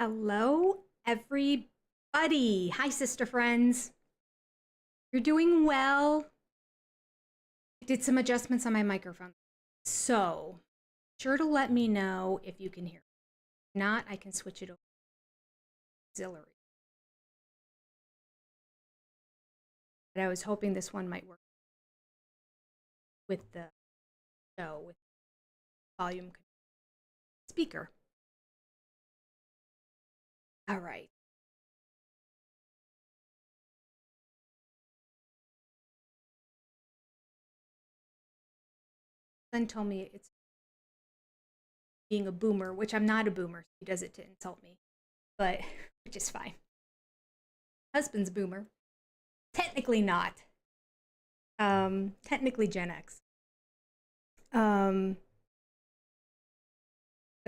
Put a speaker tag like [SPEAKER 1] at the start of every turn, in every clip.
[SPEAKER 1] Hello, everybody. Hi, sister friends. You're doing well. I did some adjustments on my microphone. So, sure to let me know if you can hear. If not, I can switch it over to auxiliary. But I was hoping this one might work with the show, with volume speaker. All right. Glenn told me it's being a boomer, which I'm not a boomer. He does it to insult me, but which is fine. Husband's boomer. Technically not. Technically Gen X. But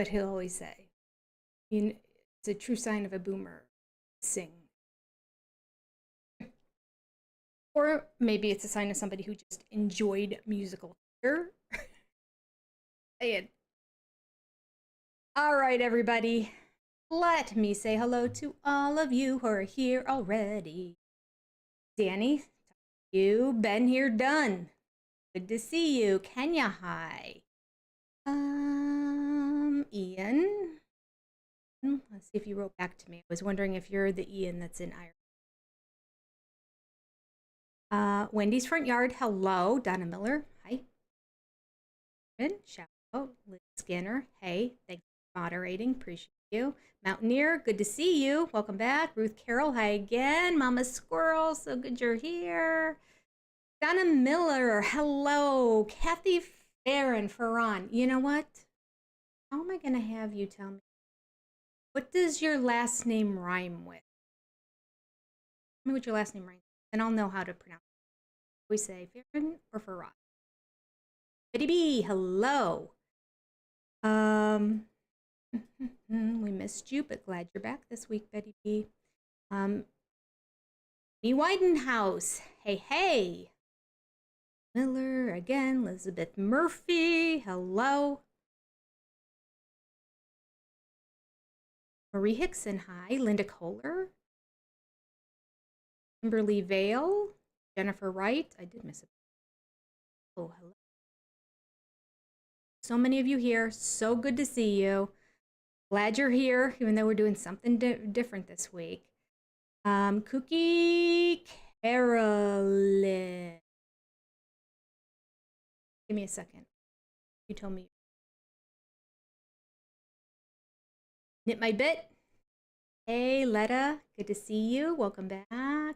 [SPEAKER 1] he'll always say, it's a true sign of a boomer, sing. Or maybe it's a sign of somebody who just enjoyed musical theater. All right, everybody. Let me say hello to all of you who are here already. Danny, you been here done. Good to see you. Kenya, hi. Ian. Let's see if you wrote back to me. I was wondering if you're the Ian that's in Ireland. Wendy's Front Yard, hello. Donna Miller, hi. Shout out. Liz Skinner, hey. Thanks for moderating. Appreciate you. Mountaineer, good to see you. Welcome back. Ruth Carroll, hi again. Mama Squirrel, so good you're here. Donna Miller, hello. Kathy Farron, Ferran. You know what? How am I going to have you tell me? What does your last name rhyme with? Tell me what your last name rhymes with, and I'll know how to pronounce it. We say Farron or Ferran. Betty B, hello. We missed you, but glad you're back this week, Betty B. Me Widenhouse, hey. Miller again, Elizabeth Murphy, hello. Marie Hickson, hi. Linda Kohler. Kimberly Vale. Jennifer Wright. I did miss it. Oh, hello. So many of you here. So good to see you. Glad you're here, even though we're doing something different this week. Cookie Carolyn. Give me a second. You told me. Knit My Bit. Hey, Letta. Good to see you. Welcome back. A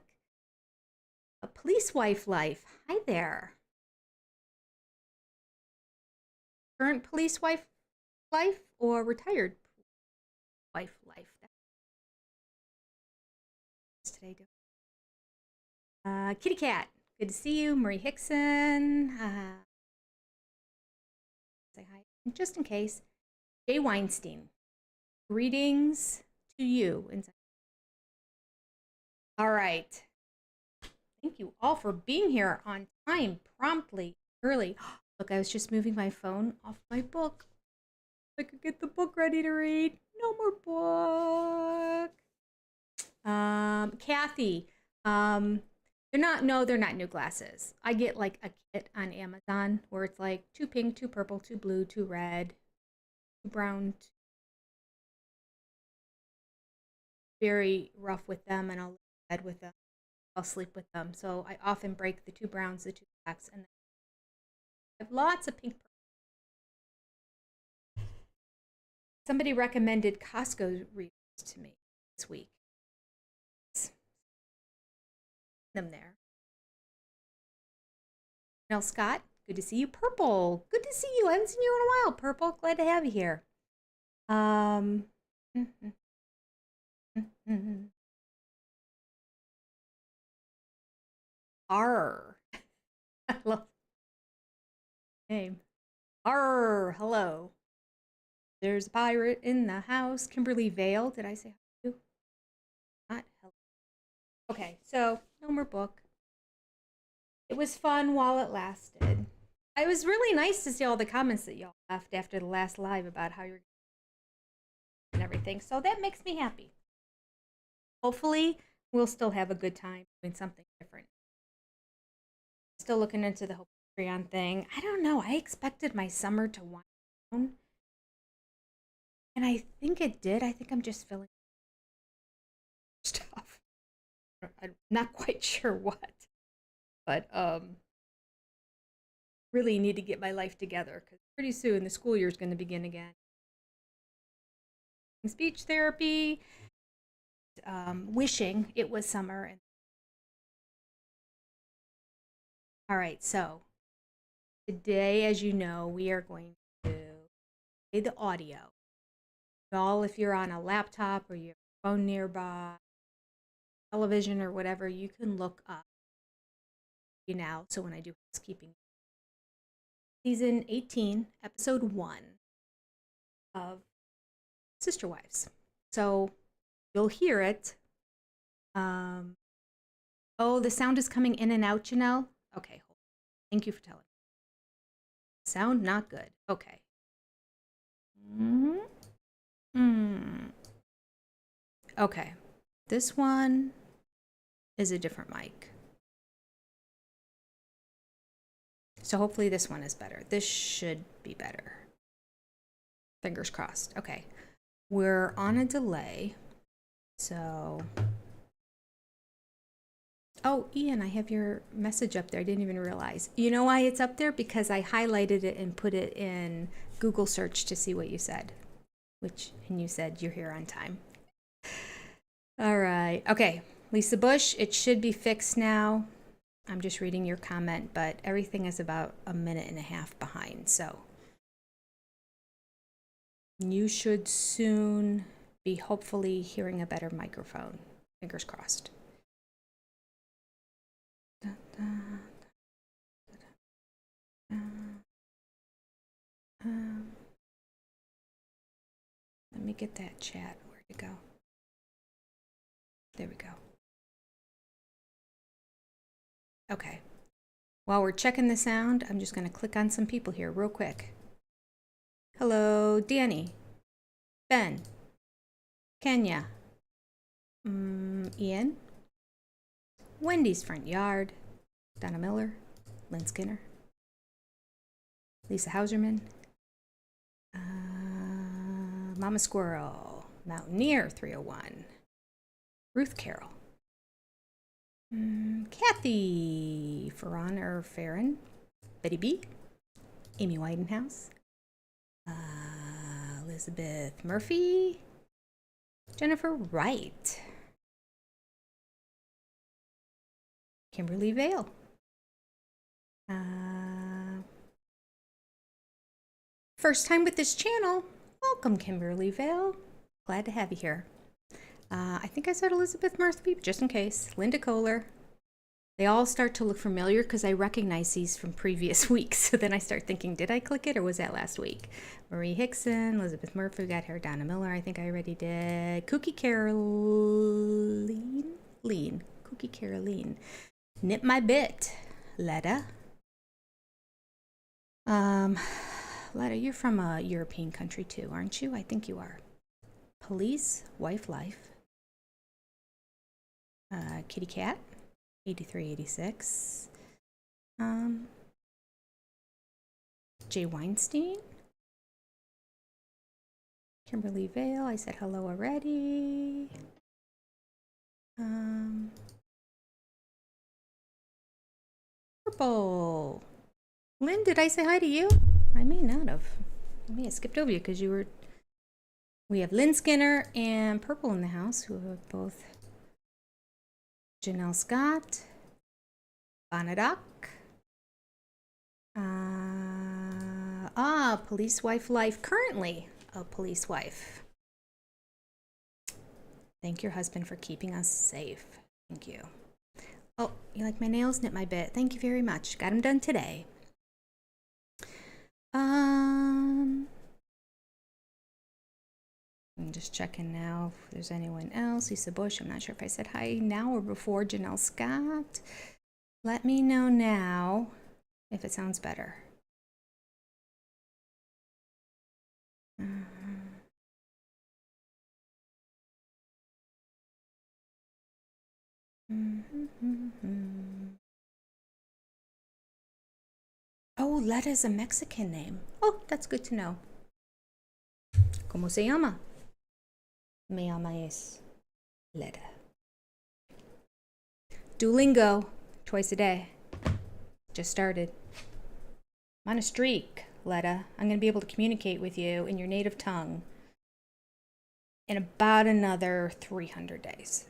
[SPEAKER 1] Police Wife Life. Hi there. Current police wife life or retired wife life? What's today doing? Kitty Cat. Good to see you. Marie Hickson. Say hi. And just in case, Jay Weinstein. Greetings to you. All right. Thank you all for being here on time, promptly, early. Look, I was just moving my phone off my book. I could get the book ready to read. No more book. Kathy, they're not new glasses. I get like a kit on Amazon where it's like 2 pink, 2 purple, 2 blue, 2 red, 2 brown. Very rough with them, and I'll lay in bed with them. I'll sleep with them. So I often break the 2 browns, the 2 blacks, and I have lots of pink. Somebody recommended Costco readers to me this week. Them there. Janelle Scott, good to see you. Purple, good to see you. I haven't seen you in a while. Purple, glad to have you here. R. I love the name. R. Hello. There's a pirate in the house. Kimberly Vale. Did I say hello? Not hello. Okay, so no more book. It was fun while it lasted. It was really nice to see all the comments that y'all left after the last live about how you're and everything. So that makes me happy. Hopefully, we'll still have a good time doing something different. Still looking into the whole Patreon thing. I don't know. I expected my summer to wind down. And I think it did. I think I'm just feeling stuff. I'm not quite sure what. But really need to get my life together because pretty soon the school year is going to begin again. Speech therapy. Wishing it was summer. All right, so today, as you know, we are going to play the audio. Y'all, if you're on a laptop or you have a phone nearby, television or whatever, you can look up now. So when I do housekeeping, season 18, episode 1 of Sister Wives. So you'll hear it. Oh, the sound is coming in and out, Janelle. Okay, hold on. Thank you for telling me. Sound not good. Okay. Okay. This one is a different mic. So hopefully this one is better. This should be better. Fingers crossed. Okay. We're on a delay. So... Oh, Ian, I have your message up there. I didn't even realize. You know why it's up there? Because I highlighted it and put it in Google search to see what you said. And you said you're here on time. All right. Okay. Lisa Bush, it should be fixed now. I'm just reading your comment, but everything is about a minute and a half behind. So you should soon be hopefully hearing a better microphone. Fingers crossed. Let me get that chat. Where'd it go? There we go. Okay. While we're checking the sound, I'm just going to click on some people here real quick. Hello, Danny, Ben, Kenya, Ian, Wendy's Front Yard, Donna Miller, Lynn Skinner, Lisa Hauserman, Mama Squirrel, Mountaineer 301, Ruth Carroll, Kathy Farron, Betty B, Amy Widenhouse, Elizabeth Murphy, Jennifer Wright, Kimberly Vale, first time with this channel. Welcome, Kimberly Vale. Glad to have you here. I think I said Elizabeth Murphy, but just in case. Linda Kohler. They all start to look familiar because I recognize these from previous weeks. So then I start thinking, did I click it or was that last week? Marie Hickson, Elizabeth Murphy, got her. Donna Miller, I think I already did. Cookie Caroline. Cookie Caroline. Nip My Bit. Letta. Letta, you're from a European country too, aren't you? I think you are. Police, Wife Life. Kitty Cat, 8386. Jay Weinstein. Kimberly Vale, I said hello already. Purple. Lynn, did I say hi to you? I may not have. I may have skipped over you because you were... We have Lynn Skinner and Purple in the house, who are both Janelle Scott, Bonadoc, Police Wife Life, currently a police wife. Thank your husband for keeping us safe. Thank you. Oh, you like my nails? Nip My Bit. Thank you very much. Got them done today. I'm just checking now if there's anyone else. Lisa Bush, I'm not sure if I said hi now or before. Janelle Scott. Let me know now if it sounds better. Oh, Letta is a Mexican name. Oh, that's good to know. ¿Cómo se llama? Me llama es Letta. Duolingo, twice a day. Just started. I'm on a streak, Letta. I'm going to be able to communicate with you in your native tongue in about another 300 days.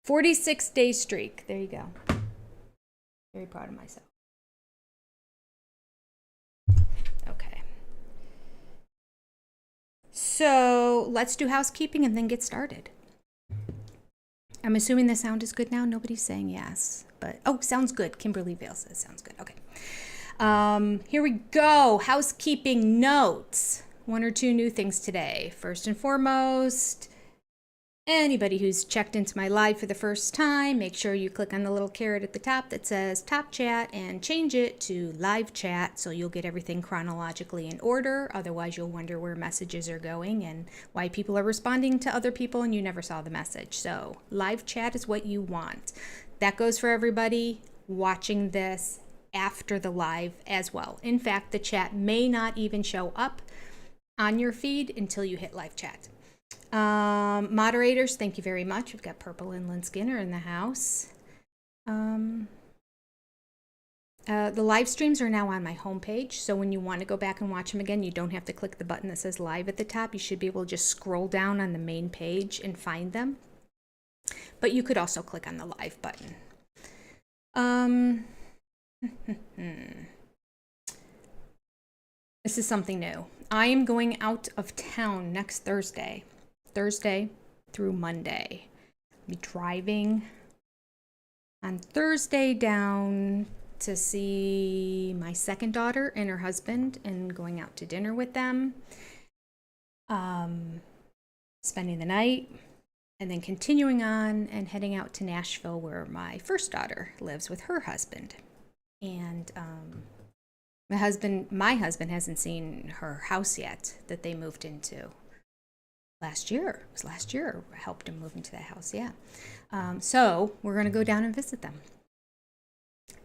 [SPEAKER 1] 46-day streak. There you go. Very proud of myself. Okay. So let's do housekeeping and then get started. I'm assuming the sound is good now. Nobody's saying yes, but oh, sounds good. Kimberly Vale says sounds good. Okay. Here we go. Housekeeping notes. 1 or 2 new things today. First and foremost, anybody who's checked into my live for the first time, make sure you click on the little caret at the top that says Top Chat and change it to Live Chat so you'll get everything chronologically in order. Otherwise, you'll wonder where messages are going and why people are responding to other people and you never saw the message. So Live Chat is what you want. That goes for everybody watching this after the live as well. In fact, the chat may not even show up on your feed until you hit Live Chat. Moderators, thank you very much. We've got Purple and Lynn Skinner in the house. The live streams are now on my homepage, so when you want to go back and watch them again, you don't have to click the button that says live at the top. You should be able to just scroll down on the main page and find them. But you could also click on the live button. This is something new. I am going out of town next Thursday through Monday. I'll be driving on Thursday down to see my second daughter and her husband and going out to dinner with them, spending the night, and then continuing on and heading out to Nashville where my first daughter lives with her husband. And my husband hasn't seen her house yet that they moved into last year. It was last year I helped him move into that house, yeah. So we're going to go down and visit them.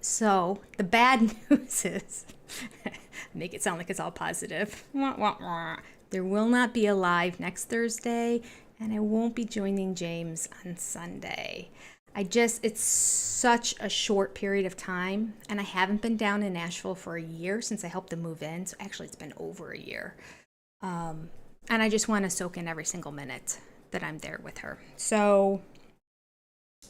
[SPEAKER 1] So the bad news is, make it sound like it's all positive. There will not be a live next Thursday, and I won't be joining James on Sunday. It's such a short period of time, and I haven't been down in Nashville for a year since I helped them move in. So actually it's been over a year. And I just want to soak in every single minute that I'm there with her. So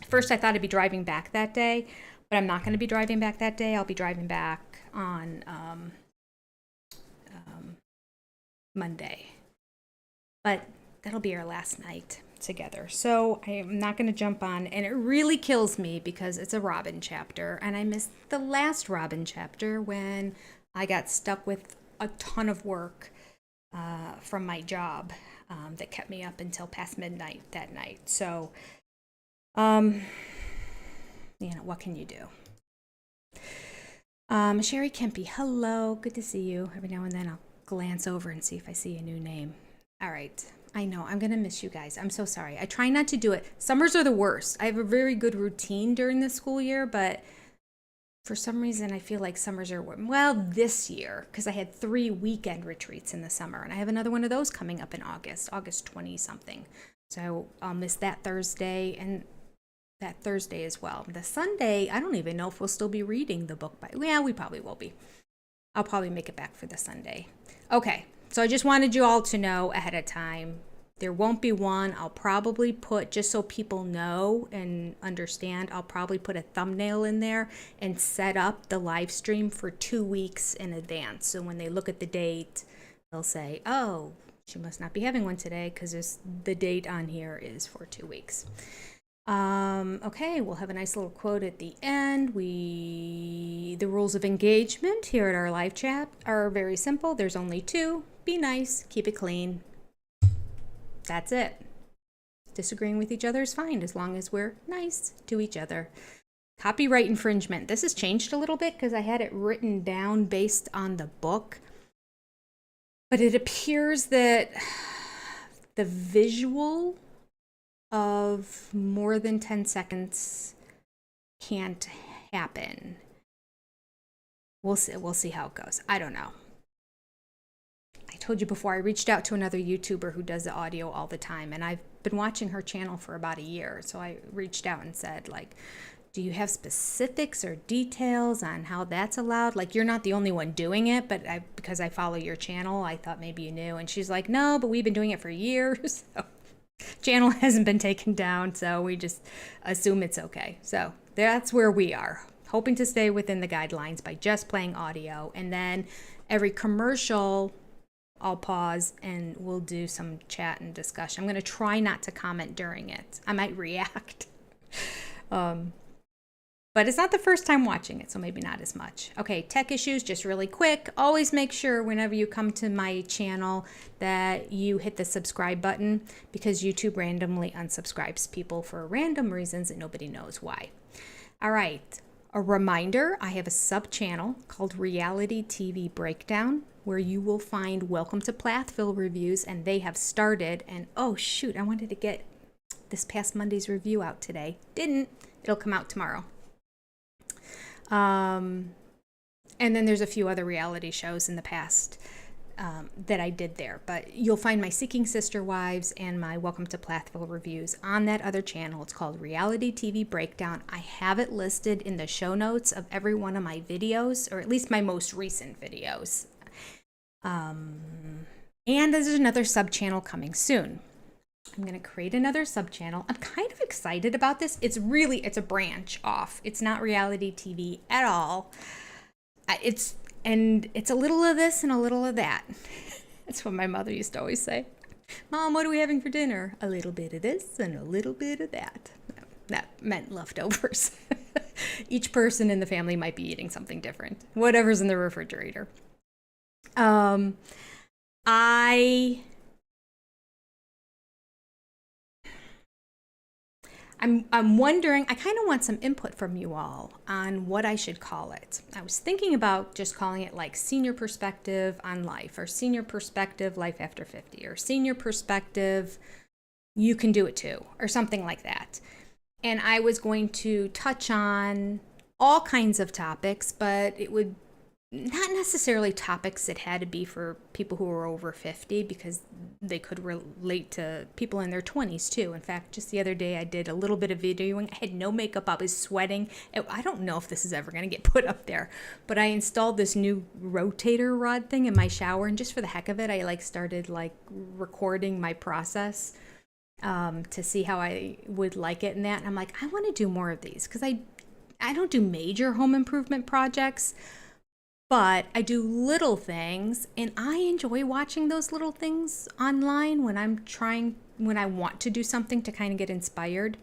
[SPEAKER 1] first I thought I'd be driving back that day, but I'm not going to be driving back that day. I'll be driving back on Monday. But that'll be our last night together. So I am not going to jump on, and it really kills me because it's a Robyn chapter, and I missed the last Robyn chapter when I got stuck with a ton of work from my job that kept me up until past midnight that night. So, what can you do? Sherry Kempe, hello, good to see you. Every now and then I'll glance over and see if I see a new name. All right. I know, I'm going to miss you guys. I'm so sorry. I try not to do it. Summers are the worst. I have a very good routine during the school year, but for some reason I feel like summers are, well, this year, because I had 3 weekend retreats in the summer, and I have another one of those coming up in August 20-something. So I'll miss that Thursday and that Thursday as well. The Sunday, I don't even know if we'll still be reading the book yeah, we probably will be. I'll probably make it back for the Sunday. Okay. So I just wanted you all to know ahead of time, there won't be one. I'll probably put, just so people know and understand, I'll probably put a thumbnail in there and set up the live stream for 2 weeks in advance. So when they look at the date, they'll say, oh, she must not be having one today because the date on here is for 2 weeks. Okay, we'll have a nice little quote at the end. The rules of engagement here at our live chat are very simple. There's only 2. Be nice, keep it clean. That's it. Disagreeing with each other is fine as long as we're nice to each other. Copyright infringement. This has changed a little bit because I had it written down based on the book. But it appears that the visual of more than 10 seconds can't happen. We'll see how it goes. I don't know. I told you before, I reached out to another YouTuber who does the audio all the time, and I've been watching her channel for about a year. So I reached out and said, like, do you have specifics or details on how that's allowed? Like, you're not the only one doing it, but because I follow your channel, I thought maybe you knew. And she's like, no, but we've been doing it for years. So channel hasn't been taken down, so we just assume it's okay. So that's where we are, hoping to stay within the guidelines by just playing audio. And then every commercial, I'll pause and we'll do some chat and discussion. I'm going to try not to comment during it. I might react. But it's not the first time watching it, so maybe not as much. Okay, tech issues, just really quick. Always make sure whenever you come to my channel that you hit the subscribe button, because YouTube randomly unsubscribes people for random reasons and nobody knows why. All right, a reminder, I have a sub-channel called Reality TV Breakdown, where you will find Welcome to Plathville reviews, and they have started. And oh shoot, I wanted to get this past Monday's review out today. Didn't. It'll come out tomorrow. And then there's a few other reality shows in the past that I did there. But you'll find my Seeking Sister Wives and my Welcome to Plathville reviews on that other channel. It's called Reality TV Breakdown. I have it listed in the show notes of every one of my videos, or at least my most recent videos. And there's another sub-channel coming soon. I'm going to create another sub-channel. I'm kind of excited about this. It's a branch off. It's not reality TV at all. It's a little of this and a little of that. That's what my mother used to always say. Mom, what are we having for dinner? A little bit of this and a little bit of that. That meant leftovers. Each person in the family might be eating something different. Whatever's in the refrigerator. I'm wondering, I kind of want some input from you all on what I should call it. I was thinking about just calling it like Senior Perspective on Life, or Senior Perspective Life After 50, or Senior Perspective You Can Do It Too, or something like that. And I was going to touch on all kinds of topics, but it would not necessarily topics that had to be for people who were over 50, because they could relate to people in their 20s too. In fact, just the other day I did a little bit of videoing. I had no makeup, I was sweating. I don't know if this is ever going to get put up there, but I installed this new rotator rod thing in my shower, and just for the heck of it, I started recording my process to see how I would like it and that. And I'm like, I want to do more of these, because I don't do major home improvement projects, but I do little things, and I enjoy watching those little things online when I want to do something to kind of get inspired.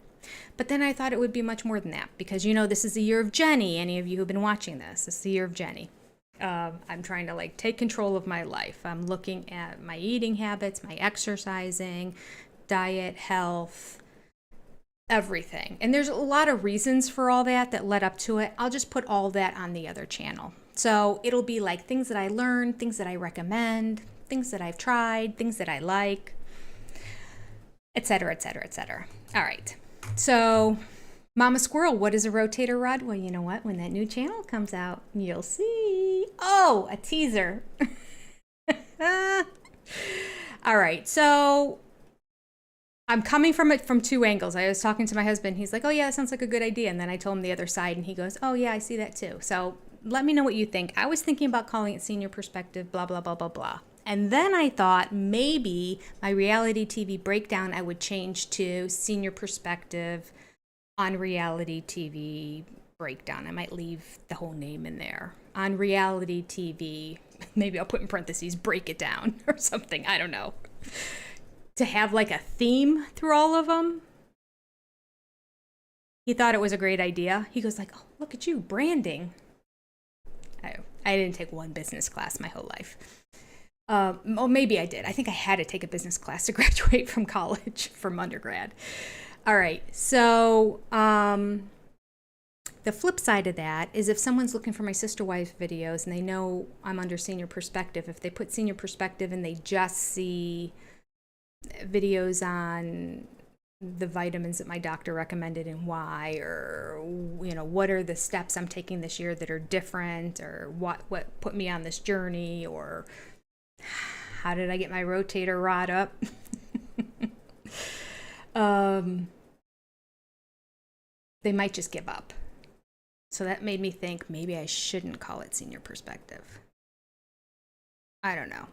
[SPEAKER 1] But then I thought it would be much more than that, because this is the year of Jenny. Any of you who've been watching this is the year of Jenny. I'm trying to take control of my life. I'm looking at my eating habits, my exercising, diet, health, everything. And there's a lot of reasons for all that led up to it. I'll just put all that on the other channel. So it'll be like things that I learned, things that I recommend, things that I've tried, things that I like, etc., etc., etc. All right. So, Mama Squirrel, what is a rotator rod? Well, you know what? When that new channel comes out, you'll see. Oh, a teaser. All right. So, I'm coming from it from two angles. I was talking to my husband. He's like, oh, yeah, that sounds like a good idea. And then I told him the other side, and he goes, oh, yeah, I see that too. So, let me know what you think. I was thinking about calling it Senior Perspective, blah, blah, blah, blah, blah. And then I thought maybe my reality TV breakdown, I would change to Senior Perspective on Reality TV Breakdown. I might leave the whole name in there. On Reality TV, maybe I'll put in parentheses, break it down or something. I don't know. To have a theme through all of them. He thought it was a great idea. He goes oh, look at you, branding. I didn't take one business class my whole life. Well, maybe I did. I think I had to take a business class to graduate from college, from undergrad. All right. So the flip side of that is if someone's looking for my Sister Wife videos and they know I'm under Senior Perspective, if they put Senior Perspective and they just see videos on the vitamins that my doctor recommended and why, or what are the steps I'm taking this year that are different, or what put me on this journey, or how did I get my rotator rod up. They might just give up. So that made me think maybe I shouldn't call it senior perspective. I don't know.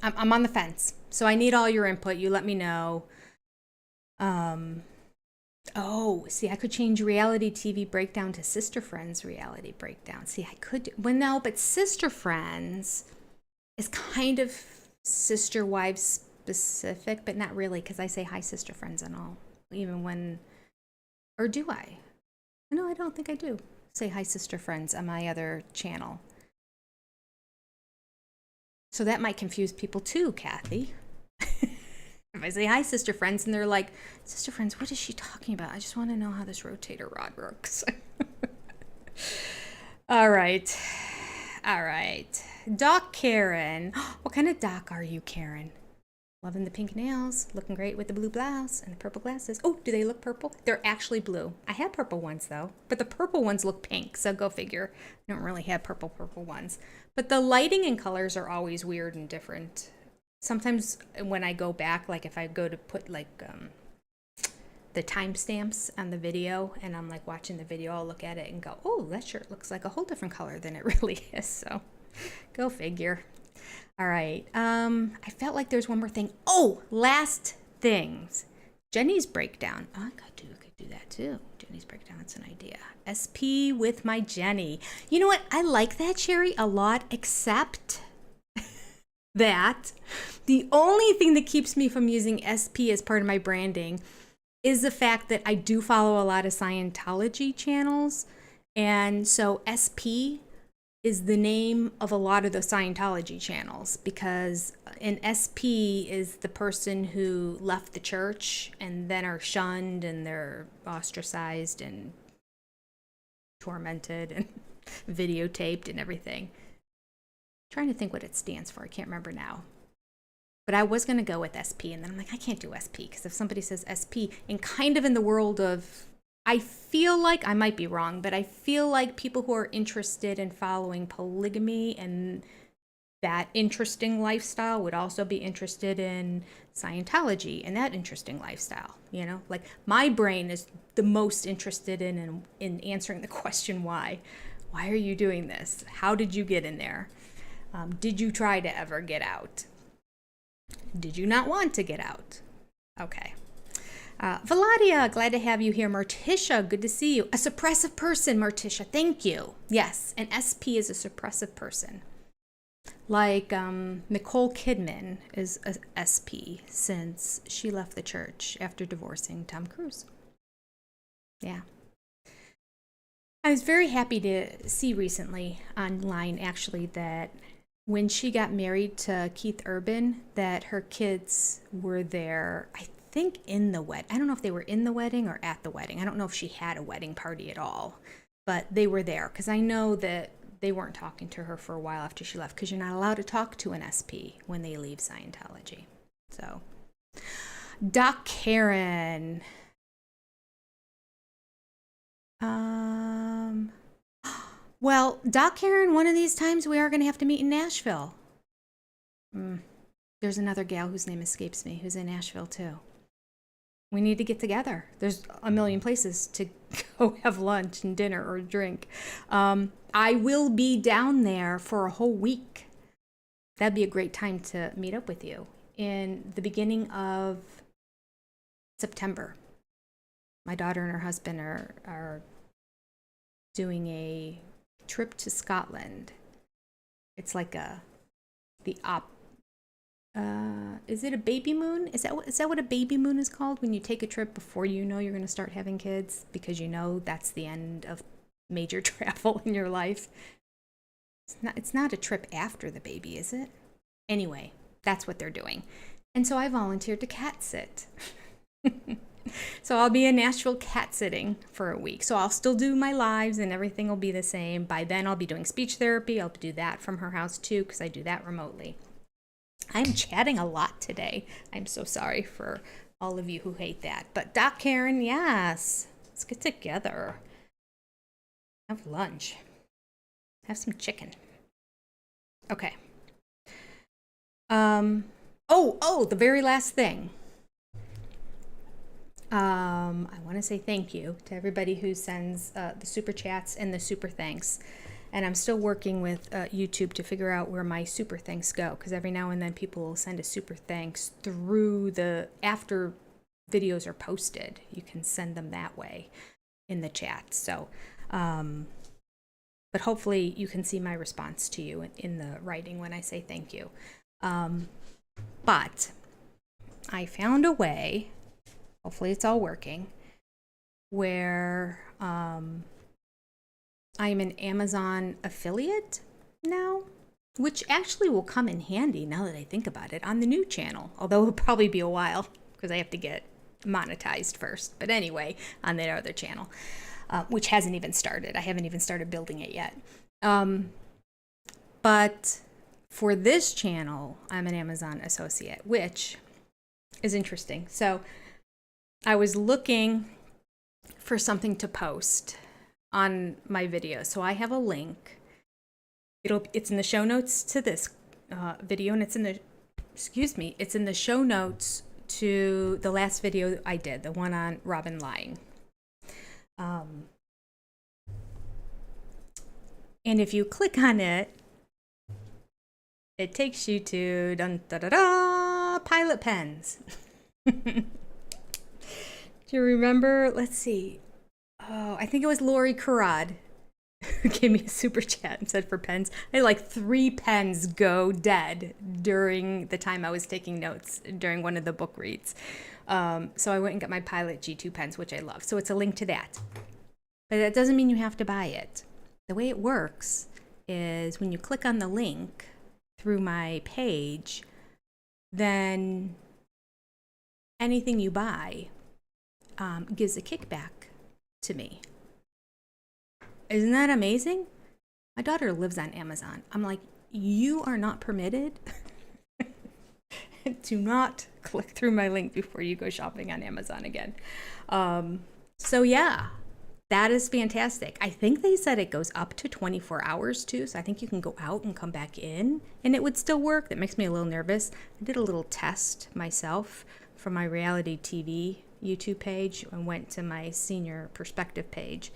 [SPEAKER 1] I'm on the fence. So I need all your input. You let me know. Oh, see, I could change reality TV breakdown to Sister Friends reality breakdown. See, I could. Well, no, but Sister Friends is kind of sister wives specific, but not really, because I say hi, Sister Friends, and all. Even when, or do I? No, I don't think I do say hi, Sister Friends on my other channel. So that might confuse people too, Kathy. If I say hi, Sister Friends, and they're like, Sister Friends, what is she talking about? I just want to know how this rotator rod works. All right. Doc Karen. What kind of doc are you, Karen? Loving the pink nails, looking great with the blue blouse and the purple glasses. Oh, do they look purple? They're actually blue. I had purple ones though, but the purple ones look pink, so go figure. I don't really have purple ones. But the lighting and colors are always weird and different. Sometimes when I go back, like if I go to put like the timestamps on the video and I'm like watching the video, I'll look at it and go, oh, that shirt looks like a whole different color than it really is. So go figure. All right. I felt like there's one more thing. Oh, last things. Jenny's breakdown. Oh, I could do that too. Jenny's breakdown. That's an idea. SP with my Jenny. You know what? I like that, Sherry, a lot, except that the only thing that keeps me from using SP as part of my branding is the fact that I do follow a lot of Scientology channels. And so SP is the name of a lot of the Scientology channels, because an SP is the person who left the church and then are shunned and they're ostracized and tormented and videotaped and everything. I'm trying to think what it stands for. I can't remember now. But I was going to go with SP, and then I'm like, I can't do SP, because if somebody says SP, and kind of in the world of, I feel like, I might be wrong, but I feel like people who are interested in following polygamy and that interesting lifestyle would also be interested in Scientology and that interesting lifestyle. Like my brain is the most interested in answering the question why. Why are you doing this? How did you get in there? Did you try to ever get out? Did you not want to get out? Okay. Valadia, glad to have you here. Martisha, good to see you. A suppressive person, Martisha, thank you. Yes, an SP is a suppressive person. Like Nicole Kidman is a SP since she left the church after divorcing Tom Cruise. Yeah. I was very happy to see recently online, actually, that when she got married to Keith Urban, that her kids were there, I think in the wedding. I don't know if they were in the wedding or at the wedding. I don't know if she had a wedding party at all, but they were there, because I know that they weren't talking to her for a while after she left, because you're not allowed to talk to an SP when they leave Scientology. So, Doc Karen. Well, Doc Karen, one of these times we are going to have to meet in Nashville. There's another gal whose name escapes me who's in Nashville too. We need to get together. There's a million places to go have lunch and dinner or drink. I will be down there for a whole week. That'd be a great time to meet up with you in the beginning of September. My daughter and her husband are doing a trip to Scotland. It's like is it a baby moon? Is that what a baby moon is called, when you take a trip before you know you're going to start having kids, because you know that's the end of major travel in your life? It's not a trip after the baby, is it? Anyway, that's what they're doing. And so I volunteered to cat sit. So I'll be in Nashville cat sitting for a week. So I'll still do my lives and everything will be the same. By then I'll be doing speech therapy. I'll do that from her house too, because I do that remotely. I'm chatting a lot today. I'm so sorry for all of you who hate that. But Doc Karen, yes, let's get together. Have lunch. Have some chicken. Okay. The very last thing. I want to say thank you to everybody who sends the super chats and the super thanks. And I'm still working with YouTube to figure out where my super thanks go, because every now and then people will send a super thanks through after videos are posted. You can send them that way in the chat. So, but hopefully you can see my response to you in the writing when I say thank you. But I found a way, hopefully it's all working, where I'm an Amazon affiliate now, which actually will come in handy now that I think about it on the new channel, although it'll probably be a while because I have to get monetized first. But anyway, on that other channel, which hasn't even started. I haven't even started building it yet. But for this channel, I'm an Amazon associate, which is interesting. So I was looking for something to post on my video. So I have a link. It's in the show notes to this video, and it's in the show notes to the last video I did, the one on Robyn lying. And if you click on it, it takes you to Pilot Pens. Do you remember? Let's see. Oh, I think it was Lori Karad who gave me a super chat and said for pens. I had like 3 pens go dead during the time I was taking notes during one of the book reads. So I went and got my Pilot G2 pens, which I love. So it's a link to that. But that doesn't mean you have to buy it. The way it works is when you click on the link through my page, then anything you buy gives a kickback to me. Isn't that amazing? My daughter lives on Amazon. I'm like, you are not permitted to not click through my link before you go shopping on Amazon again. So yeah, that is fantastic. I think they said it goes up to 24 hours too. So I think you can go out and come back in and it would still work. That makes me a little nervous. I did a little test myself from my reality TV YouTube page and went to my senior perspective page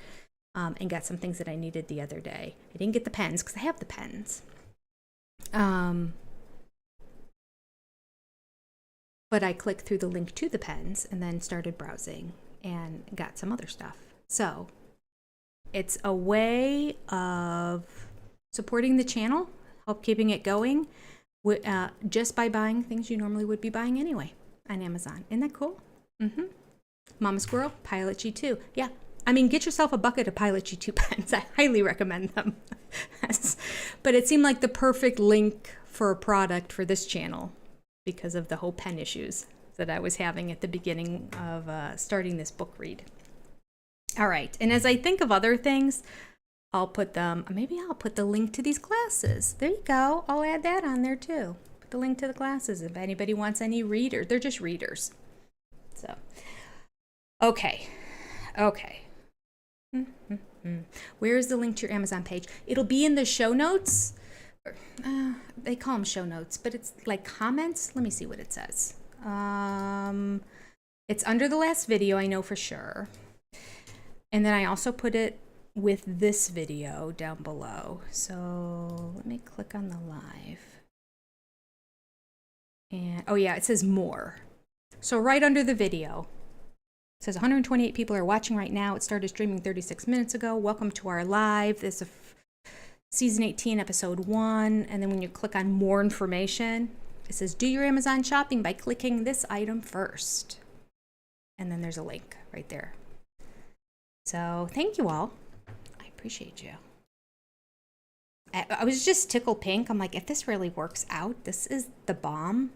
[SPEAKER 1] and got some things that I needed the other day. I didn't get the pens because I have the pens. But I clicked through the link to the pens and then started browsing and got some other stuff. So it's a way of supporting the channel, help keeping it going, just by buying things you normally would be buying anyway on Amazon. Isn't that cool? Mm-hmm. Mama Squirrel, Pilot G2. Yeah, I mean, get yourself a bucket of Pilot G2 pens. I highly recommend them. But it seemed like the perfect link for a product for this channel because of the whole pen issues that I was having at the beginning of starting this book read. All right, and as I think of other things, maybe I'll put the link to these glasses. There you go. I'll add that on there too. Put the link to the glasses if anybody wants any readers. They're just readers. So, okay. Where is the link to your Amazon page? It'll be in the show notes. They call them show notes, but it's like comments. Let me see what it says. It's under the last video, I know for sure. And then I also put it with this video down below. So let me click on the live. And oh yeah, it says more. So right under the video, it says 128 people are watching right now. It started streaming 36 minutes ago. Welcome to our live. This is season 18, episode 1. And then when you click on more information, it says do your Amazon shopping by clicking this item first. And then there's a link right there. So thank you all. I appreciate you. I was just tickled pink. I'm like, if this really works out, this is the bomb.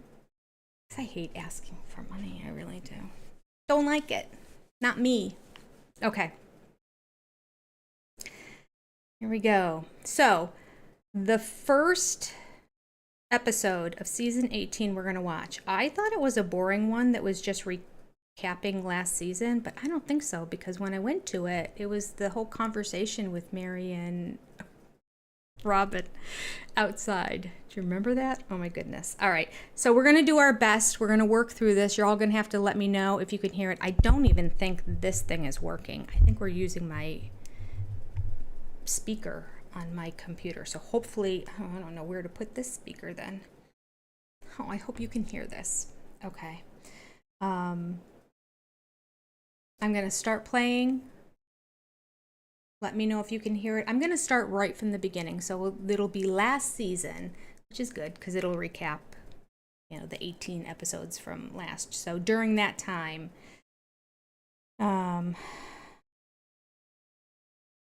[SPEAKER 1] I hate asking for money. I really do. Don't like it. Not me. Okay. Here we go. So the first episode of season 18 we're going to watch. I thought it was a boring one that was just capping last season, but I don't think so, because when I went to it, it was the whole conversation with Meri and Robyn outside. Do you remember that? Oh my goodness. All right. So we're going to do our best. We're going to work through this. You're all going to have to let me know if you can hear it. I don't even think this thing is working. I think we're using my speaker on my computer. So hopefully, oh, I don't know where to put this speaker then. Oh, I hope you can hear this. Okay. I'm going to start playing. Let me know if you can hear it. I'm going to start right from the beginning. So it'll be last season, which is good because it'll recap, you know, the 18 episodes from last. So during that time,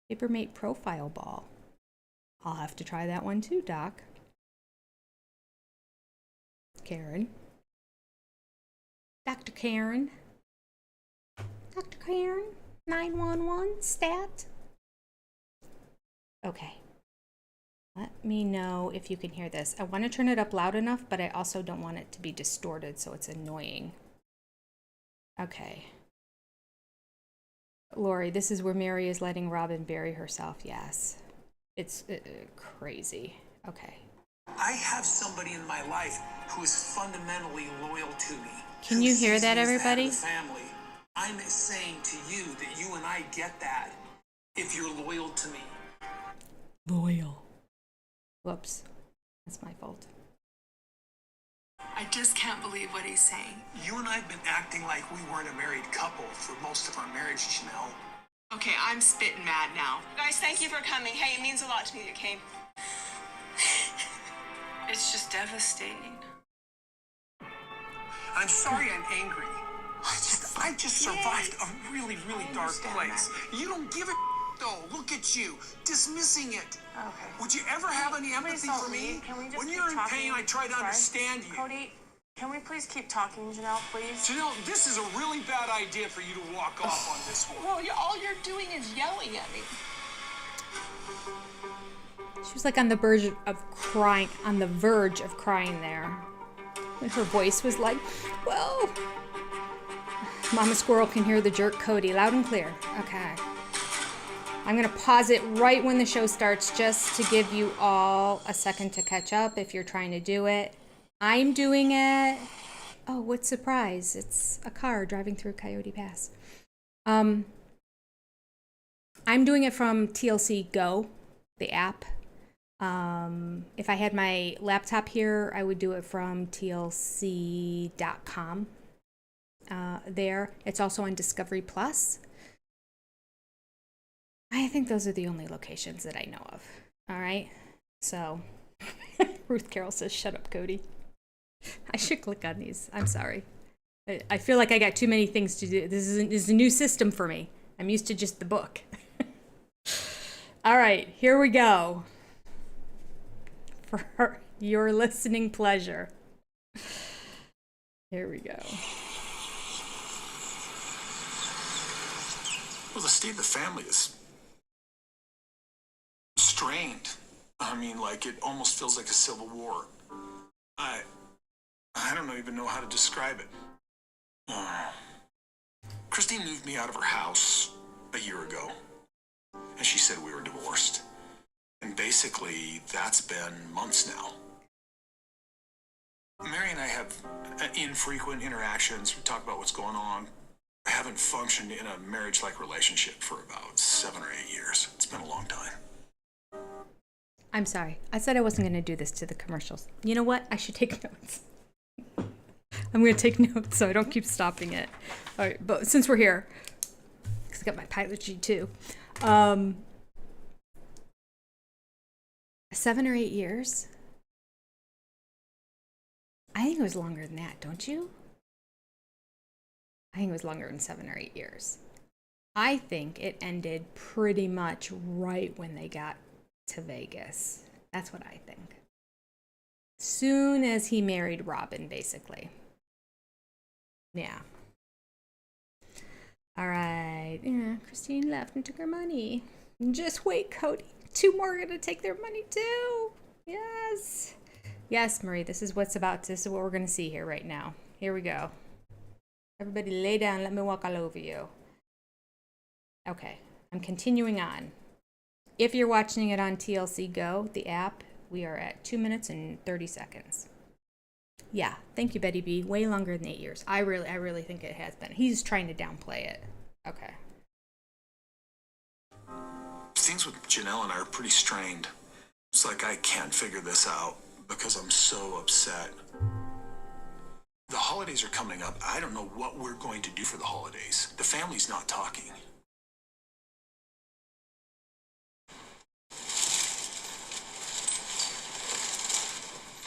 [SPEAKER 1] Papermate profile ball. I'll have to try that one too, Doc. Karen. Dr. Karen. Dr. Karen, 911 stat. Okay. Let me know if you can hear this. I want to turn it up loud enough, but I also don't want it to be distorted, so it's annoying. Okay. Lori, this is where Meri is letting Robyn bury herself. Yes. It's crazy. Okay.
[SPEAKER 2] I have somebody in my life who is fundamentally loyal to me.
[SPEAKER 1] Can you hear that, everybody?
[SPEAKER 2] Family. I'm saying to you that you and I get that if you're loyal to me.
[SPEAKER 1] Loyal. Whoops. That's my fault.
[SPEAKER 3] I just can't believe what he's saying.
[SPEAKER 2] You and I have been acting like we weren't a married couple for most of our marriage, Janelle.
[SPEAKER 3] Okay, I'm spitting mad now.
[SPEAKER 4] Guys, thank you for coming. Hey, it means a lot to me that you came.
[SPEAKER 3] It's just devastating.
[SPEAKER 2] I'm sorry I'm angry. I just survived a really, really dark place. You don't give a though. Look at you, dismissing it.
[SPEAKER 4] Okay.
[SPEAKER 2] Would you ever have any empathy for me?
[SPEAKER 4] Can we just
[SPEAKER 2] when
[SPEAKER 4] keep
[SPEAKER 2] you're in
[SPEAKER 4] talking?
[SPEAKER 2] pain, I try to understand you.
[SPEAKER 4] Cody, can we please keep talking, Janelle, please?
[SPEAKER 2] Janelle, this is a really bad idea for you to walk off on this one.
[SPEAKER 4] Well, all you're doing is yelling at me.
[SPEAKER 1] She was like on the verge of crying, there. When her voice was like, well, Mama Squirrel can hear the jerk Cody loud and clear. Okay. I'm going to pause it right when the show starts just to give you all a second to catch up if you're trying to do it. I'm doing it. Oh, what surprise. It's a car driving through Coyote Pass. I'm doing it from TLC Go, the app. If I had my laptop here, I would do it from tlc.com. There. It's also on Discovery Plus. I think those are the only locations that I know of. All right. So Ruth Carroll says, shut up, Cody. I should click on these. I'm sorry. I feel like I got too many things to do. This is a new system for me. I'm used to just the book. All right, here we go. For your listening pleasure. Here we go.
[SPEAKER 2] Well, the state of the family is strained. I mean, like, it almost feels like a civil war. I don't even know how to describe it. Christine moved me out of her house a year ago, and she said we were divorced. And basically, that's been months now. Meri and I have infrequent interactions. We talk about what's going on. I haven't functioned in a marriage-like relationship for about 7 or 8 years. It's been a long time.
[SPEAKER 1] I'm sorry. I said I wasn't going to do this to the commercials. You know what? I should take notes. I'm going to take notes so I don't keep stopping it. All right, but since we're here, because I got my pilot sheet too. 7 or 8 years? I think it was longer than that, don't you? I think it was longer than 7 or 8 years. I think it ended pretty much right when they got to Vegas. That's what I think. Soon as he married Robyn, basically. Yeah. All right. Yeah, Christine left and took her money. Just wait, Cody. 2 more are going to take their money too. Yes. Yes, Marie, this is what we're going to see here right now. Here we go. Everybody lay down. Let me walk all over you. Okay, I'm continuing on. If you're watching it on TLC Go, the app, we are at 2 minutes and 30 seconds. Yeah, thank you, Betty B. Way longer than 8 years. I really think it has been. He's trying to downplay it. Okay.
[SPEAKER 2] Things with Janelle and I are pretty strained. It's like I can't figure this out because I'm so upset. The holidays are coming up. I don't know what we're going to do for the holidays. The family's not talking.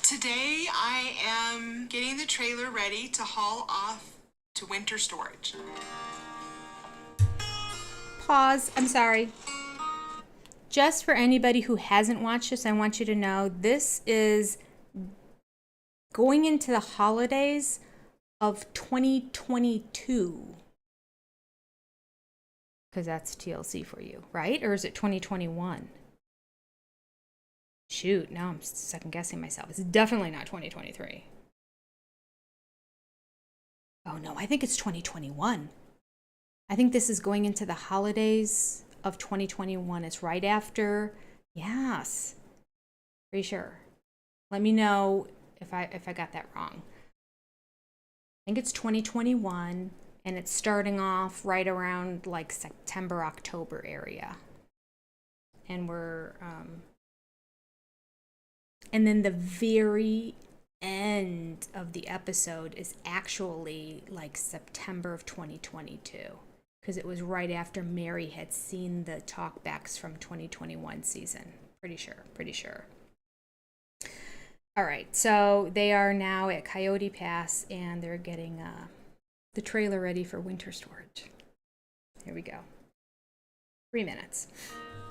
[SPEAKER 3] Today I am getting the trailer ready to haul off to winter storage.
[SPEAKER 1] Pause. I'm sorry. Just for anybody who hasn't watched this, I want you to know this is going into the holidays of 2022. Because that's TLC for you, right? Or is it 2021? Shoot, now I'm second guessing myself. It's definitely not 2023. Oh no, I think it's 2021. I think this is going into the holidays of 2021. It's right after. Yes. Pretty sure. Let me know if I got that wrong. I think it's 2021 and it's starting off right around like September, October area. And we're and then the very end of the episode is actually like September of 2022. Because it was right after Meri had seen the talkbacks from 2021 season. Pretty sure. All right, so they are now at Coyote Pass, and they're getting the trailer ready for winter storage. Here we go. 3 minutes.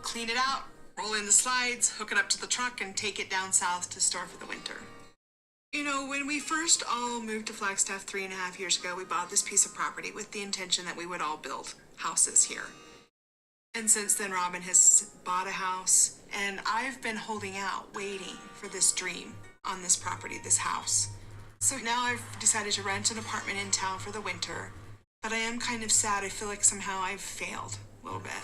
[SPEAKER 3] Clean it out, roll in the slides, hook it up to the truck, and take it down south to store for the winter. You know, when we first all moved to Flagstaff 3.5 years ago, we bought this piece of property with the intention that we would all build houses here. And since then, Robyn has bought a house, and I've been holding out, waiting for this dream on this property, this house. So now I've decided to rent an apartment in town for the winter, but I am kind of sad. I feel like somehow I've failed a little bit.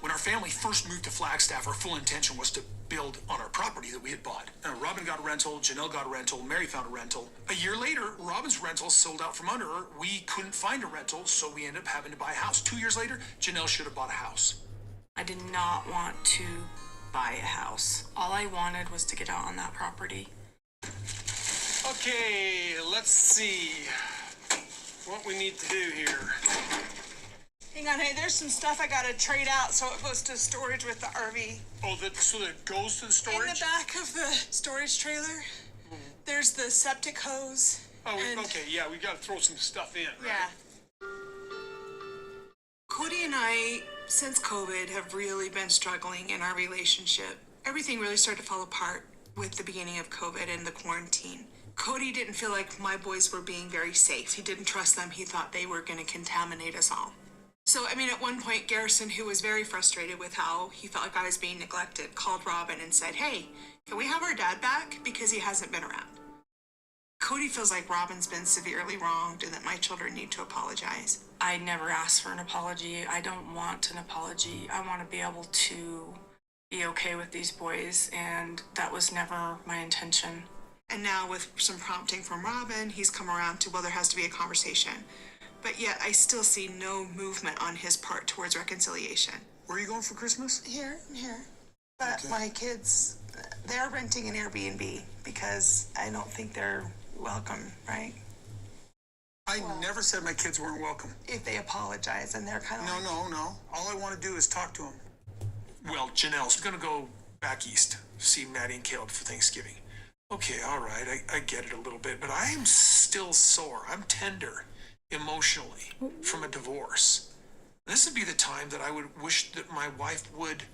[SPEAKER 2] When our family first moved to Flagstaff, our full intention was to build on our property that we had bought. Robyn got a rental, Janelle got a rental, Meri found a rental. A year later, Robyn's rental sold out from under her. We couldn't find a rental, so we ended up having to buy a house. 2 years later, Janelle should have bought a house.
[SPEAKER 3] I did not want to buy a house. All I wanted was to get out on that property.
[SPEAKER 5] Okay, let's see what we need to do here.
[SPEAKER 4] Hang on, hey, there's some stuff I gotta trade out so it goes to storage with the RV.
[SPEAKER 5] Oh, so that it goes to the
[SPEAKER 4] In
[SPEAKER 5] storage?
[SPEAKER 4] the back of the storage trailer, there's the septic hose.
[SPEAKER 5] Oh,
[SPEAKER 4] and-
[SPEAKER 5] okay, yeah, we gotta throw some stuff in, right?
[SPEAKER 4] Yeah.
[SPEAKER 3] Kody and I, since COVID, have really been struggling in our relationship. Everything really started to fall apart with the beginning of COVID and the quarantine. Kody didn't feel like my boys were being very safe. He didn't trust them. He thought they were going to contaminate us all. So, I mean, at one point, Garrison, who was very frustrated with how he felt like I was being neglected, called Robyn and said, "Hey, can we have our dad back? Because he hasn't been around." Kody feels like Robyn's been severely wronged and that my children need to apologize. I never asked for an apology. I don't want an apology. I want to be able to be okay with these boys, and that was never my intention. And now with some prompting from Robyn, he's come around to, well, there has to be a conversation. But yet I still see no movement on his part towards reconciliation.
[SPEAKER 2] Where are you going for Christmas?
[SPEAKER 3] Here. But
[SPEAKER 2] Okay.
[SPEAKER 3] my kids, they're renting an Airbnb because I don't think they're welcome, right?
[SPEAKER 2] I never said my kids weren't welcome.
[SPEAKER 3] If they apologize and they're kind of
[SPEAKER 2] No. All I want to do is talk to them. Well, Janelle's going to go back east, see Maddie and Caleb for Thanksgiving. Okay, all right, I get it a little bit, but I am still sore. I'm tender emotionally from a divorce. This would be the time that I would wish that my wife would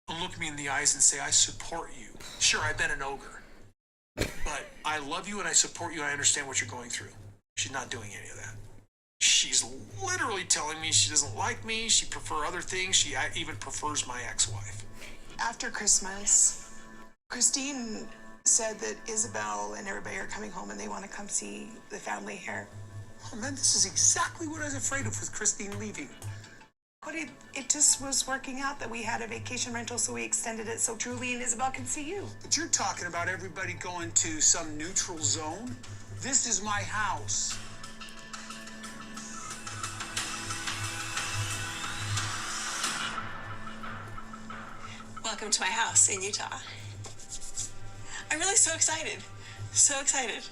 [SPEAKER 2] look me in the eyes and say, "I support you. Sure, I've been an ogre, but I love you and I support you and I understand what you're going through." She's not doing any of that. She's literally telling me she doesn't like me, she prefers other things, she even prefers my ex-wife.
[SPEAKER 3] After Christmas, Christine said that Isabel and everybody are coming home and they want to come see the family here.
[SPEAKER 2] Oh man, this is exactly what I was afraid of with Christine leaving.
[SPEAKER 4] Kody, it just was working out that we had a vacation rental, so we extended it so Julie and Isabel can see you.
[SPEAKER 2] But you're talking about everybody going to some neutral zone? This is my house.
[SPEAKER 6] Welcome to my house in Utah. I'm really so excited. So excited.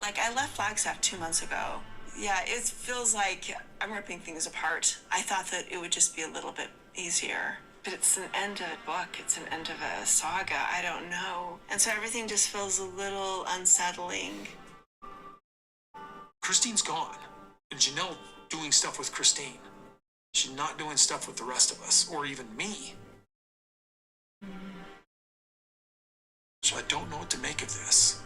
[SPEAKER 6] Like, I left Flagstaff 2 months ago. Yeah, it feels like I'm ripping things apart. I thought that it would just be a little bit easier. But it's an end of a book. It's an end of a saga. I don't know. And so everything just feels a little unsettling.
[SPEAKER 2] Christine's gone. And Janelle doing stuff with Christine. She's not doing stuff with the rest of us, or even me. So I don't know what to make of this.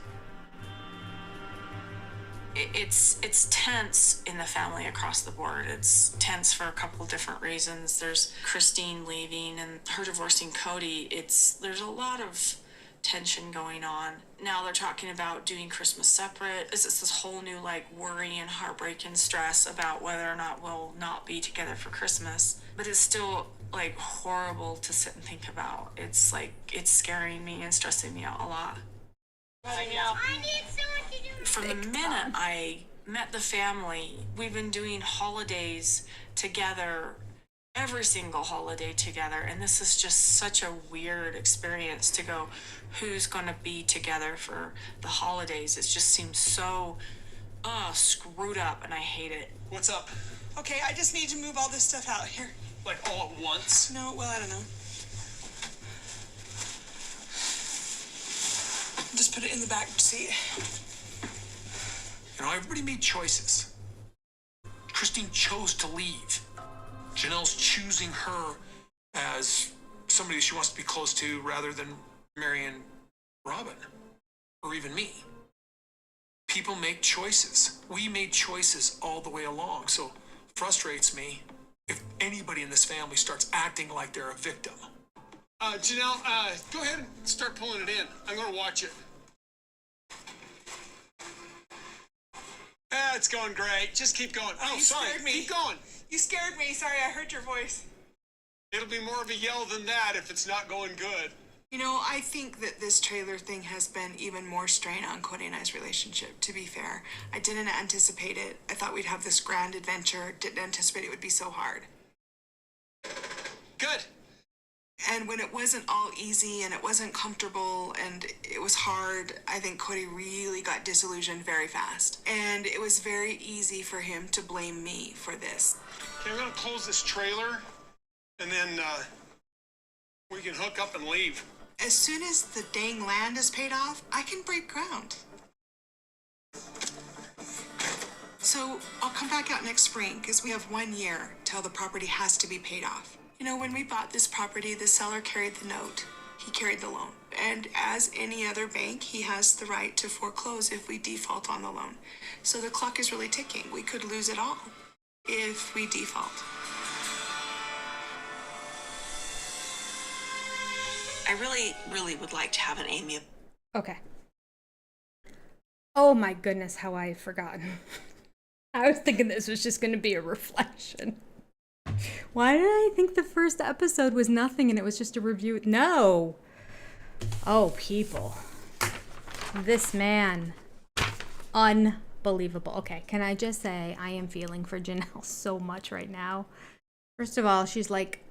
[SPEAKER 7] It's tense in the family across the board. It's tense for a couple different reasons. There's Christine leaving and her divorcing Kody. There's a lot of tension going on. Now they're talking about doing Christmas separate. It's this whole new like worry and heartbreak and stress about whether or not we'll not be together for Christmas. But it's still like horrible to sit and think about. It's like it's scaring me and stressing me out a lot.
[SPEAKER 8] I need someone to do
[SPEAKER 7] From the minute I met the family, we've been doing holidays together, every single holiday together, and this is just such a weird experience to go, who's going to be together for the holidays? It just seems so screwed up, and I hate it.
[SPEAKER 5] What's up?
[SPEAKER 4] Okay, I just need to move all this stuff out here.
[SPEAKER 5] Like all at once?
[SPEAKER 4] No, well, I don't know. Just put it in the back seat.
[SPEAKER 2] You know, everybody made choices. Christine chose to leave. Janelle's choosing her as somebody she wants to be close to rather than Meri and Robyn, or even me. People make choices. We made choices all the way along, so it frustrates me if anybody in this family starts acting like they're a victim.
[SPEAKER 5] Janelle, go ahead and start pulling it in. I'm gonna watch it. It's going great. Just keep going. Oh,
[SPEAKER 4] You
[SPEAKER 5] sorry.
[SPEAKER 4] scared me.
[SPEAKER 5] Keep going.
[SPEAKER 4] You scared me. Sorry, I heard your voice.
[SPEAKER 5] It'll be more of a yell than that if it's not going good.
[SPEAKER 3] You know, I think that this trailer thing has been even more strain on Kody and I's relationship, to be fair. I didn't anticipate it. I thought we'd have this grand adventure. Didn't anticipate it would be so hard.
[SPEAKER 5] Good.
[SPEAKER 3] And when it wasn't all easy and it wasn't comfortable and it was hard, I think Kody really got disillusioned very fast. And it was very easy for him to blame me for this.
[SPEAKER 5] Okay, I'm gonna close this trailer, and then we can hook up and leave.
[SPEAKER 3] As soon as the dang land is paid off, I can break ground. So I'll come back out next spring because we have 1 year till the property has to be paid off. You know, when we bought this property, the seller carried the note. He carried the loan. And as any other bank, he has the right to foreclose if we default on the loan. So the clock is really ticking. We could lose it all if we default.
[SPEAKER 6] I really, really would like to have an amiable.
[SPEAKER 1] Okay. Oh my goodness, how I had forgotten. I was thinking this was just going to be a reflection. Why did I think the first episode was nothing and it was just a review? No. Oh, people. This man. Unbelievable. Okay, can I just say I am feeling for Janelle so much right now. First of all, she's like,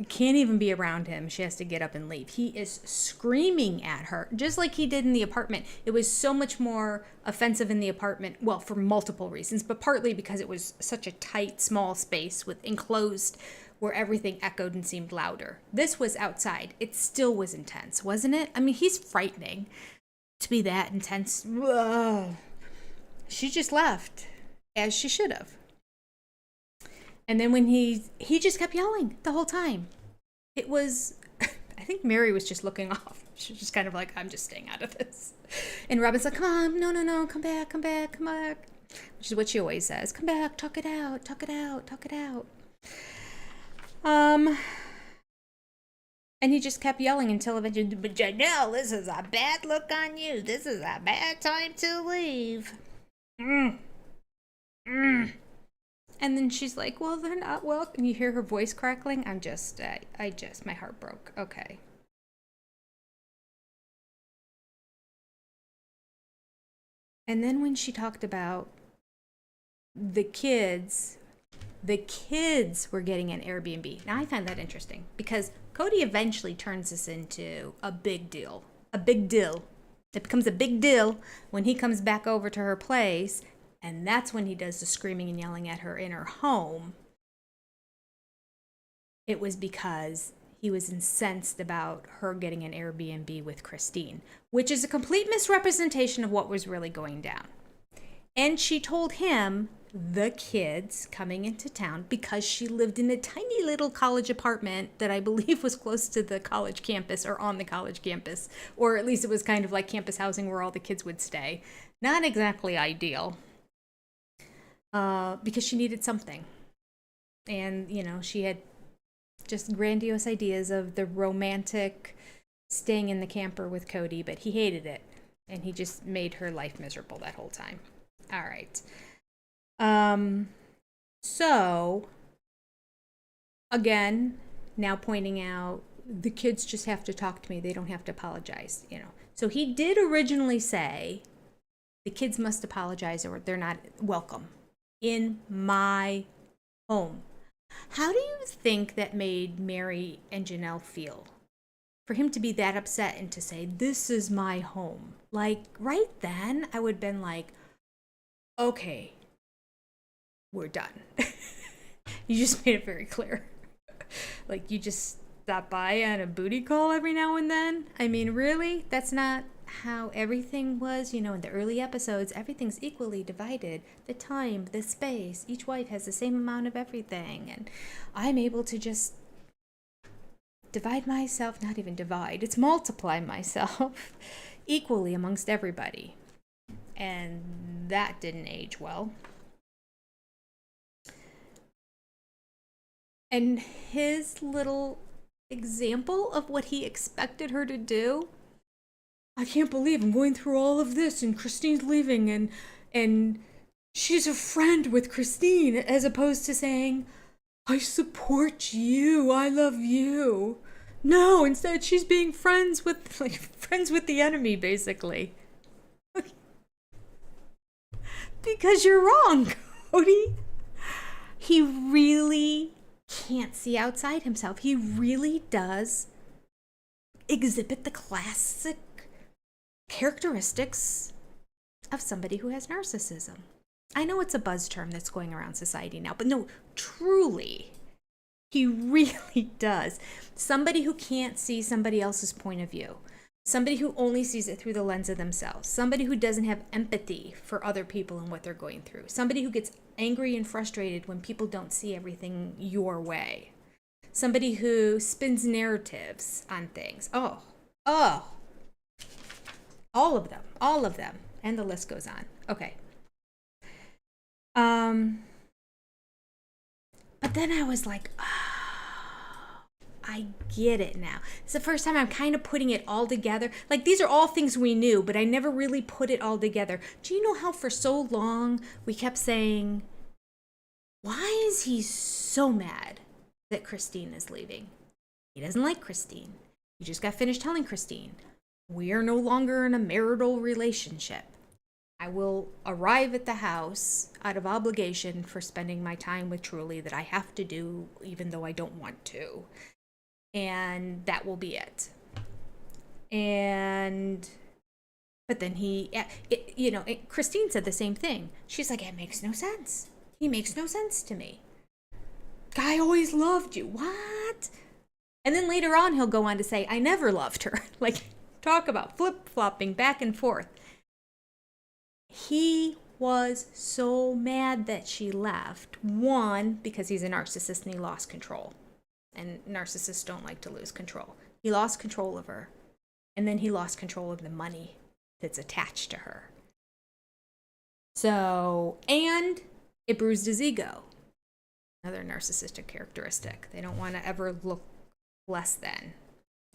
[SPEAKER 1] can't even be around him. She has to get up and leave. He is screaming at her, just like he did in the apartment. It was so much more offensive in the apartment, well, for multiple reasons, but partly because it was such a tight, small space with enclosed where everything echoed and seemed louder. This was outside. It still was intense, wasn't it? I mean, he's frightening to be that intense. Ugh. She just left, as she should have. And then when he just kept yelling the whole time. It was, I think Meri was just looking off. She was just kind of like, I'm just staying out of this. And Robyn's like, come on, no, come back. Which is what she always says. Come back, talk it out. And he just kept yelling until eventually, but Janelle, this is a bad look on you. This is a bad time to leave. And then she's like, well, they're not welcome. And you hear her voice crackling. My heart broke. Okay. And then when she talked about the kids were getting an Airbnb. Now I find that interesting because Kody eventually turns this into a big deal. A big deal. It becomes a big deal when he comes back over to her place, and that's when he does the screaming and yelling at her in her home. It was because he was incensed about her getting an Airbnb with Christine, which is a complete misrepresentation of what was really going down. And she told him the kids coming into town, because she lived in a tiny little college apartment that I believe was close to the college campus or on the college campus, or at least it was kind of like campus housing where all the kids would stay. Not exactly ideal, because she needed something. And, you know, she had just grandiose ideas of the romantic staying in the camper with Kody, but he hated it. And he just made her life miserable that whole time. All right. So, again, now pointing out, the kids just have to talk to me. They don't have to apologize, you know. So he did originally say, the kids must apologize or they're not welcome in my home. How do you think that made Meri and Janelle feel? For him to be that upset and to say, this is my home. Like, right then, I would have been like, okay, we're done. You just made it very clear. Like, you just stop by on a booty call every now and then. I mean, really? That's not how everything was, you know, in the early episodes. Everything's equally divided. The time, the space. Each wife has the same amount of everything. And I'm able to just divide myself, not even divide, it's multiply myself equally amongst everybody. And that didn't age well. And his little example of what he expected her to do, I can't believe I'm going through all of this and Christine's leaving and she's a friend with Christine, as opposed to saying, I support you, I love you. No, instead she's being friends with the enemy, basically. Because you're wrong, Kody. He really can't see outside himself. He really does exhibit the classic characteristics of somebody who has narcissism. I know it's a buzz term that's going around society now, but no, truly, he really does. Somebody who can't see somebody else's point of view. Somebody who only sees it through the lens of themselves. Somebody who doesn't have empathy for other people and what they're going through. Somebody who gets angry and frustrated when people don't see everything your way. Somebody who spins narratives on things. Oh, all of them. And the list goes on. Okay. But then I was like, I get it now. It's the first time I'm kind of putting it all together. Like, these are all things we knew, but I never really put it all together. Do you know how for so long we kept saying, why is he so mad that Christine is leaving? He doesn't like Christine. He just got finished telling Christine, we are no longer in a marital relationship. I will arrive at the house out of obligation for spending my time with Truly that I have to do even though I don't want to. And that will be it. But then Christine said the same thing. She's like, it makes no sense. He makes no sense to me. Guy always loved you. What? And then later on, he'll go on to say, I never loved her. Like, talk about flip-flopping back and forth. He was so mad that she left. One, because he's a narcissist and he lost control. And narcissists don't like to lose control. He lost control of her. And then he lost control of the money that's attached to her. So, and it bruised his ego. Another narcissistic characteristic. They don't want to ever look less than.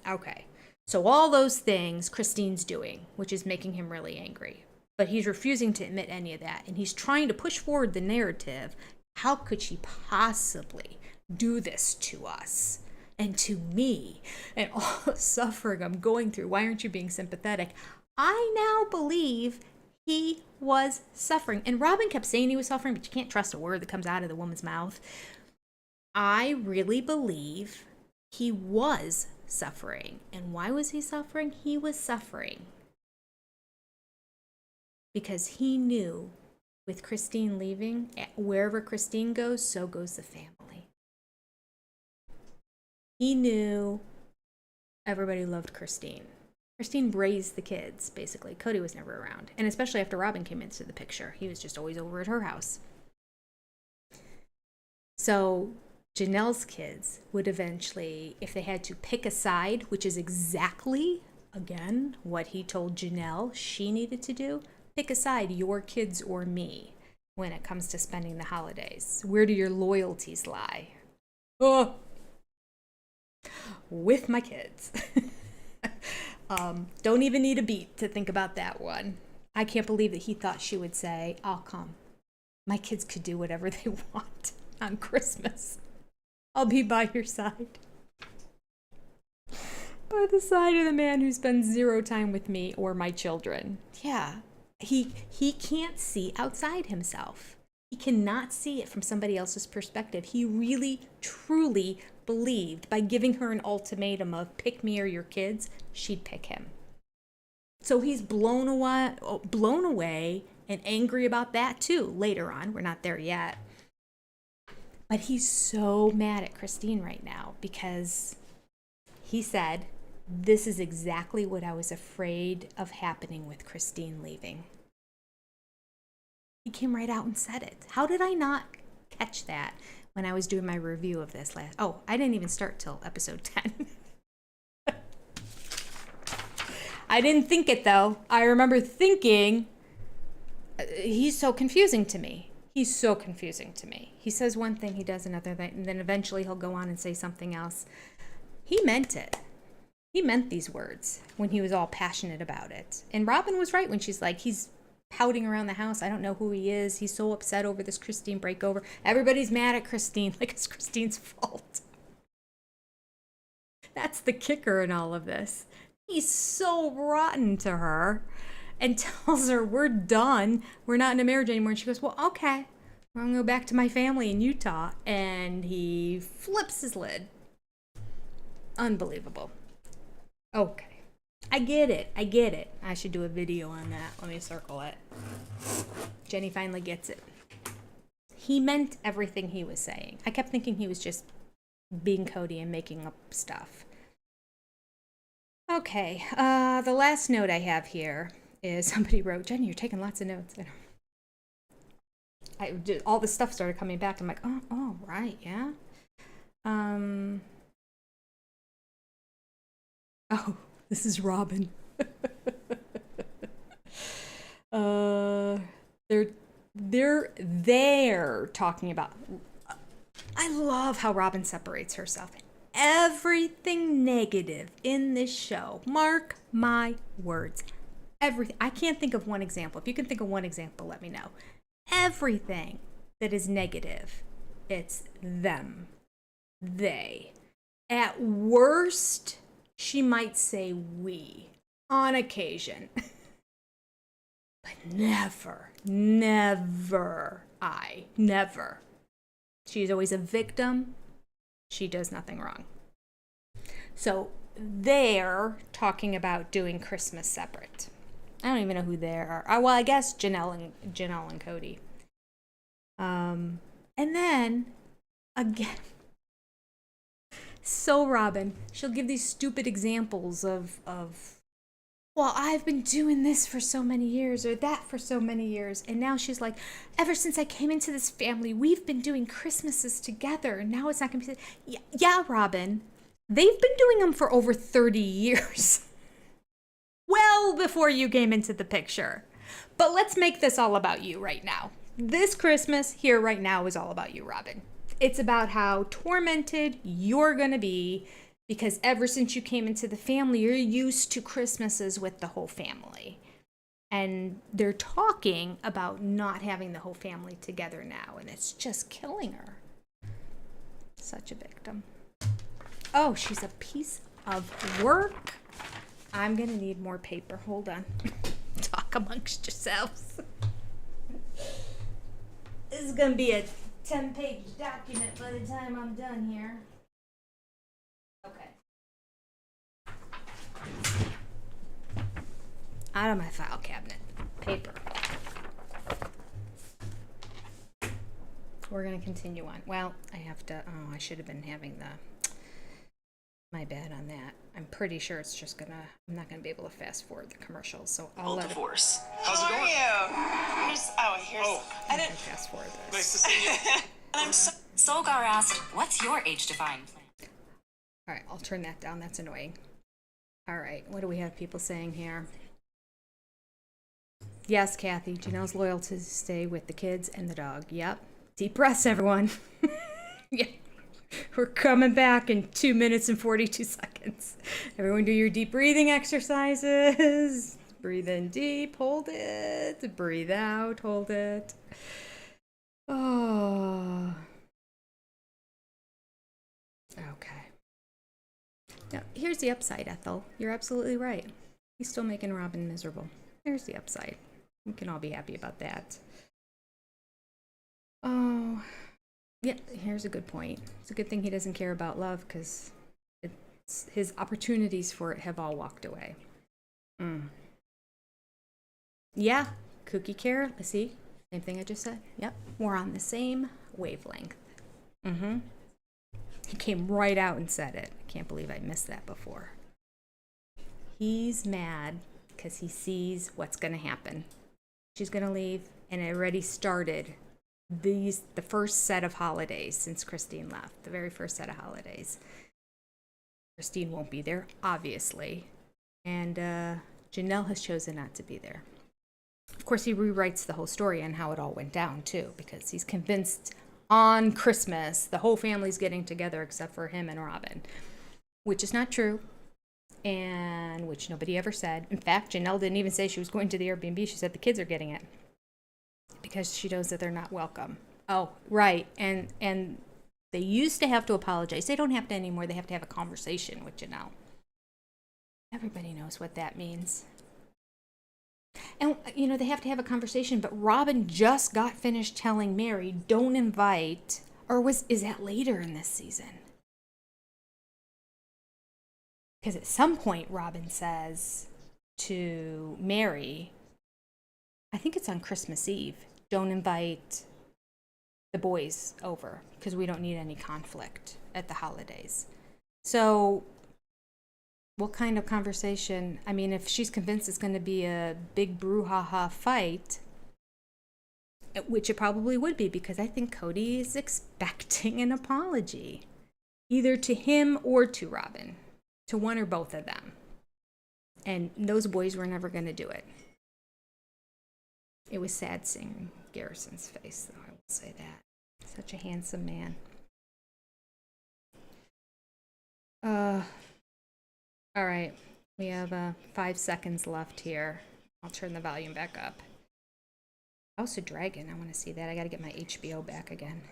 [SPEAKER 1] Okay. So all those things Christine's doing, which is making him really angry. But he's refusing to admit any of that. And he's trying to push forward the narrative. How could she possibly do this to us and to me and all the suffering I'm going through? Why aren't you being sympathetic? I now believe he was suffering. And Robyn kept saying he was suffering, but you can't trust a word that comes out of the woman's mouth. I really believe he was suffering. And why was he suffering? He was suffering because he knew with Christine leaving, wherever Christine goes, so goes the family. He knew everybody loved Christine. Christine raised the kids, basically. Kody was never around. And especially after Robyn came into the picture. He was just always over at her house. So Janelle's kids would eventually, if they had to pick a side, which is exactly, again, what he told Janelle she needed to do, pick a side, your kids or me, when it comes to spending the holidays. Where do your loyalties lie? Oh, with my kids. Don't even need a beat to think about that one. I can't believe that he thought she would say, I'll come. My kids could do whatever they want on Christmas. I'll be by your side. By the side of the man who spends zero time with me or my children. Yeah, he can't see outside himself. He cannot see it from somebody else's perspective. He really, truly believed by giving her an ultimatum of pick me or your kids, she'd pick him. So he's blown away and angry about that too later on. We're not there yet. But he's so mad at Christine right now because he said, this is exactly what I was afraid of happening with Christine leaving. He came right out and said it. How did I not catch that when I was doing my review of this last? Oh, I didn't even start till episode 10. I didn't think it though. I remember thinking, he's so confusing to me. He's so confusing to me. He says one thing, he does another thing, and then eventually he'll go on and say something else. He meant it. He meant these words when he was all passionate about it. And Robyn was right when she's like, he's pouting around the house. I don't know who he is. He's so upset over this Christine breakover. Everybody's mad at Christine, like it's Christine's fault. That's the kicker in all of this. He's so rotten to her and tells her, we're done. We're not in a marriage anymore. And she goes, well, okay. I'm going to go back to my family in Utah. And he flips his lid. Unbelievable. Okay. I get it. I should do a video on that. Let me circle it. Jenny finally gets it. He meant everything he was saying. I kept thinking he was just being Kody and making up stuff. Okay. The last note I have here is somebody wrote, Jenny, you're taking lots of notes. All this stuff started coming back. I'm like, oh, right, yeah. Oh, this is Robyn. They're talking about. I love how Robyn separates herself. Everything negative in this show, mark my words. Everything. I can't think of one example. If you can think of one example, let me know. Everything that is negative, it's them. They. At worst, she might say we on occasion. But never. She's always a victim. She does nothing wrong. So they're talking about doing Christmas separate. I don't even know who they are. Well, I guess Janelle and Kody. And then again, so Robyn, she'll give these stupid examples of well, I've been doing this for so many years or that for so many years. And now she's like, ever since I came into this family, we've been doing Christmases together. And now it's not going to be... Yeah, Robyn, they've been doing them for over 30 years. Well before you came into the picture. But let's make this all about you right now. This Christmas here right now is all about you, Robyn. It's about how tormented you're going to be because ever since you came into the family, you're used to Christmases with the whole family. And they're talking about not having the whole family together now, and it's just killing her. Such a victim. Oh, she's a piece of work. I'm gonna need more paper. Hold on. Talk amongst yourselves. This is gonna be a 10-page document by the time I'm done here. Okay. Out of my file cabinet. Paper. We're gonna continue on. Well, I have to, oh, I should have been having my bad on that. I'm pretty sure it's just gonna, I'm not gonna be able to fast forward the commercials, so I'll let
[SPEAKER 6] Divorce.
[SPEAKER 5] How's it going?
[SPEAKER 6] How are you? Here's. I didn't.
[SPEAKER 1] fast forward this.
[SPEAKER 5] Nice to see you.
[SPEAKER 6] I'm so.
[SPEAKER 9] Solgar asked, what's your age-defying plan?
[SPEAKER 1] All right, I'll turn that down. That's annoying. All right, what do we have people saying here? Yes, Kathy, Janelle's loyal to stay with the kids and the dog. Yep. Deep breaths, everyone. Yeah. We're coming back in 2 minutes and 42 seconds. Everyone do your deep breathing exercises. Breathe in deep, hold it. Breathe out, hold it. Oh. Okay. Now, here's the upside, Ethel. You're absolutely right. He's still making Robyn miserable. There's the upside. We can all be happy about that. Oh. Yeah, here's a good point. It's a good thing he doesn't care about love, because his opportunities for it have all walked away. Yeah, cookie care. See, same thing I just said. Yep, we're on the same wavelength. He came right out and said it. I can't believe I missed that before. He's mad because he sees what's going to happen. She's going to leave, and it already started. The first set of holidays since Christine left, the very first set of holidays. Christine won't be there, obviously, and Janelle has chosen not to be there. Of course, he rewrites the whole story on how it all went down, too, because he's convinced on Christmas the whole family's getting together except for him and Robyn, which is not true, and which nobody ever said. In fact, Janelle didn't even say she was going to the Airbnb. She said the kids are getting it, because she knows that they're not welcome. Oh, right. And they used to have to apologize. They don't have to anymore. They have to have a conversation with Janelle. Everybody knows what that means. And, you know, they have to have a conversation, but Robyn just got finished telling Meri, don't invite, or is that later in this season? Because at some point, Robyn says to Meri, I think it's on Christmas Eve, don't invite the boys over because we don't need any conflict at the holidays. So what kind of conversation? I mean, if she's convinced it's going to be a big brouhaha fight, which it probably would be, because I think Kody is expecting an apology, either to him or to Robyn, to one or both of them. And those boys were never going to do it. It was sad seeing Garrison's face, though, I will say that. Such a handsome man. All right, we have 5 seconds left here. I'll turn the volume back up. House of Dragon, I want to see that. I got to get my HBO back again.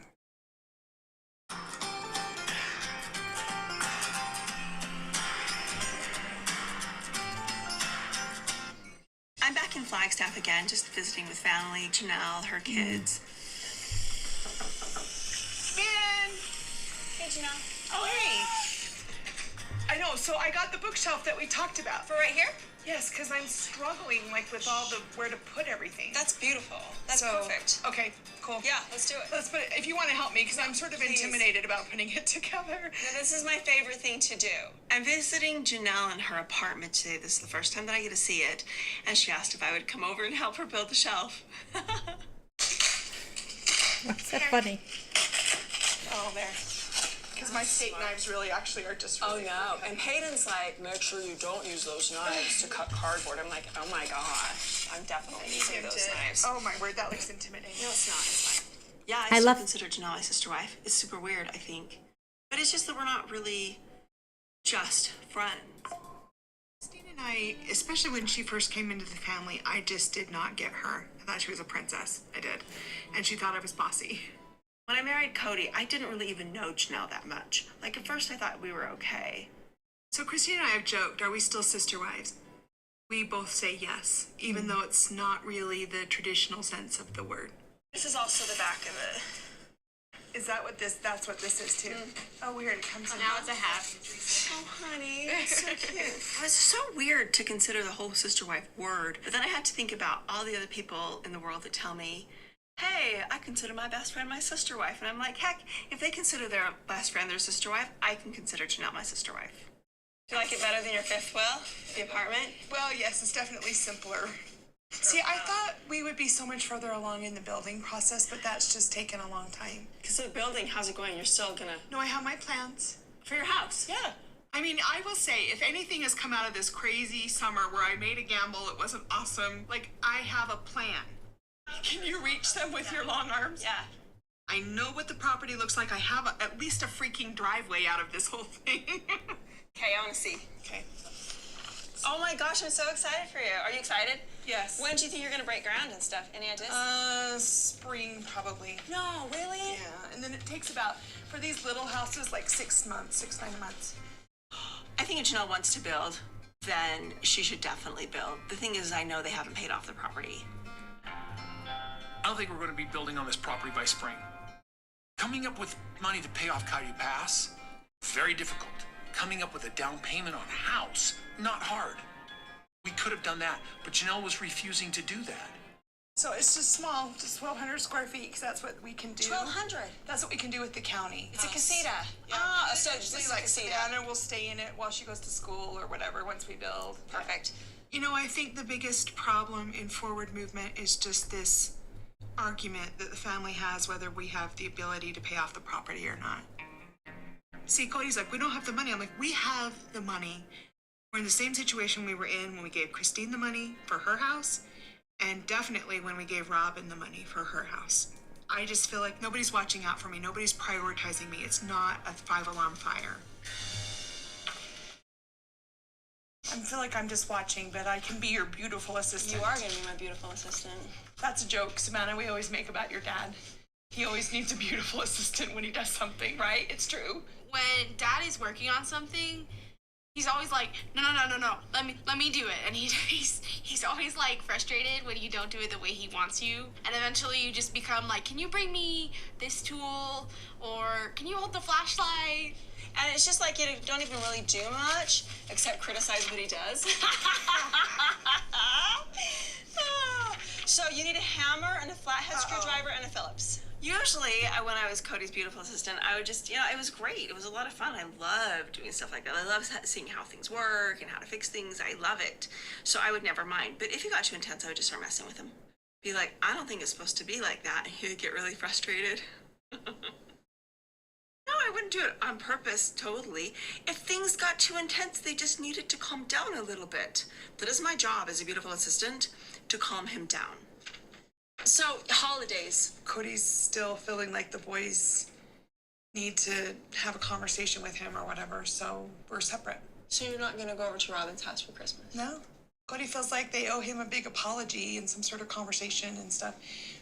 [SPEAKER 6] I'm back in Flagstaff again, just visiting with family, Janelle, her kids.
[SPEAKER 4] Man!
[SPEAKER 6] Hey, Janelle.
[SPEAKER 4] Oh, hey! I know, so I got the bookshelf that we talked about.
[SPEAKER 6] For right here?
[SPEAKER 4] Yes, because I'm struggling, like, with all the where to put everything.
[SPEAKER 6] That's beautiful. That's
[SPEAKER 4] So,
[SPEAKER 6] perfect.
[SPEAKER 4] Okay, cool.
[SPEAKER 6] Yeah, let's do it.
[SPEAKER 4] Let's put it, if you want to help me, because I'm sort of
[SPEAKER 6] Please.
[SPEAKER 4] intimidated about putting it together.
[SPEAKER 6] No, this is my favorite thing to do. I'm visiting Janelle in her apartment today. This is the first time that I get to see it. And she asked if I would come over and help her build the shelf.
[SPEAKER 1] What's that funny?
[SPEAKER 4] Oh, there. Because my steak knives really actually are just really
[SPEAKER 6] And Hayden's like, make sure you don't use those knives to cut cardboard. I'm like, oh my gosh, I'm definitely using those knives.
[SPEAKER 4] Oh my word, that looks intimidating.
[SPEAKER 6] No, it's not. It's fine. Yeah,
[SPEAKER 1] I
[SPEAKER 6] I still
[SPEAKER 1] love-
[SPEAKER 6] consider Janelle my sister wife. It's super weird, I think. But it's just that we're not really just friends.
[SPEAKER 3] Christine and I, especially when she first came into the family, I just did not get her. I thought she was a princess. I did. And she thought I was bossy.
[SPEAKER 6] When I married Kody, I didn't really even know Janelle that much. Like, at first I thought we were okay.
[SPEAKER 3] So Christine and I have joked, are we still sister wives? We both say yes, even though it's not really the traditional sense of the word.
[SPEAKER 6] This is also the back of it.
[SPEAKER 3] Is that what that's what this is too? Oh, weird, it comes in.
[SPEAKER 8] Now it's a hat.
[SPEAKER 6] Oh, honey, it's so cute. It was so weird to consider the whole sister wife word, but then I had to think about all the other people in the world that tell me, hey, I consider my best friend my sister wife. And I'm like, heck, if they consider their best friend their sister wife, I can consider Janelle my sister wife. Do you like it better than your fifth will, the apartment?
[SPEAKER 3] Well, yes, it's definitely simpler. See, I thought we would be so much further along in the building process, but that's just taken a long time.
[SPEAKER 6] Because the building, how's it going? You're still gonna...
[SPEAKER 3] No, I have my plans.
[SPEAKER 6] For your house?
[SPEAKER 3] Yeah. I mean, I will say, if anything has come out of this crazy summer where I made a gamble, it wasn't awesome, like, I have a plan. Can you reach them with your long arms?
[SPEAKER 6] Yeah.
[SPEAKER 3] I know what the property looks like. I have at least a freaking driveway out of this whole thing.
[SPEAKER 6] Okay, I want to see.
[SPEAKER 3] Okay.
[SPEAKER 6] Oh my gosh, I'm so excited for you. Are you excited?
[SPEAKER 3] Yes.
[SPEAKER 6] When do you think you're gonna break ground and stuff? Any ideas?
[SPEAKER 3] Spring probably.
[SPEAKER 6] No, really?
[SPEAKER 3] Yeah, and then it takes about, for these little houses, like 6 months, 6-9 months.
[SPEAKER 6] I think if Janelle wants to build, then she should definitely build. The thing is, I know they haven't paid off the property.
[SPEAKER 2] I don't think we're going to be building on this property by spring. Coming up with money to pay off Coyote Pass, very difficult. Coming up with a down payment on a house, not hard. We could have done that, but Janelle was refusing to do that.
[SPEAKER 3] So it's just small, just 1,200 square feet, because that's what we can do.
[SPEAKER 6] 1,200?
[SPEAKER 3] That's what we can do with the county.
[SPEAKER 6] It's a casita.
[SPEAKER 3] Yeah.
[SPEAKER 6] Ah, so just
[SPEAKER 3] Basically,
[SPEAKER 6] like
[SPEAKER 3] like
[SPEAKER 6] a casita.
[SPEAKER 3] Savannah will stay in it while she goes to school or whatever once we build.
[SPEAKER 6] Perfect.
[SPEAKER 3] You know, I think the biggest problem in forward movement is just this argument that the family has whether we have the ability to pay off the property or not. See, Cody's like, we don't have the money. I'm like, we have the money. We're in the same situation we were in when we gave Christine the money for her house, and definitely when we gave Robyn the money for her house. I just feel like nobody's watching out for me. Nobody's prioritizing me. It's not a 5-alarm fire. I feel like I'm just watching, but I can be your beautiful assistant.
[SPEAKER 6] You are gonna be my beautiful assistant.
[SPEAKER 3] That's a joke, Savannah, we always make about your dad. He always needs a beautiful assistant when he does something, right? It's true.
[SPEAKER 8] When Dad is working on something, he's always like, no, let me do it. And he's always like frustrated when you don't do it the way he wants you. And eventually you just become like, can you bring me this tool? Or can you hold the flashlight?
[SPEAKER 6] And it's just like you don't even really do much except criticize what he does. So you need a hammer and a flathead screwdriver and a Phillips. Usually, when I was Cody's beautiful assistant, I would just, it was great. It was a lot of fun. I love doing stuff like that. I love seeing how things work and how to fix things. I love it. So I would never mind. But if he got too intense, I would just start messing with him. Be like, I don't think it's supposed to be like that. And he would get really frustrated. No, I wouldn't do it on purpose, totally. If things got too intense, they just needed to calm down a little bit. That is my job as a beautiful assistant, to calm him down. So, holidays.
[SPEAKER 3] Cody's still feeling like the boys need to have a conversation with him or whatever, so we're separate.
[SPEAKER 6] So you're not going to go over to Robyn's house for Christmas?
[SPEAKER 3] No. Cody feels like they owe him a big apology and some sort of conversation and stuff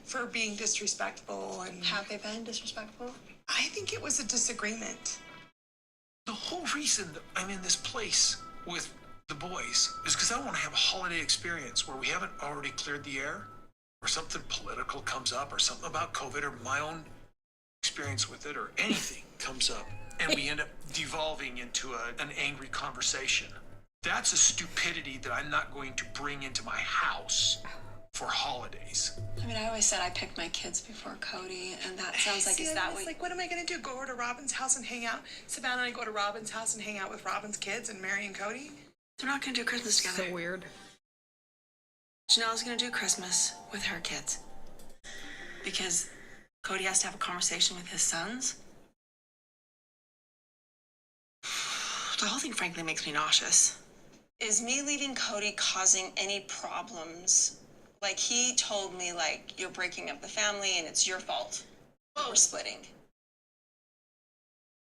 [SPEAKER 3] for being disrespectful and...
[SPEAKER 6] Have they been disrespectful?
[SPEAKER 3] I think it was a disagreement.
[SPEAKER 2] The whole reason that I'm in this place with the boys is because I want to have a holiday experience where we haven't already cleared the air, or something political comes up, or something about COVID, or my own experience with it, or anything comes up, and we end up devolving into an angry conversation. That's a stupidity that I'm not going to bring into my house for holidays.
[SPEAKER 6] I mean, I always said I picked my kids before Kody, and that sounds like,
[SPEAKER 3] See,
[SPEAKER 6] is that
[SPEAKER 3] it's
[SPEAKER 6] what...
[SPEAKER 3] like, what am I going to do? Go over to Robyn's house and hang out? Savannah and I go to Robyn's house and hang out with Robyn's kids and Meri and Kody?
[SPEAKER 6] They're not going to do Christmas together.
[SPEAKER 1] So weird.
[SPEAKER 6] Janelle's going to do Christmas with her kids. Because Kody has to have a conversation with his sons. The whole thing, frankly, makes me nauseous. Is me leaving Kody causing any problems? Like, he told me, like, you're breaking up the family and it's your fault. We're splitting.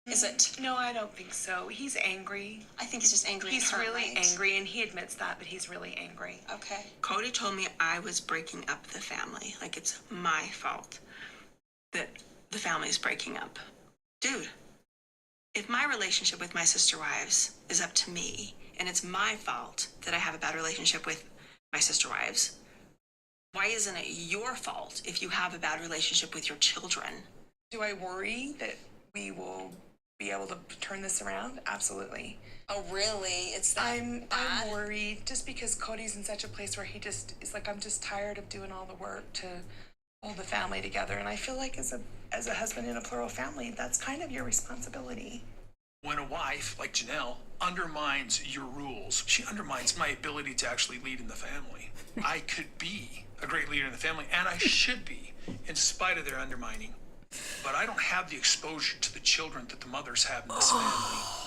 [SPEAKER 6] Is it?
[SPEAKER 4] No, I don't think so. He's angry.
[SPEAKER 6] I think he's just angry.
[SPEAKER 4] He's
[SPEAKER 6] and hurt,
[SPEAKER 4] really
[SPEAKER 6] right?
[SPEAKER 4] angry, and he admits that he's really angry.
[SPEAKER 6] Okay.
[SPEAKER 3] Kody told me I was breaking up the family. Like it's my fault that the family is breaking up. Dude, if my relationship with my sister wives is up to me, and it's my fault that I have a bad relationship with my sister wives, why isn't it your fault if you have a bad relationship with your children?
[SPEAKER 4] Do I worry that we will be able to turn this around? Absolutely.
[SPEAKER 6] Oh, really? It's that
[SPEAKER 4] I'm
[SPEAKER 6] bad?
[SPEAKER 4] worried just because Cody's in such a place where he just is like, I'm just tired of doing all the work to hold the family together. And I feel like as a husband in a plural family, that's kind of your responsibility.
[SPEAKER 2] When a wife, like Janelle, undermines your rules, she undermines my ability to actually lead in the family. I could be a great leader in the family, and I should be, in spite of their undermining. But I don't have the exposure to the children that the mothers have in this family.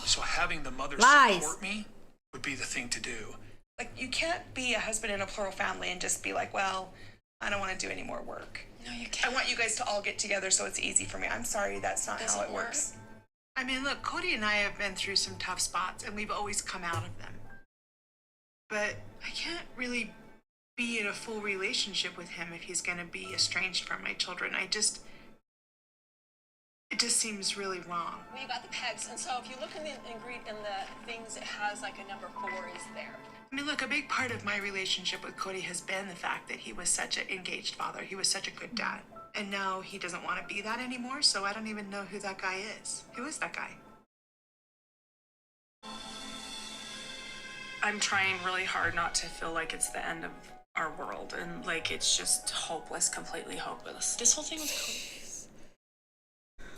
[SPEAKER 2] So having the mothers
[SPEAKER 1] Lies.
[SPEAKER 2] support me would be the thing to do.
[SPEAKER 4] Like, you can't be a husband in a plural family and just be like, well, I don't want to do any more work.
[SPEAKER 6] No, you
[SPEAKER 4] I
[SPEAKER 6] can't.
[SPEAKER 4] want you guys to all get together so it's easy for me. I'm sorry, that's not how
[SPEAKER 6] Doesn't
[SPEAKER 4] it works.
[SPEAKER 3] I mean, look, Kody and I have been through some tough spots, and we've always come out of them. But I can't really be in a full relationship with him if he's going to be estranged from my children. It just seems really wrong.
[SPEAKER 6] Well, you got the pegs, and so if you look in the things, it has like a number 4 is there.
[SPEAKER 3] I mean, look, a big part of my relationship with Kody has been the fact that he was such an engaged father. He was such a good dad. And now he doesn't want to be that anymore, so I don't even know who that guy is. Who is that guy?
[SPEAKER 7] I'm trying really hard not to feel like it's the end of our world and like it's just hopeless, completely hopeless. This whole thing with Kody.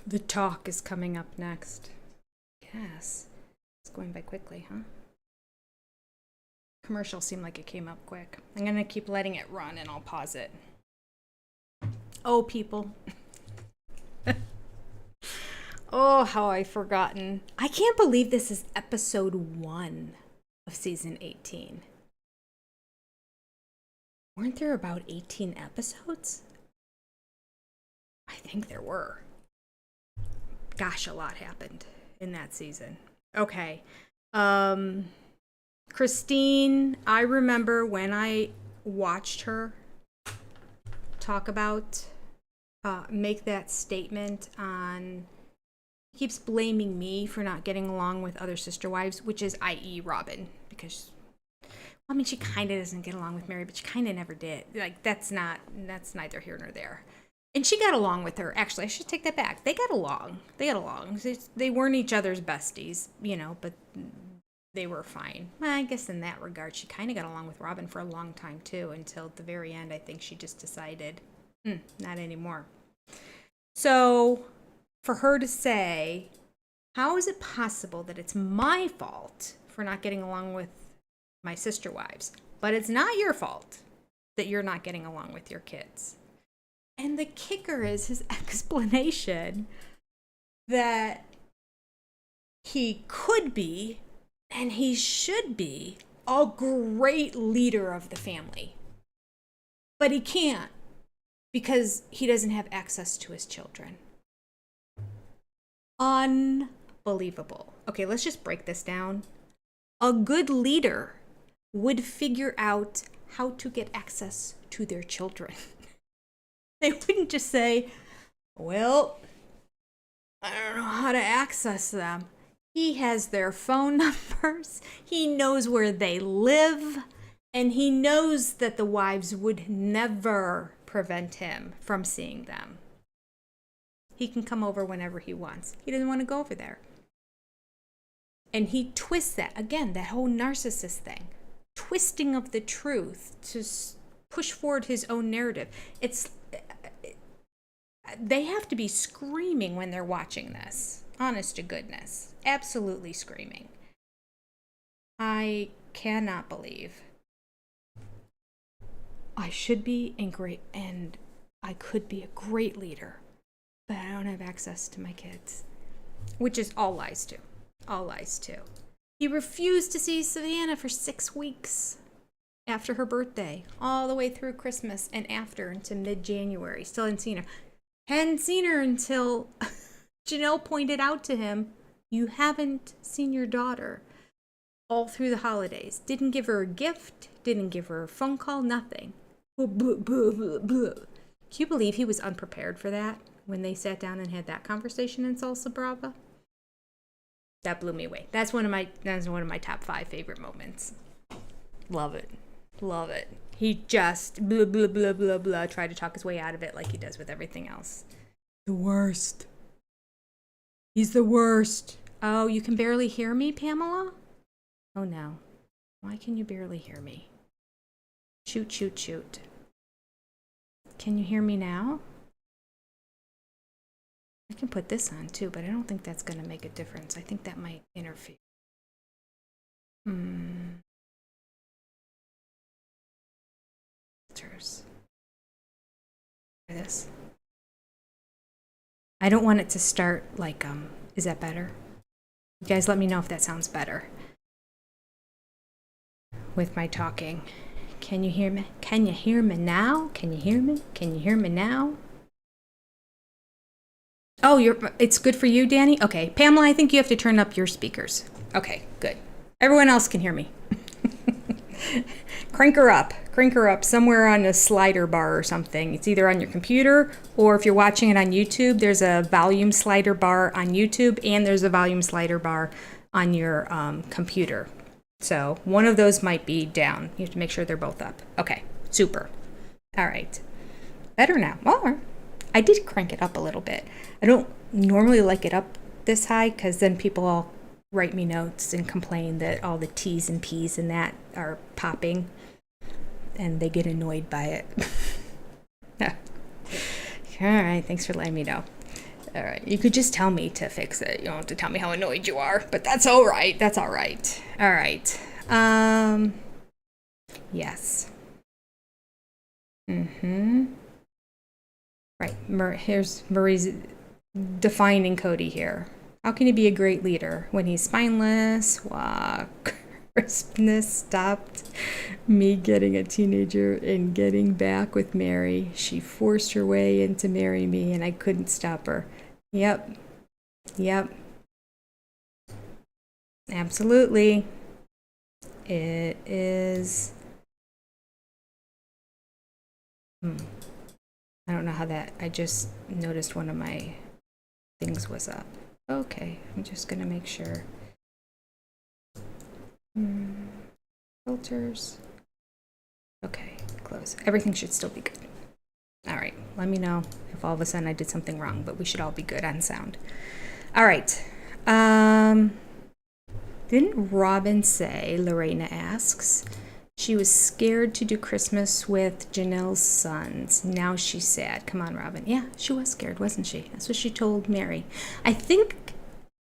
[SPEAKER 1] The talk is coming up next. Yes. It's going by quickly, huh? Commercial seemed like it came up quick. I'm going to keep letting it run and I'll pause it. Oh, people. Oh, how I've forgotten. I can't believe this is episode 1 of season 18. Weren't there about 18 episodes? I think there were. Gosh, a lot happened in that season. Okay. Christine, I remember when I watched her talk about, make that statement on, he keeps blaming me for not getting along with other sister wives, which is i.e. Robyn, because, well, I mean, she kind of doesn't get along with Meri, but she kind of never did. Like, that's neither here nor there. And she got along with her. Actually, I should take that back. They got along. They weren't each other's besties, you know, but they were fine. Well, I guess in that regard, she kind of got along with Robyn for a long time, too, until at the very end, I think she just decided, not anymore. So, for her to say, how is it possible that it's my fault for not getting along with my sister wives, but it's not your fault that you're not getting along with your kids? And the kicker is his explanation that he could be and he should be a great leader of the family. But he can't because he doesn't have access to his children. Unbelievable. Okay, let's just break this down. A good leader would figure out how to get access to their children. They wouldn't just say, well, I don't know how to access them. He has their phone numbers. He knows where they live. And he knows that the wives would never prevent him from seeing them. He can come over whenever he wants. He doesn't want to go over there. And he twists that. Again, that whole narcissist thing. Twisting of the truth to push forward his own narrative. They have to be screaming when they're watching this. Honest to goodness. Absolutely screaming. I cannot believe. I should be and I could be a great leader, but I don't have access to my kids. Which is all lies too. All lies too. He refused to see Savannah for 6 weeks after her birthday, all the way through Christmas and after into mid-January. Still hadn't seen her. Hadn't seen her until Janelle pointed out to him, you haven't seen your daughter all through the holidays. Didn't give her a gift, didn't give her a phone call, nothing. Blah, blah, blah, blah. Can you believe he was unprepared for that when they sat down and had that conversation in Salsa Brava? That blew me away. That's one of my top 5 favorite moments. Love it. Love it. He just blah, blah, blah, blah, blah, tried to talk his way out of it like he does with everything else. The worst. He's the worst. Oh, you can barely hear me, Pamela? Oh, no. Why can you barely hear me? Shoot, shoot, shoot. Can you hear me now? I can put this on, too, but I don't think that's going to make a difference. I think that might interfere. Filters. Try this. I don't want it to start like, is that better? You guys let me know if that sounds better with my talking. Can you hear me? Can you hear me now? Can you hear me? Can you hear me now? Oh, it's good for you, Danny? Okay. Pamela, I think you have to turn up your speakers. Okay, good. Everyone else can hear me. Crank her up somewhere on a slider bar or something. It's either on your computer or if you're watching it on YouTube, there's a volume slider bar on YouTube and there's a volume slider bar on your computer. So one of those might be down. You have to make sure they're both up. Okay, super. All right. Better now. Well, I did crank it up a little bit. I don't normally like it up this high because then people all write me notes and complain that all the T's and P's and that are popping and they get annoyed by it. All right, thanks for letting me know. All right, you could just tell me to fix it. You don't have to tell me how annoyed you are, but that's all right. That's all right. All right. Yes. Right. Here's Marie's defining Kody here. How can he be a great leader when he's spineless? Wow. Crispness stopped me getting a teenager and getting back with Meri. She forced her way in to marry me and I couldn't stop her. Yep. Absolutely. It is. I don't know how that. I just noticed one of my things was up. Okay, I'm just gonna make sure. Filters. Okay, close. Everything should still be good. All right, let me know if all of a sudden I did something wrong, but we should all be good on sound. All right. Didn't Robyn say, Lorena asks, she was scared to do Christmas with Janelle's sons. Now she's sad. Come on, Robyn. Yeah, she was scared, wasn't she? That's what she told Meri. I think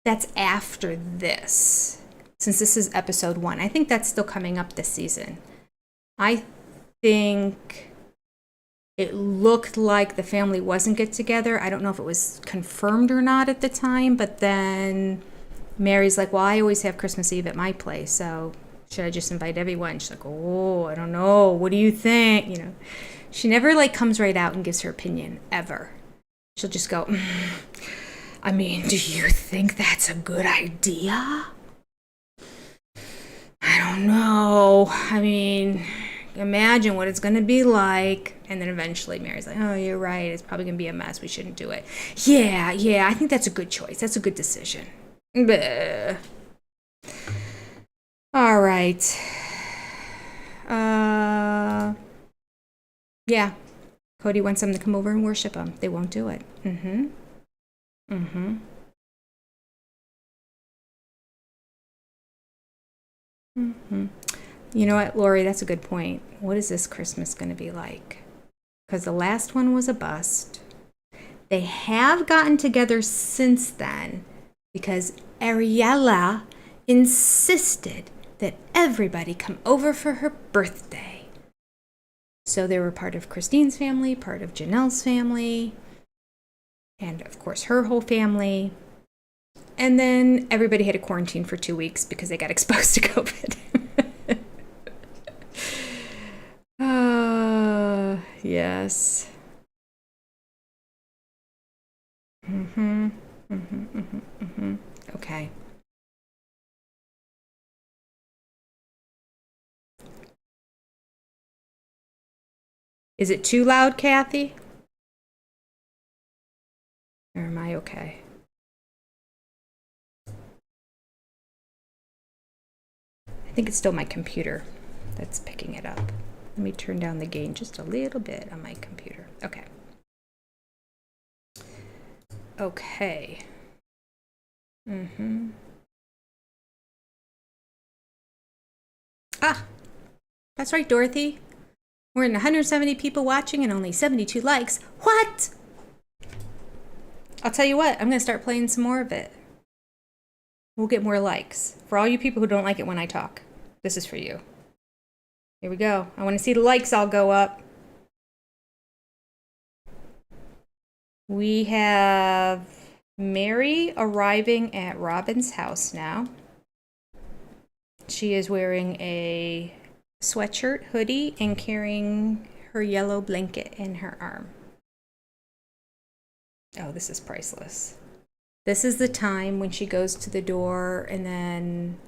[SPEAKER 1] that's after this, since this is episode 1. I think that's still coming up this season. I think it looked like the family wasn't get together. I don't know if it was confirmed or not at the time, but then Meri's like, well, I always have Christmas Eve at my place, so should I just invite everyone? She's like, oh, I don't know. What do you think? You know, she never like comes right out and gives her opinion ever. She'll just go, I mean, do you think that's a good idea? I don't know. I mean, imagine what it's going to be like. And then eventually Meri's like, oh, you're right. It's probably going to be a mess. We shouldn't do it. Yeah, I think that's a good choice. That's a good decision. Bleh. All right. Yeah. Kody wants them to come over and worship him. They won't do it. You know what, Lori, that's a good point. What is this Christmas going to be like? Because the last one was a bust. They have gotten together since then because Ariella insisted that everybody come over for her birthday. So they were part of Christine's family, part of Janelle's family, and of course her whole family. And then everybody had to quarantine for 2 weeks because they got exposed to COVID. Yes. Is it too loud, Kathy? Or am I okay? I think it's still my computer that's picking it up. Let me turn down the gain just a little bit on my computer. Okay. Okay. Ah, that's right, Dorothy. We're in 170 people watching and only 72 likes. What? I'll tell you what, I'm going to start playing some more of it. We'll get more likes. For all you people who don't like it when I talk, this is for you. Here we go. I want to see the likes all go up. We have Meri arriving at Robyn's house now. She is wearing a sweatshirt, hoodie, and carrying her yellow blanket in her arm. Oh, this is priceless. This is the time when she goes to the door and then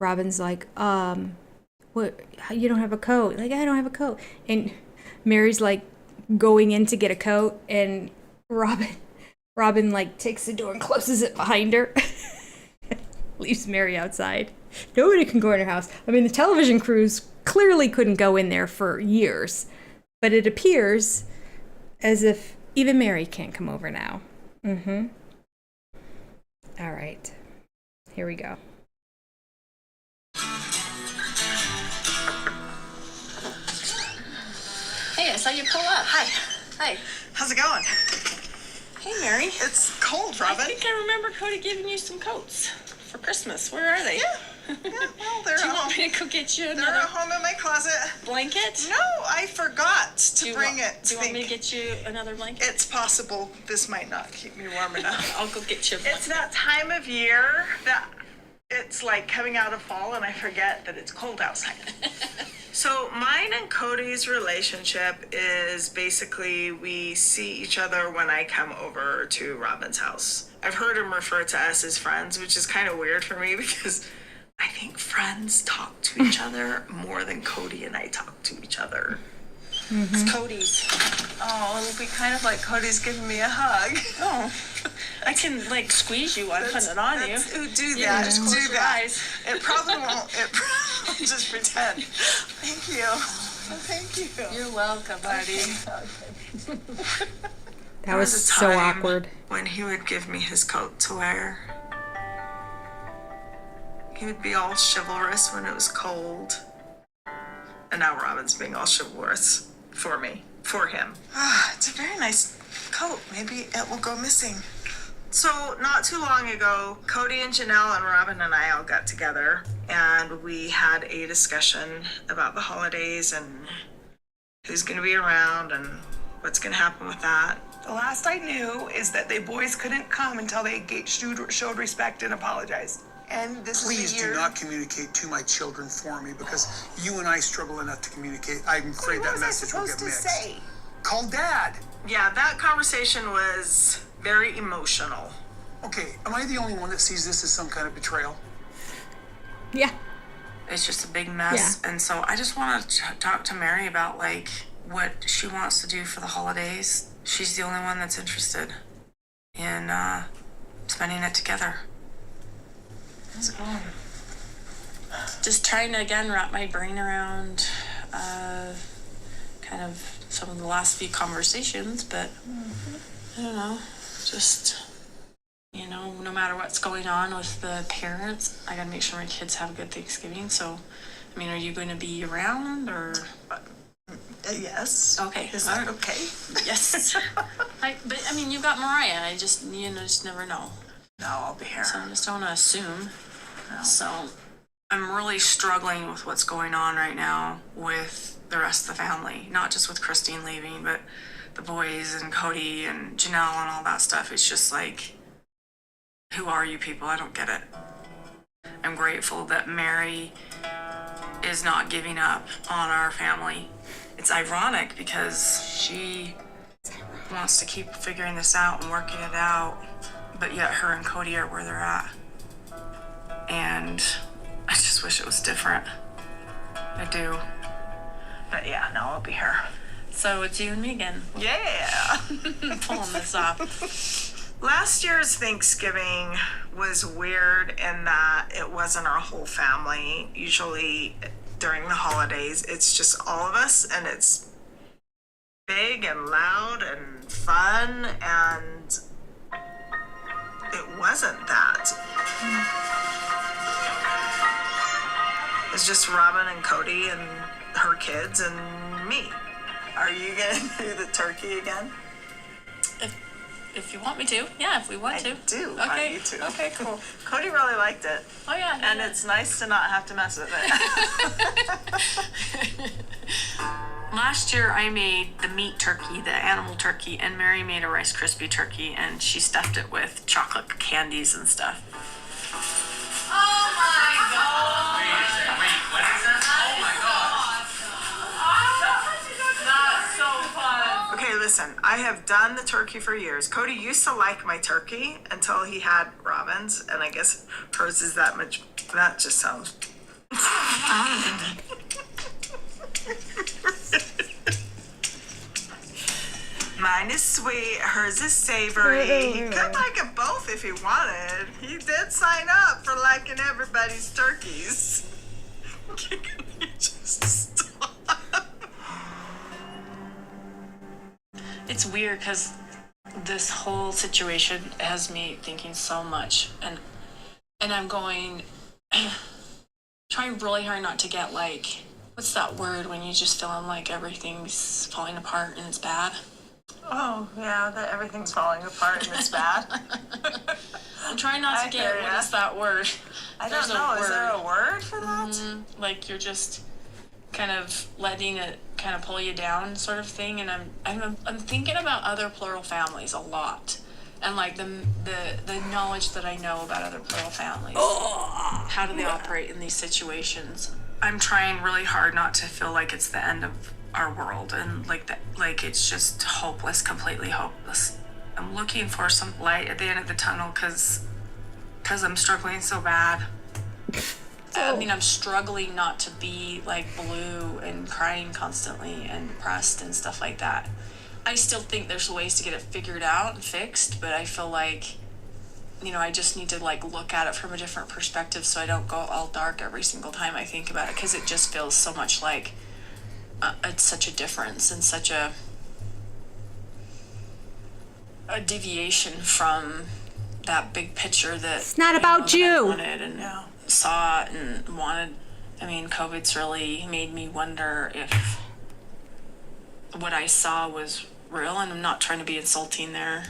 [SPEAKER 1] Robyn's like, what, you don't have a coat? Like, I don't have a coat. And Meri's like going in to get a coat, and Robyn like takes the door and closes it behind her. Leaves Meri outside. Nobody can go in her house. I mean, the television crews clearly couldn't go in there for years, but it appears as if even Meri can't come over now. All right, here we go.
[SPEAKER 7] Hey, I saw you pull up.
[SPEAKER 6] Hi.
[SPEAKER 7] Hi.
[SPEAKER 6] How's it going?
[SPEAKER 7] Hey, Meri.
[SPEAKER 6] It's cold,
[SPEAKER 7] I
[SPEAKER 6] Robyn.
[SPEAKER 7] think I remember Kody giving you some coats for Christmas. Where are they?
[SPEAKER 6] Yeah, well, they're
[SPEAKER 7] Do you
[SPEAKER 6] at
[SPEAKER 7] want
[SPEAKER 6] home.
[SPEAKER 7] me to go get you
[SPEAKER 6] They're
[SPEAKER 7] another
[SPEAKER 6] at home in my closet.
[SPEAKER 7] blanket?
[SPEAKER 6] No, I forgot to bring it.
[SPEAKER 7] Do you want me to get you another blanket?
[SPEAKER 6] It's possible this might not keep me warm enough.
[SPEAKER 7] I'll go get you a blanket.
[SPEAKER 6] It's that time of year that it's like coming out of fall and I forget that it's cold outside. So mine and Kody's relationship is basically we see each other when I come over to Robyn's house. I've heard him refer to us as friends, which is kind of weird for me because I think friends talk to each other more than Kody and I talk to each other.
[SPEAKER 7] It's Kody's.
[SPEAKER 6] Oh, it'll be kind of like Kody's giving me a hug.
[SPEAKER 7] Oh, I can like squeeze you while putting it on you.
[SPEAKER 6] Do
[SPEAKER 7] You
[SPEAKER 6] that.
[SPEAKER 7] just close
[SPEAKER 6] Do
[SPEAKER 7] your
[SPEAKER 6] that.
[SPEAKER 7] eyes.
[SPEAKER 6] It probably won't. Just pretend. Thank you. Thank you.
[SPEAKER 7] You're welcome, buddy.
[SPEAKER 1] That was so awkward.
[SPEAKER 6] When he would give me his coat to wear. He would be all chivalrous when it was cold. And now Robyn's being all chivalrous for me, for him. It's a very nice coat. Maybe it will go missing. So not too long ago, Kody and Janelle and Robyn and I all got together and we had a discussion about the holidays and who's going to be around and what's going to happen with that.
[SPEAKER 4] The last I knew is that they boys couldn't come until they showed respect and apologized. And this
[SPEAKER 5] Please
[SPEAKER 4] is the
[SPEAKER 5] do
[SPEAKER 4] year.
[SPEAKER 5] not communicate to my children for me because you and I struggle enough to communicate. I'm afraid
[SPEAKER 4] What
[SPEAKER 5] that
[SPEAKER 4] was I
[SPEAKER 5] message will
[SPEAKER 4] supposed
[SPEAKER 5] get
[SPEAKER 4] to
[SPEAKER 5] mixed.
[SPEAKER 4] say?
[SPEAKER 5] Call Dad.
[SPEAKER 6] Yeah, that conversation was very emotional.
[SPEAKER 5] Okay, am I the only one that sees this as some kind of betrayal?
[SPEAKER 1] Yeah.
[SPEAKER 7] It's just a big mess. And so I just want to talk to Meri about like what she wants to do for the holidays. She's the only one that's interested in spending it together. How's it going? Just trying to again wrap my brain around kind of some of the last few conversations, but I don't know, just no matter what's going on with the parents, I gotta make sure my kids have a good Thanksgiving. So, I mean, are you going to be around or?
[SPEAKER 6] Yes.
[SPEAKER 7] Okay.
[SPEAKER 6] Is that okay?
[SPEAKER 7] Yes. But I mean, you've got Mariah. I just just never know.
[SPEAKER 6] No, I'll be here.
[SPEAKER 7] So I just don't want to assume. No. So I'm really struggling with what's going on right now with the rest of the family. Not just with Christine leaving, but the boys and Kody and Janelle and all that stuff. It's just like, who are you people? I don't get it. I'm grateful that Meri is not giving up on our family. It's ironic because she wants to keep figuring this out and working it out, but yet her and Kody are where they're at. And I just wish it was different. I do.
[SPEAKER 6] But yeah, no, I'll be here.
[SPEAKER 7] So it's you and me again.
[SPEAKER 10] Yeah.
[SPEAKER 7] Pulling this off.
[SPEAKER 10] Last year's Thanksgiving was weird in that it wasn't our whole family. Usually during the holidays, it's just all of us, and it's big and loud and fun, and it wasn't that. It's just Robyn and Kody and her kids and me. Are you gonna do the turkey again?
[SPEAKER 7] If you want me to. Yeah, if we want to.
[SPEAKER 10] I do
[SPEAKER 7] Okay.
[SPEAKER 10] want you to.
[SPEAKER 7] Okay, cool.
[SPEAKER 10] Cody really liked it.
[SPEAKER 7] Oh, yeah.
[SPEAKER 10] And it's nice to not have to mess with it.
[SPEAKER 7] Last year I made the meat turkey, the animal turkey, and Meri made a Rice Krispie turkey, and she stuffed it with chocolate candies and stuff.
[SPEAKER 8] Oh my god.
[SPEAKER 2] Wait, what is that? Oh my god.
[SPEAKER 8] That's so fun.
[SPEAKER 10] Okay, listen, I have done the turkey for years. Cody used to like my turkey until he had Robyn's, and I guess hers is that much. That just sounds. Mine is sweet, hers is savory. He could like it both if he wanted. He did sign up for liking everybody's turkeys. Can you just stop?
[SPEAKER 7] It's weird because this whole situation has me thinking so much, and I'm going trying really hard not to get like, what's that word when you just feeling like everything's falling apart and it's bad?
[SPEAKER 10] Oh, yeah, that everything's falling apart and it's bad.
[SPEAKER 7] I'm trying not to
[SPEAKER 10] I
[SPEAKER 7] get
[SPEAKER 10] hear
[SPEAKER 7] what
[SPEAKER 10] ya.
[SPEAKER 7] is that word?
[SPEAKER 10] I
[SPEAKER 7] There's
[SPEAKER 10] don't
[SPEAKER 7] a
[SPEAKER 10] know. Is there a
[SPEAKER 7] word.
[SPEAKER 10] word for that?
[SPEAKER 7] Like you're just kind of letting it kind of pull you down, sort of thing. And I'm thinking about other plural families a lot, and like the knowledge that I know about other plural families. How do they operate in these situations? I'm trying really hard not to feel like it's the end of our world, and like it's just hopeless, completely hopeless. I'm looking for some light at the end of the tunnel because I'm struggling so bad. I mean, I'm struggling not to be like blue and crying constantly and depressed and stuff like that. I still think there's ways to get it figured out and fixed, but I feel like, you know, I just need to like look at it from a different perspective so I don't go all dark every single time I think about it, because it just feels so much like it's such a difference and such a deviation from that big picture that
[SPEAKER 1] It's not about you.
[SPEAKER 7] that I wanted and saw and wanted. I mean, COVID's really made me wonder if what I saw was real, and I'm not trying to be insulting there,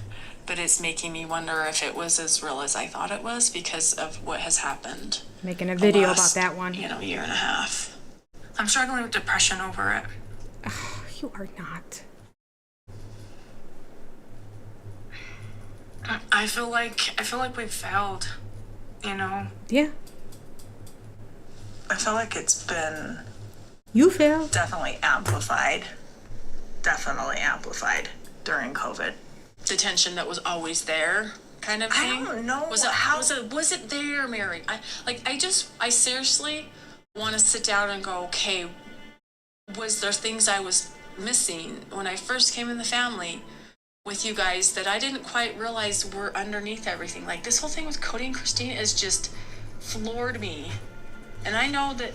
[SPEAKER 7] but it's making me wonder if it was as real as I thought it was because of what has happened.
[SPEAKER 1] Making a video
[SPEAKER 7] last,
[SPEAKER 1] about that one.
[SPEAKER 7] year and a half. I'm struggling with depression over it.
[SPEAKER 1] Oh, you are not.
[SPEAKER 7] I feel like we've failed, you know.
[SPEAKER 1] Yeah.
[SPEAKER 10] I feel like it's been
[SPEAKER 1] You failed.
[SPEAKER 10] definitely amplified during COVID.
[SPEAKER 7] The tension that was always there, kind of thing.
[SPEAKER 10] I don't know
[SPEAKER 7] Was it there, Meri? I seriously want to sit down and go, okay, was there things I was missing when I first came in the family with you guys that I didn't quite realize were underneath everything? Like this whole thing with Kody and Christine is just floored me. And I know that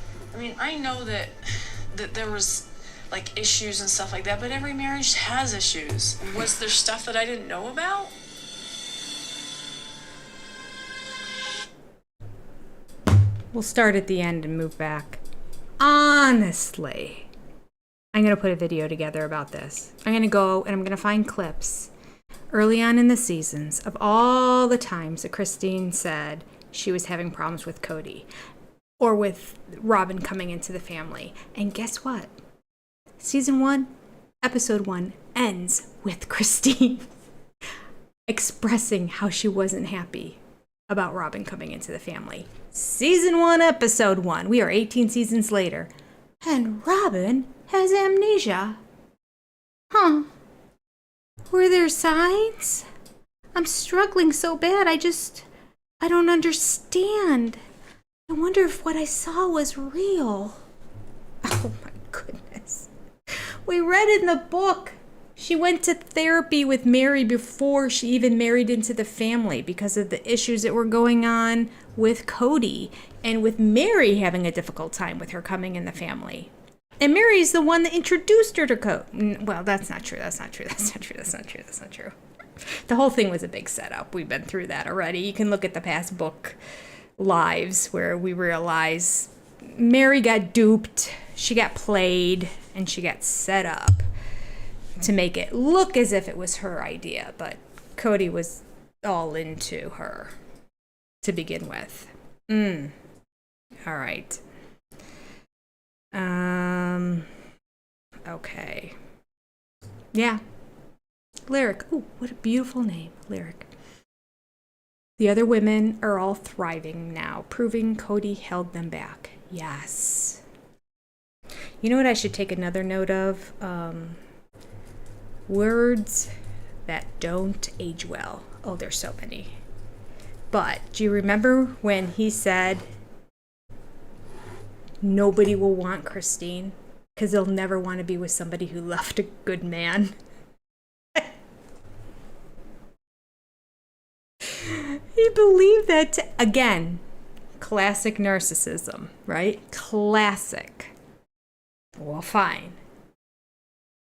[SPEAKER 7] there was like issues and stuff like that, but every marriage has issues. Was there stuff that I didn't know about?
[SPEAKER 1] We'll start at the end and move back. Honestly, I'm going to put a video together about this. I'm going to go and I'm going to find clips early on in the seasons of all the times that Christine said she was having problems with Kody or with Robyn coming into the family. And guess what? Season 1, episode 1 ends with Christine expressing how she wasn't happy about Robyn coming into the family. Season 1, episode 1. We are 18 seasons later. And Robyn has amnesia. Huh. Were there signs? I'm struggling so bad. I don't understand. I wonder if what I saw was real. Oh my goodness. We read in the book. She went to therapy with Meri before she even married into the family because of the issues that were going on with Kody and with Meri having a difficult time with her coming in the family. And Mary's the one that introduced her to Kody. Well, that's not true. That's not true. That's not true. That's not true. That's not true. The whole thing was a big setup. We've been through that already. You can look at the past book lives where we realize Meri got duped, she got played, and she got set up to make it look as if it was her idea. But Kody was all into her to begin with. All right. Okay. Yeah. Lyric. Ooh, what a beautiful name. Lyric. The other women are all thriving now, proving Kody held them back. Yes. You know what I should take another note of? Words that don't age well. Oh, there's so many. But do you remember when he said, nobody will want Christine because they'll never want to be with somebody who left a good man? He believed that. Again, classic narcissism, right? Classic. Well, fine.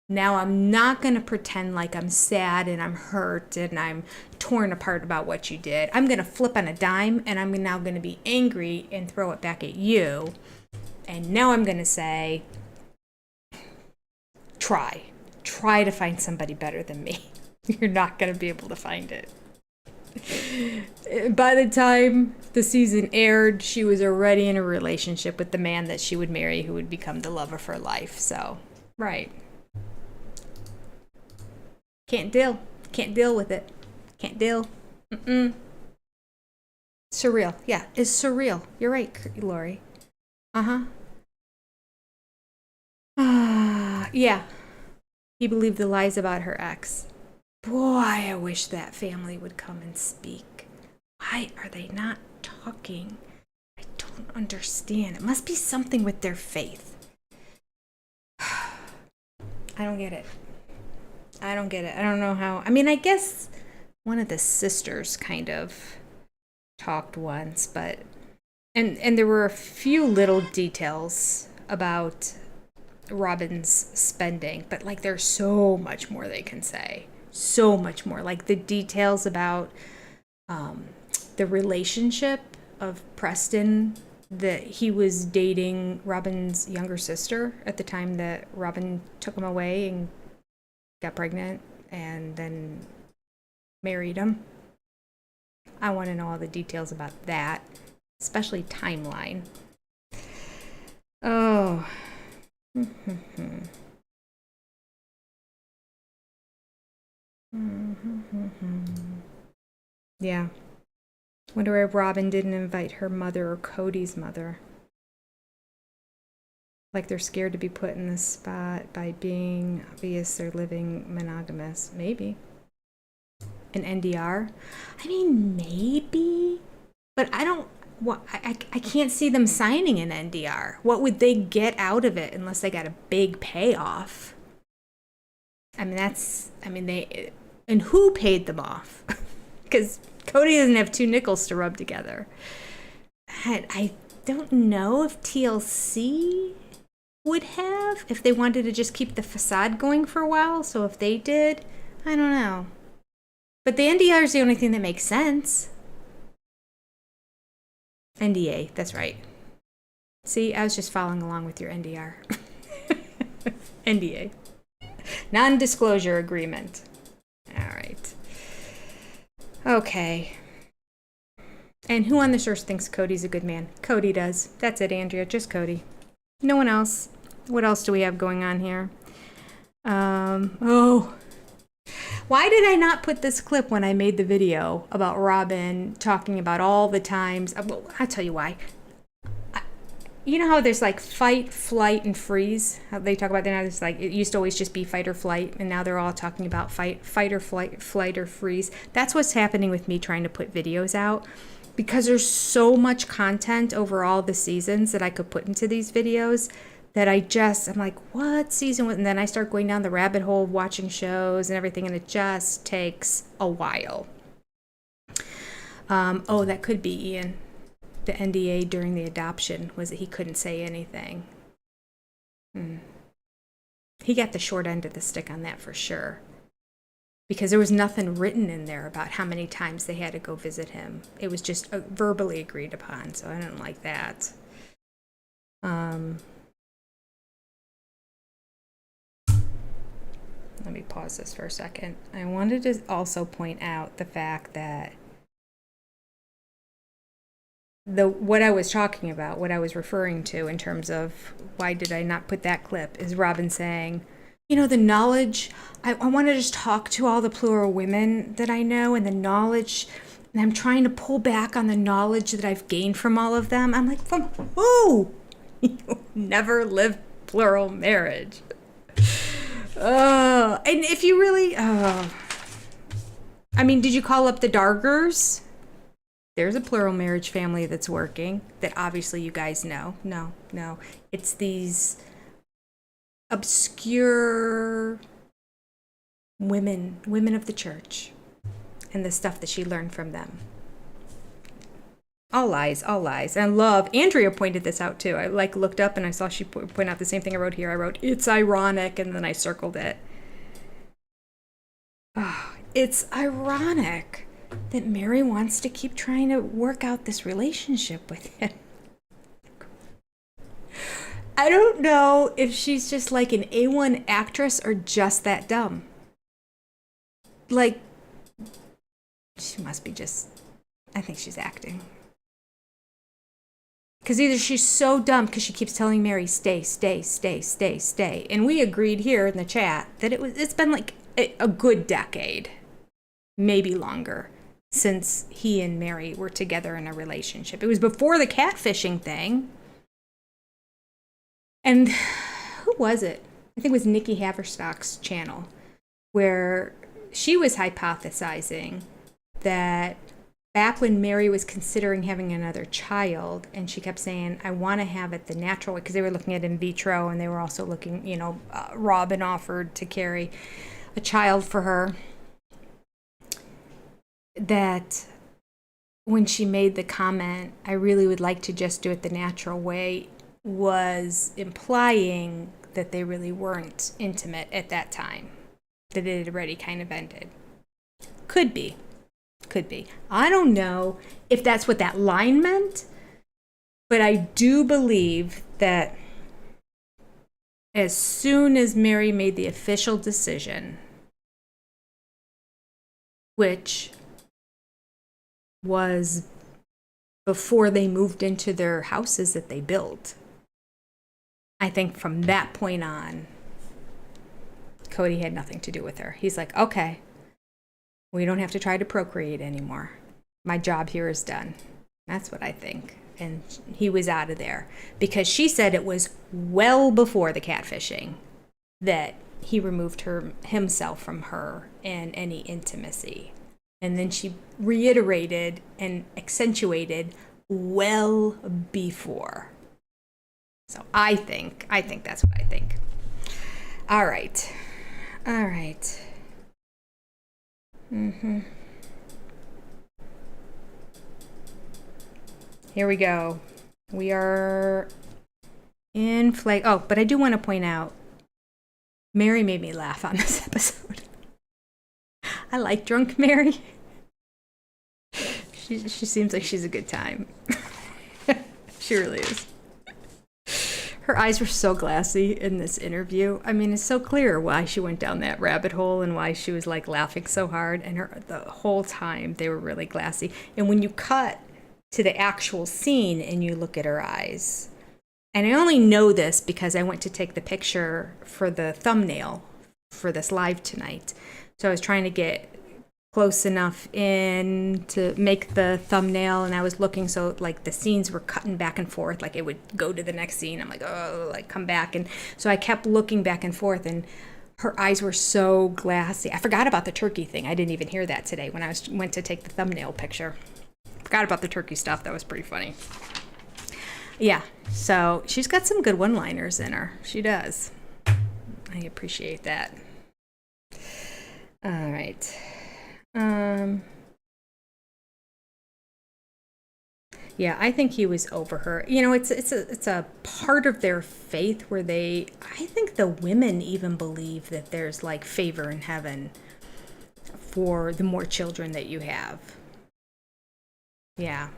[SPEAKER 1] Now I'm not going to pretend like I'm sad and I'm hurt and I'm torn apart about what you did. I'm going to flip on a dime and I'm now going to be angry and throw it back at you. And now I'm going to say, try to find somebody better than me. You're not going to be able to find it. By the time the season aired, she was already in a relationship with the man that she would marry, who would become the love of her life. So, right. Can't deal with it. Can't deal. Surreal. Yeah, it's surreal. You're right, Lori. Yeah. He believed the lies about her ex. Boy, I wish that family would come and speak. Why are they not talking? I don't understand. It must be something with their faith. I don't get it. I don't know how. I mean, I guess one of the sisters kind of talked once, but and there were a few little details about Robyn's spending, but like there's so much more they can say. So much more. Like the details about the relationship of Preston, that he was dating Robyn's younger sister at the time that Robyn took him away and got pregnant and then married him. I want to know all the details about that, especially timeline. Oh. Yeah. Wonder why Robyn didn't invite her mother or Kody's mother. Like they're scared to be put in the spot by being obvious they're living monogamous. Maybe. An NDR? I mean, maybe. But I don't... Well, I can't see them signing an NDR. What would they get out of it unless they got a big payoff? I mean, they... And who paid them off? Because Kody doesn't have two nickels to rub together. I don't know if TLC would have, if they wanted to just keep the facade going for a while. So if they did, I don't know. But the NDR is the only thing that makes sense. NDA, that's right. See, I was just following along with your NDR. NDA. Non-disclosure agreement. All right. Okay. And who on this earth thinks Kody's a good man? Kody does. That's it, Andrea. Just Kody. No one else. What else do we have going on here? Why did I not put this clip when I made the video about Robyn talking about all the times? Well, I'll tell you why. You know how there's like fight, flight, and freeze? How they talk about that now? It's like it used to always just be fight or flight, and now they're all talking about fight or flight or freeze. That's what's happening with me trying to put videos out, because there's so much content over all the seasons that I could put into these videos that I'm like, what season was, and then I start going down the rabbit hole watching shows and everything, and it just takes a while. Oh, that could be Ian. The NDA during the adoption was that he couldn't say anything. He got the short end of the stick on that for sure. Because there was nothing written in there about how many times they had to go visit him. It was just verbally agreed upon, so I didn't like that. Let me pause this for a second. I wanted to also point out the fact that what I was talking about, what I was referring to in terms of why did I not put that clip, is Robyn saying, you know, the knowledge, I want to just talk to all the plural women that I know, and the knowledge, and I'm trying to pull back on the knowledge that I've gained from all of them. I'm like, from who? You never lived plural marriage. Oh, and if you really, I mean, did you call up the Dargers? There's a plural marriage family that's working that obviously you guys know. No. It's these obscure women of the church and the stuff that she learned from them. All lies. And I love, Andrea pointed this out too. I looked up and I saw she point out the same thing I wrote here. I wrote, it's ironic, and then I circled it. Oh, it's ironic that Meri wants to keep trying to work out this relationship with him. I don't know if she's just like an A1 actress or just that dumb. Like, she must be just, I think she's acting. Because either she's so dumb because she keeps telling Meri, stay. And we agreed here in the chat that it's been like a good decade, maybe longer, since he and Meri were together in a relationship. It was before the catfishing thing. And who was it? I think it was Nikki Haverstock's channel, where she was hypothesizing that back when Meri was considering having another child, and she kept saying, I want to have it the natural way, because they were looking at in vitro, and they were also looking, Robyn offered to carry a child for her, that when she made the comment, I really would like to just do it the natural way, was implying that they really weren't intimate at that time, that it had already kind of ended. Could be. I don't know if that's what that line meant, but I do believe that as soon as Meri made the official decision, which was before they moved into their houses that they built, I think from that point on, Kody had nothing to do with her. He's like, okay, we don't have to try to procreate anymore. My job here is done. That's what I think. And he was out of there. Because she said it was well before the catfishing that he removed himself from her and any intimacy. And then she reiterated and accentuated well before. So I think that's what I think. All right. Here we go. We are in flag. Oh, but I do want to point out, Meri made me laugh on this episode. I like drunk Meri. She seems like she's a good time. She really is. Her eyes were so glassy in this interview. I mean, it's so clear why she went down that rabbit hole and why she was like laughing so hard. And the whole time they were really glassy. And when you cut to the actual scene and you look at her eyes, and I only know this because I went to take the picture for the thumbnail for this live tonight. So I was trying to get close enough in to make the thumbnail, and I was looking, so like the scenes were cutting back and forth, like it would go to the next scene. I'm like, oh, like come back. And so I kept looking back and forth, and her eyes were so glassy. I forgot about the turkey thing. I didn't even hear that today when I went to take the thumbnail picture. Forgot about the turkey stuff. That was pretty funny. Yeah, so she's got some good one-liners in her. She does. I appreciate that. All right. Yeah, I think he was over her. You know, it's a part of their faith where I think the women even believe that there's like favor in heaven for the more children that you have. Yeah.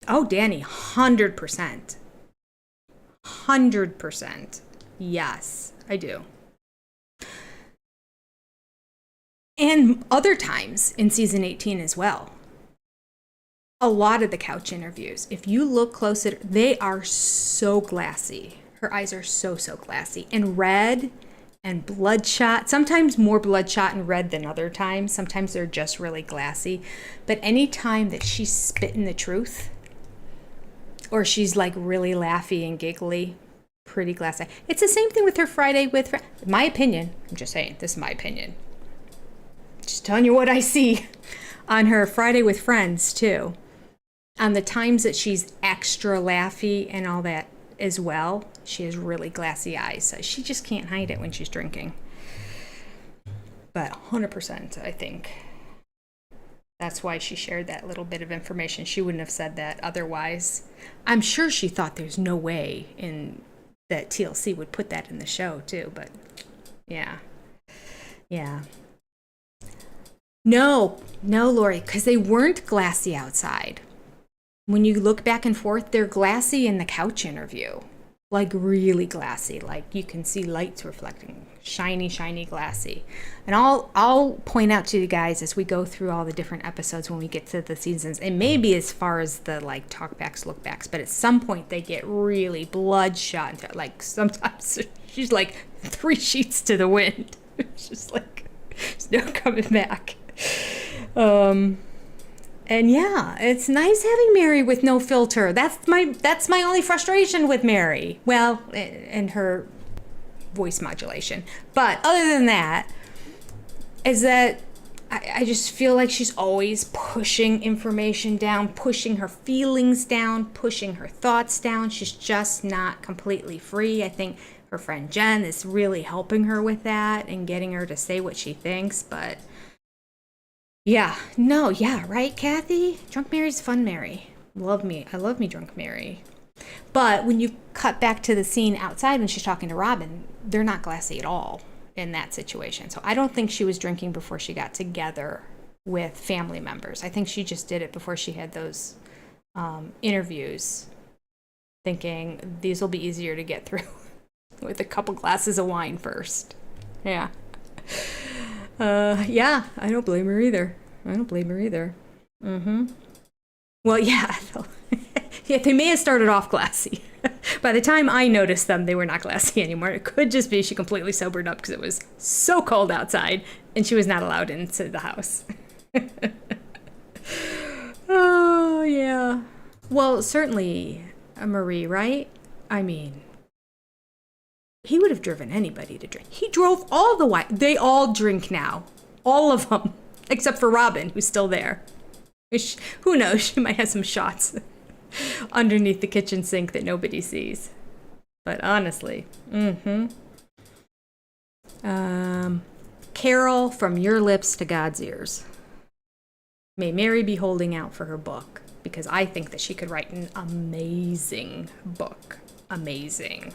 [SPEAKER 1] Oh, Danny, 100%. 100%. Yes, I do. And other times in season 18 as well. A lot of the couch interviews, if you look close at, they are so glassy. Her eyes are so glassy and red and bloodshot. Sometimes more bloodshot and red than other times. Sometimes they're just really glassy. But any time that she's spitting the truth, or she's like really laughy and giggly, pretty glassy. It's the same thing with her Friday with friends. My opinion, I'm just saying, this is my opinion. Just telling you what I see on her Friday with Friends too. On the times that she's extra laughy and all that as well, she has really glassy eyes. So she just can't hide it when she's drinking. But 100%, I think. That's why she shared that little bit of information. She wouldn't have said that otherwise. I'm sure she thought there's no way that TLC would put that in the show too, but yeah. Yeah. No, Lori, because they weren't glassy outside. When you look back and forth, they're glassy in the couch interview. Like really glassy. Like you can see lights reflecting. Shiny, glassy. And I'll point out to you guys as we go through all the different episodes when we get to the seasons. It may be as far as the like talkbacks, lookbacks, but at some point they get really bloodshot. Like sometimes she's like 3 sheets to the wind. It's just like there's no coming back. And yeah, it's nice having Meri with no filter. That's my only frustration with Meri. Well, and her voice modulation. But other than that, is that I just feel like she's always pushing information down, pushing her feelings down, pushing her thoughts down. She's just not completely free. I think her friend Jen is really helping her with that and getting her to say what she thinks, but yeah, right, Kathy? Drunk Mary's fun Meri. I love me drunk Meri. But when you cut back to the scene outside when she's talking to Robyn, they're not glassy at all in that situation. So I don't think she was drinking before she got together with family members. I think she just did it before she had those interviews, thinking these will be easier to get through with a couple glasses of wine first. Yeah. Yeah, I don't blame her either. Mm-hmm. Well, yeah. Yeah, they may have started off glassy. By the time I noticed them, they were not glassy anymore. It could just be she completely sobered up because it was so cold outside and she was not allowed into the house. Oh, yeah. Well, certainly Meri, right? I mean, he would have driven anybody to drink. He drove all the way. They all drink now. All of them. Except for Robyn, who's still there. Who knows? She might have some shots underneath the kitchen sink that nobody sees. But honestly, Carol, from your lips to God's ears. May Meri be holding out for her book, because I think that she could write an amazing book. Amazing.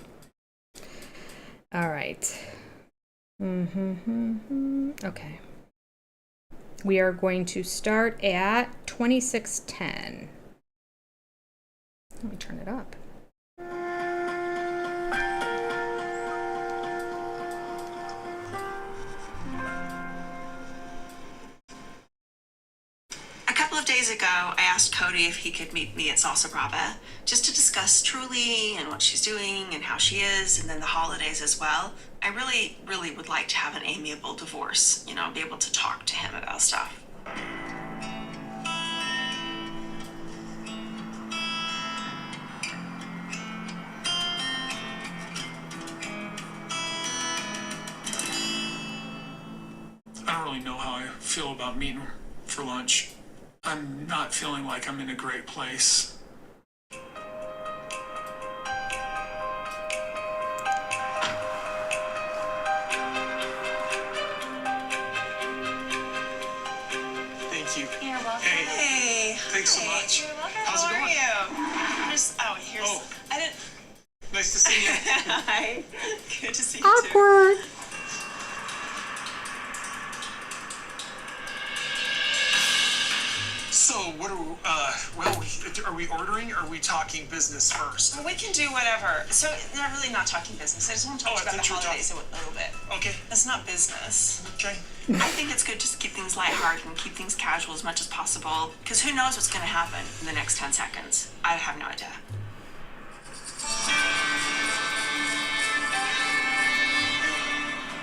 [SPEAKER 1] All right. Okay. We are going to start at 2610. Let me turn it up.
[SPEAKER 6] A couple of days ago, I asked Kody if he could meet me at Salsa Brava, just to discuss Truly and what she's doing and how she is, and then the holidays as well. I really, really would like to have an amiable divorce, you know, be able to talk to him about stuff.
[SPEAKER 2] I don't really know how I feel about meeting for lunch. I'm not feeling like I'm in a great place. Thanks so much.
[SPEAKER 6] You're welcome.
[SPEAKER 2] How's it
[SPEAKER 6] How
[SPEAKER 2] going?
[SPEAKER 6] are you? Here's.
[SPEAKER 2] Oh.
[SPEAKER 6] I didn't.
[SPEAKER 2] Nice to see you.
[SPEAKER 6] Hi. Good to see you too.
[SPEAKER 1] Awkward.
[SPEAKER 2] So what are we ordering or are we talking business first?
[SPEAKER 6] Well, we can do whatever. So, not really not talking business. I just want to talk
[SPEAKER 2] I
[SPEAKER 6] about the
[SPEAKER 2] thought you were
[SPEAKER 6] holidays a little bit.
[SPEAKER 2] Okay.
[SPEAKER 6] That's not business.
[SPEAKER 2] Okay.
[SPEAKER 7] I think it's good just to keep things lighthearted and keep things casual as much as possible. Because who knows what's going to happen in the next 10 seconds? I have no idea.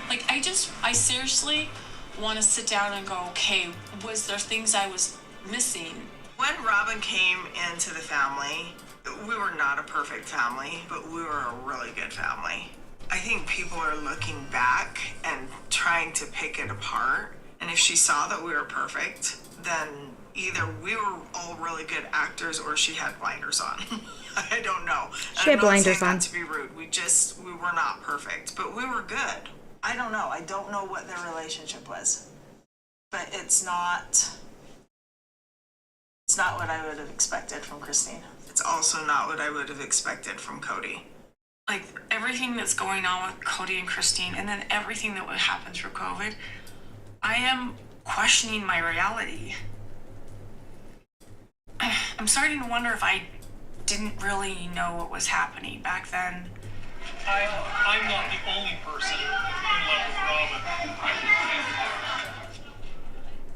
[SPEAKER 7] Like, I seriously want to sit down and go, okay, was there things I was missing?
[SPEAKER 10] When Robyn came into the family, we were not a perfect family, but we were a really good family. I think people are looking back and trying to pick it apart. And if she saw that we were perfect, then either we were all really good actors or she had blinders on. I don't know.
[SPEAKER 1] She had blinders on.
[SPEAKER 10] Not to be rude. We were not perfect, but we were good. I don't know. I don't know what their relationship was, but it's not what I would have expected from Christine. It's also not what I would have expected from Kody.
[SPEAKER 7] Like, everything that's going on with Kody and Christine, and then everything that would happen through COVID, I am questioning my reality. I'm starting to wonder if I didn't really know what was happening back then.
[SPEAKER 5] I'm not the only person in love with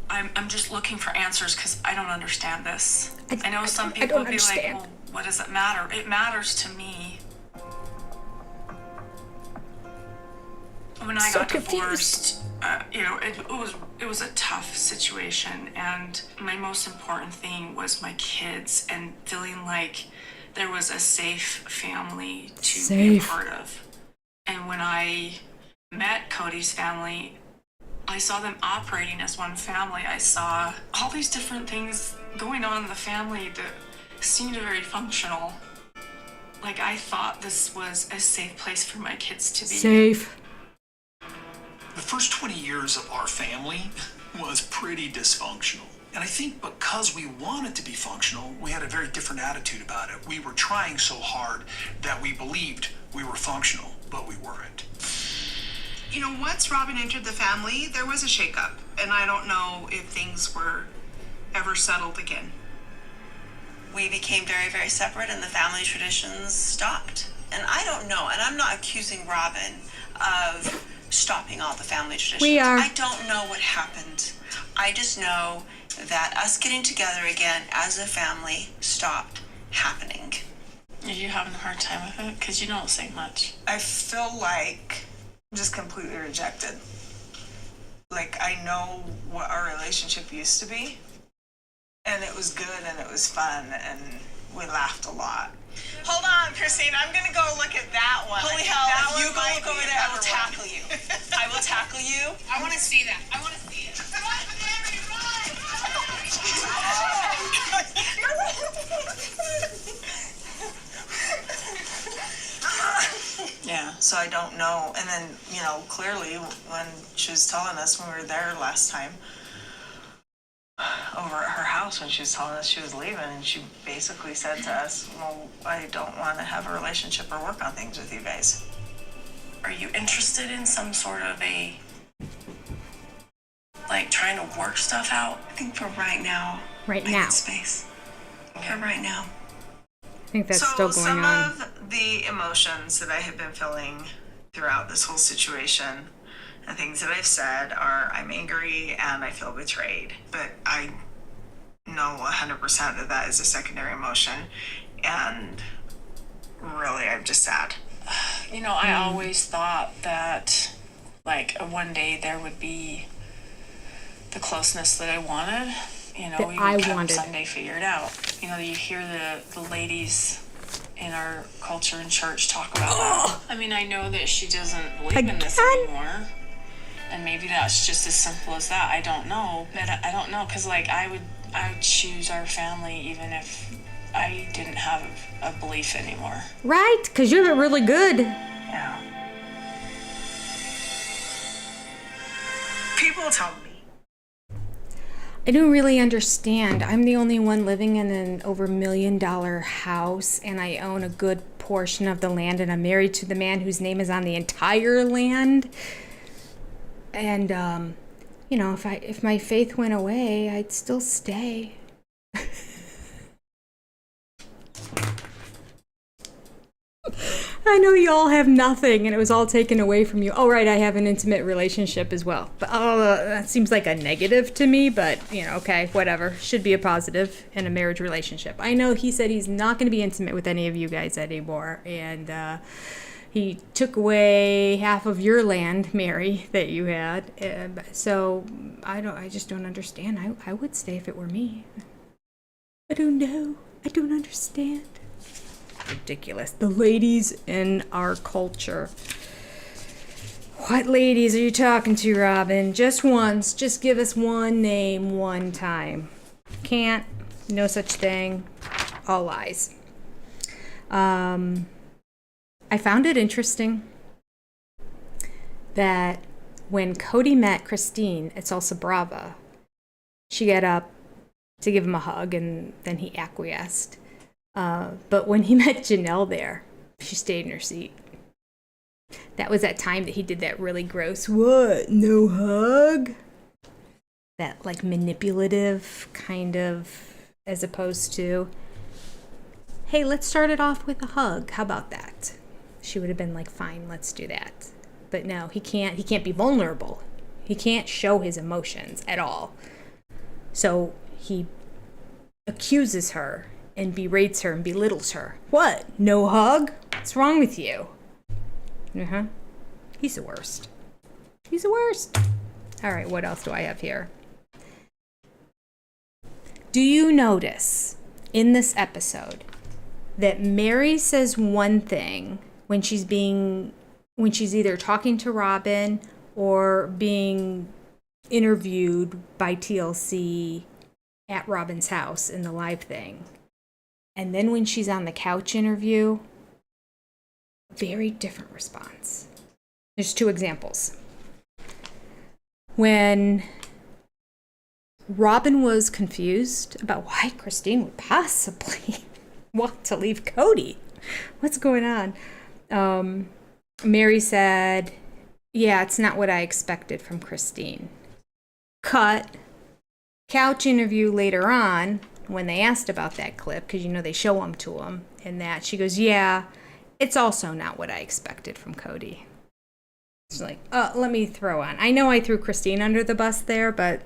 [SPEAKER 5] Robyn.
[SPEAKER 7] I'm just looking for answers because I don't understand this. I know some
[SPEAKER 1] I
[SPEAKER 7] people
[SPEAKER 1] don't
[SPEAKER 7] would be like,
[SPEAKER 1] understand.
[SPEAKER 7] well, what does it matter? It matters to me. When I
[SPEAKER 1] So
[SPEAKER 7] got
[SPEAKER 1] confused.
[SPEAKER 7] divorced, it was a tough situation, and my most important thing was my kids and feeling like there was a safe family to be a part of. And when I met Kody's family, I saw them operating as one family. I saw all these different things going on in the family that seemed very functional. Like, I thought this was a safe place for my kids to be.
[SPEAKER 1] Safe.
[SPEAKER 2] The first 20 years of our family was pretty dysfunctional. And I think because we wanted to be functional, we had a very different attitude about it. We were trying so hard that we believed we were functional, but we weren't.
[SPEAKER 3] You know, once Robyn entered the family, there was a shakeup, and I don't know if things were ever settled again.
[SPEAKER 6] We became very, very separate and the family traditions stopped. And I don't know, and I'm not accusing Robyn of stopping all the family traditions.
[SPEAKER 1] We are.
[SPEAKER 6] I don't know what happened. I just know that us getting together again as a family stopped happening.
[SPEAKER 7] Are you having a hard time with it? Because you don't say much.
[SPEAKER 10] I feel like I'm just completely rejected. Like, I know what our relationship used to be, and it was good and it was fun and we laughed a lot. Hold on, Christine, I'm gonna go look at that one.
[SPEAKER 6] Holy hell, if you go look over there, I will tackle you. I will tackle you.
[SPEAKER 8] I want to see that. I want to see it.
[SPEAKER 10] Yeah, so I don't know. And then, you know, clearly when she was telling us when we were there last time, over at her house when she was telling us she was leaving, and she basically said to us, well, I don't want to have a relationship or work on things with you guys.
[SPEAKER 7] Are you interested in some sort of a, like, trying to work stuff out?
[SPEAKER 6] I think for right now,
[SPEAKER 1] Right
[SPEAKER 6] I
[SPEAKER 1] now.
[SPEAKER 6] need space. For right now.
[SPEAKER 1] I think that's
[SPEAKER 10] so
[SPEAKER 1] still going
[SPEAKER 10] some
[SPEAKER 1] on.
[SPEAKER 10] of the emotions that I have been feeling throughout this whole situation and things that I've said are I'm angry and I feel betrayed. But I know 100% that that is a secondary emotion. And really, I'm just sad.
[SPEAKER 7] You know, I always thought that, like, one day there would be the closeness that I wanted. You know,
[SPEAKER 1] That
[SPEAKER 7] we
[SPEAKER 1] I
[SPEAKER 7] would come
[SPEAKER 1] wanted.
[SPEAKER 7] Sunday figure it out. You know, you hear the ladies in our culture and church talk about that. I mean, I know that she doesn't believe in this
[SPEAKER 1] Again?
[SPEAKER 7] anymore. And maybe that's just as simple as that. I don't know. But I don't know, because, like, I would choose our family even if I didn't have a belief anymore.
[SPEAKER 1] Right? Because you're really good.
[SPEAKER 10] Yeah. People tell me.
[SPEAKER 1] I don't really understand. I'm the only one living in an over $1 million house, and I own a good portion of the land, and I'm married to the man whose name is on the entire land. And you know, if my faith went away, I'd still stay. I know you all have nothing and it was all taken away from you. Oh, right, I have an intimate relationship as well. But that seems like a negative to me, but, you know, okay, whatever. Should be a positive in a marriage relationship. I know he said he's not going to be intimate with any of you guys anymore. And he took away half of your land, Meri, that you had. So I just don't understand. I would stay if it were me. I don't know. I don't understand. Ridiculous. The ladies in our culture. What ladies are you talking to, Robyn? Just once. Just give us one name one time. Can't. No such thing. All lies. I found it interesting that when Kody met Christine at Salsa Brava, she got up to give him a hug and then he acquiesced. But when he met Janelle there, she stayed in her seat. That was that time that he did that really gross, what, no hug? That like manipulative kind of, as opposed to, hey, let's start it off with a hug. How about that? She would have been like, fine, let's do that. But no, he can't be vulnerable. He can't show his emotions at all. So he accuses her and berates her and belittles her. What? No hug? What's wrong with you? He's the worst. He's the worst. All right, what else do I have here? Do you notice in this episode that Meri says one thing when she's either talking to Robyn or being interviewed by TLC at Robyn's house in the live thing? And then when she's on the couch interview, very different response. There's two examples. When Robyn was confused about why Christine would possibly want to leave Kody. What's going on? Meri said, yeah, it's not what I expected from Christine. Cut. Couch interview later on, when they asked about that clip, because, you know, they show them to him, and that, she goes, yeah, it's also not what I expected from Kody. She's like, let me throw on. I know I threw Christine under the bus there, but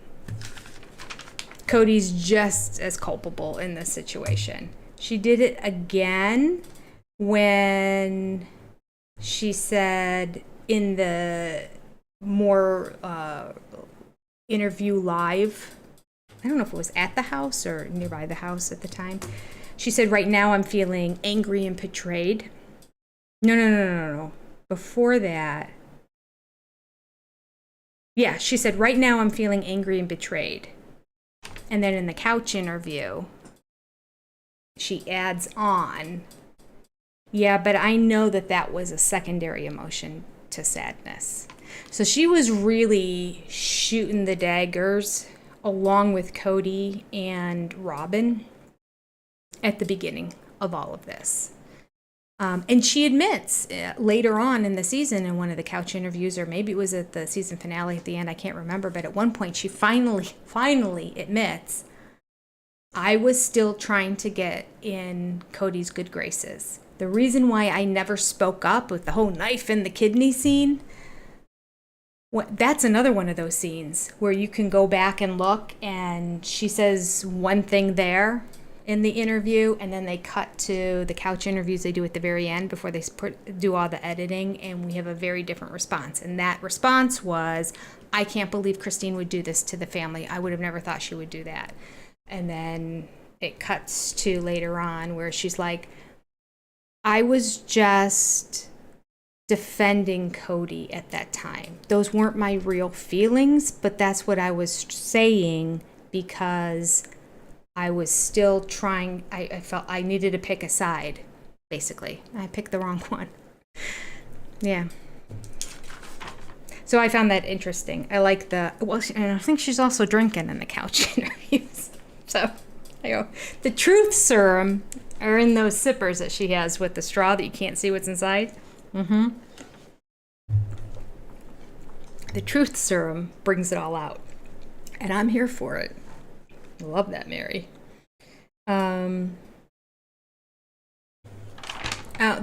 [SPEAKER 1] Kody's just as culpable in this situation. She did it again when she said in the more interview live, I don't know if it was at the house or nearby the house at the time. She said, right now I'm feeling angry and betrayed. No. Before that. Yeah, she said, right now I'm feeling angry and betrayed. And then in the couch interview, she adds on, yeah, but I know that was a secondary emotion to sadness. So she was really shooting the daggers along with Kody and Robyn at the beginning of all of this. And she admits later on in the season in one of the couch interviews, or maybe it was at the season finale at the end, I can't remember, but at one point she finally admits, I was still trying to get in Kody's good graces. The reason why I never spoke up with the whole knife in the kidney scene, that's another one of those scenes where you can go back and look, and she says one thing there in the interview, and then they cut to the couch interviews they do at the very end before they do all the editing, and we have a very different response. And that response was, I can't believe Christine would do this to the family. I would have never thought she would do that. And then it cuts to later on where she's like, I was just defending Kody at that time. Those weren't my real feelings, but that's what I was saying because I was still trying. I felt I needed to pick a side, basically. I picked the wrong one. Yeah. So I found that interesting. I like and I think she's also drinking in the couch interviews. So, the truth serum are in those sippers that she has with the straw that you can't see what's inside. The truth serum brings it all out. And I'm here for it. I love that, Meri. The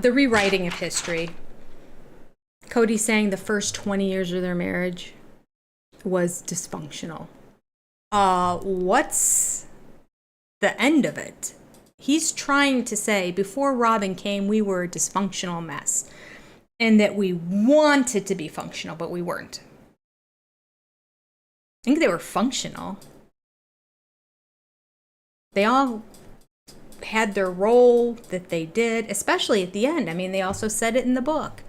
[SPEAKER 1] rewriting of history. Kody saying the first 20 years of their marriage was dysfunctional. What's the end of it? He's trying to say, before Robyn came, we were a dysfunctional mess. And that we wanted to be functional, but we weren't. I think they were functional. They all had their role that they did, especially at the end. I mean, they also said it in the book.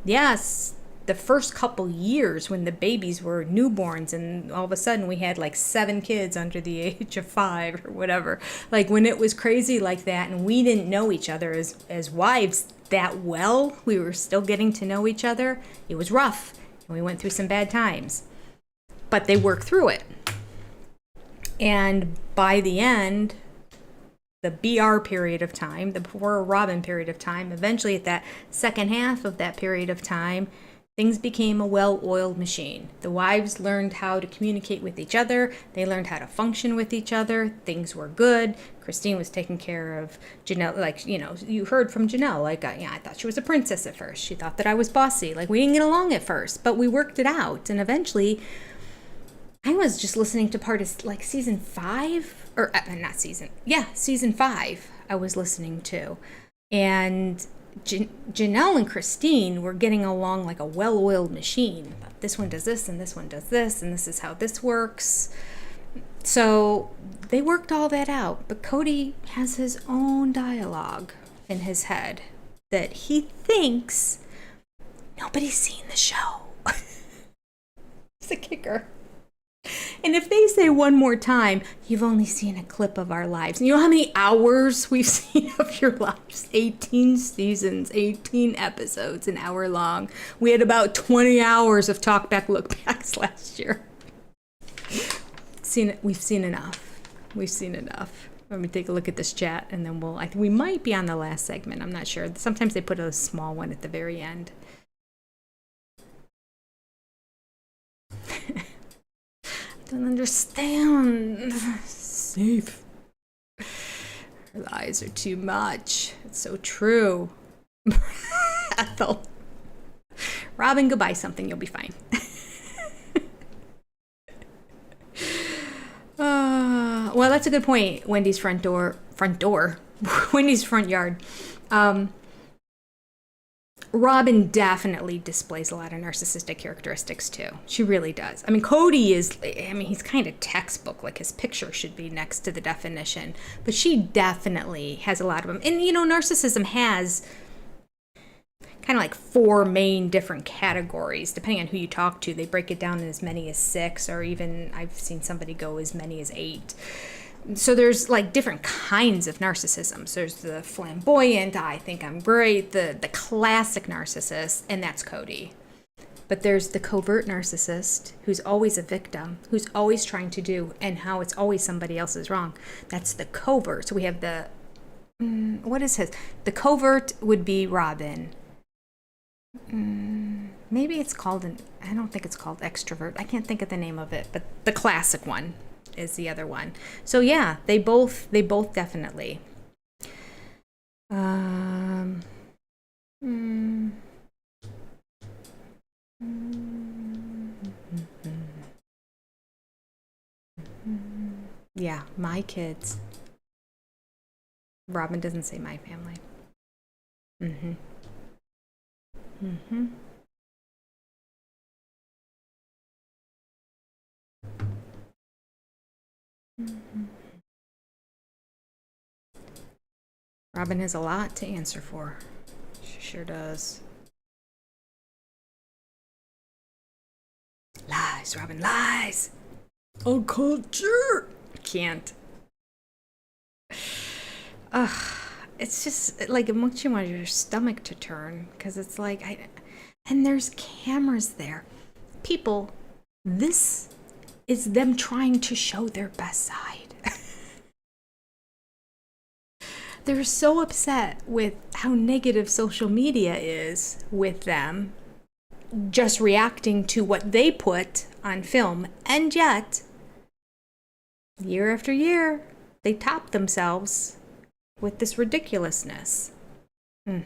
[SPEAKER 1] Yes, the first couple years when the babies were newborns and all of a sudden we had like 7 kids under the age of 5 or whatever. Like when it was crazy like that and we didn't know each other as wives that well, we were still getting to know each other. It was rough and we went through some bad times, but they worked through it. And by the end, the BR period of time, the before Robyn period of time, eventually at that second half of that period of time, things became a well-oiled machine. The wives learned how to communicate with each other. They learned how to function with each other. Things were good. Christine was taking care of Janelle. Like, you heard from Janelle. Like, I thought she was a princess at first. She thought that I was bossy. Like, we didn't get along at first, but we worked it out. And eventually, I was just listening to part of like season 5. Or season 5 I was listening to. And Janelle and Christine were getting along like a well-oiled machine. This one does this, and this one does this, and this is how this works. So they worked all that out. But Kody has his own dialogue in his head that he thinks nobody's seen the show. It's a kicker. And if they say one more time, you've only seen a clip of our lives. And you know how many hours we've seen of your lives? 18 seasons, 18 episodes, an hour long. We had about 20 hours of talk back, look backs last year. We've seen enough. We've seen enough. Let me take a look at this chat and then I think we might be on the last segment. I'm not sure. Sometimes they put a small one at the very end. Don't understand. Safe. Her lies are too much. It's so true. Ethel. Robyn, go buy something. You'll be fine. Well, that's a good point. Wendy's front door. Wendy's front yard. Robyn definitely displays a lot of narcissistic characteristics too. She really does. I mean, Kody he's kind of textbook, like his picture should be next to the definition, but she definitely has a lot of them. And narcissism has kind of like 4 main different categories. Depending on who you talk to, they break it down in as many as 6, or even I've seen somebody go as many as 8. So there's like different kinds of narcissism. So there's the flamboyant, I think I'm great, the classic narcissist, and that's Kody. But there's the covert narcissist who's always a victim, who's always trying to do, and how it's always somebody else's wrong. That's the covert. So we have what is his? The covert would be Robyn. Maybe it's called I don't think it's called extrovert. I can't think of the name of it, but the classic one is the other one. So yeah, they both definitely. Yeah, my kids. Robyn doesn't say my family. Robyn has a lot to answer for. She sure does. Lies, Robyn, lies. Oh, culture. Can't. It's just like it makes you want your stomach to turn, because it's like and there's cameras there. people, this is them trying to show their best side. They're so upset with how negative social media is with them, just reacting to what they put on film. And yet, year after year, they top themselves with this ridiculousness. You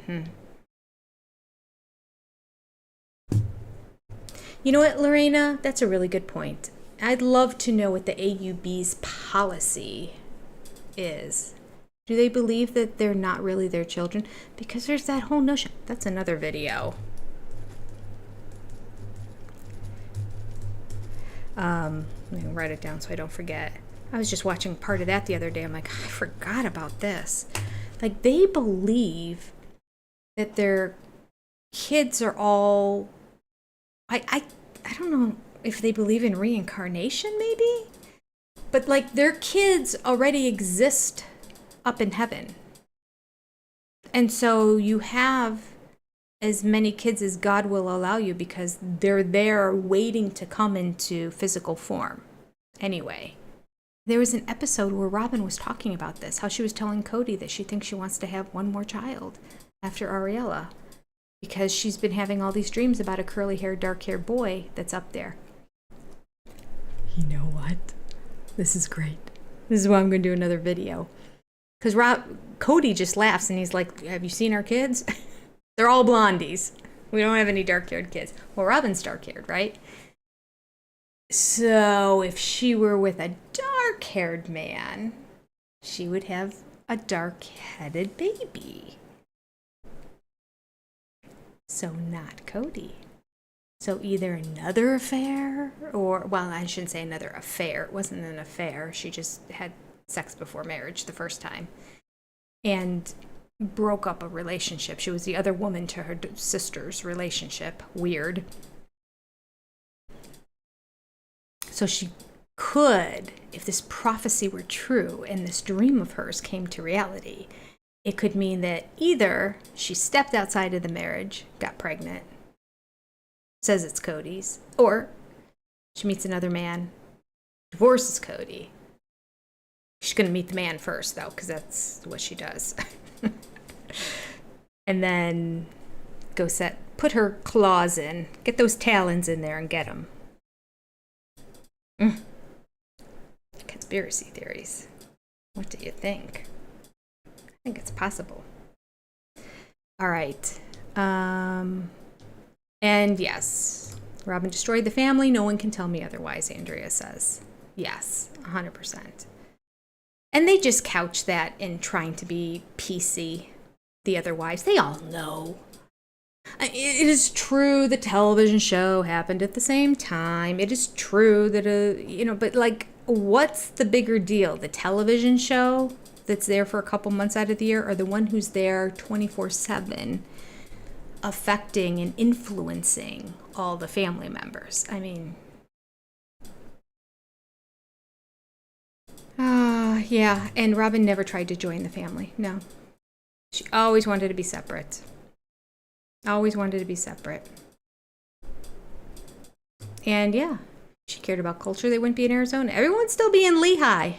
[SPEAKER 1] know what, Lorena? That's a really good point. I'd love to know what the AUB's policy is. Do they believe that they're not really their children? Because there's that whole notion. That's another video. Let me write it down so I don't forget. I was just watching part of that the other day. I'm like, I forgot about this. Like, they believe that their kids are all... I don't know if they believe in reincarnation, maybe? But, like, their kids already exist up in heaven. And so you have as many kids as God will allow you because they're there waiting to come into physical form. Anyway, there was an episode where Robyn was talking about this, how she was telling Kody that she thinks she wants to have one more child after Ariella because she's been having all these dreams about a curly-haired, dark-haired boy that's up there. You know what? This is great. This is why I'm going to do another video. Because Kody just laughs and he's like, have you seen our kids? They're all blondies. We don't have any dark-haired kids. Well, Robyn's dark-haired, right? So if she were with a dark-haired man, she would have a dark-headed baby. So not Kody. So either another affair or, well, I shouldn't say another affair. It wasn't an affair. She just had sex before marriage the first time and broke up a relationship. She was the other woman to her sister's relationship. Weird. So she could, if this prophecy were true and this dream of hers came to reality, it could mean that either she stepped outside of the marriage, got pregnant, says it's Kody's, or she meets another man, divorces Kody. She's going to meet the man first, though, because that's what she does. And then go put her claws in, get those talons in there and get them. Conspiracy theories. What do you think? I think it's possible. All right. And yes, Robyn destroyed the family. No one can tell me otherwise, Andrea says. Yes, 100%. And they just couch that in trying to be PC, the other wives. They all know. It is true the television show happened at the same time. It is true that, but like, what's the bigger deal? The television show that's there for a couple months out of the year or the one who's there 24/7 affecting and influencing all the family members? I mean... yeah, and Robyn never tried to join the family. No. She always wanted to be separate. Always wanted to be separate. And yeah, she cared about culture. They wouldn't be in Arizona. Everyone would still be in Lehigh.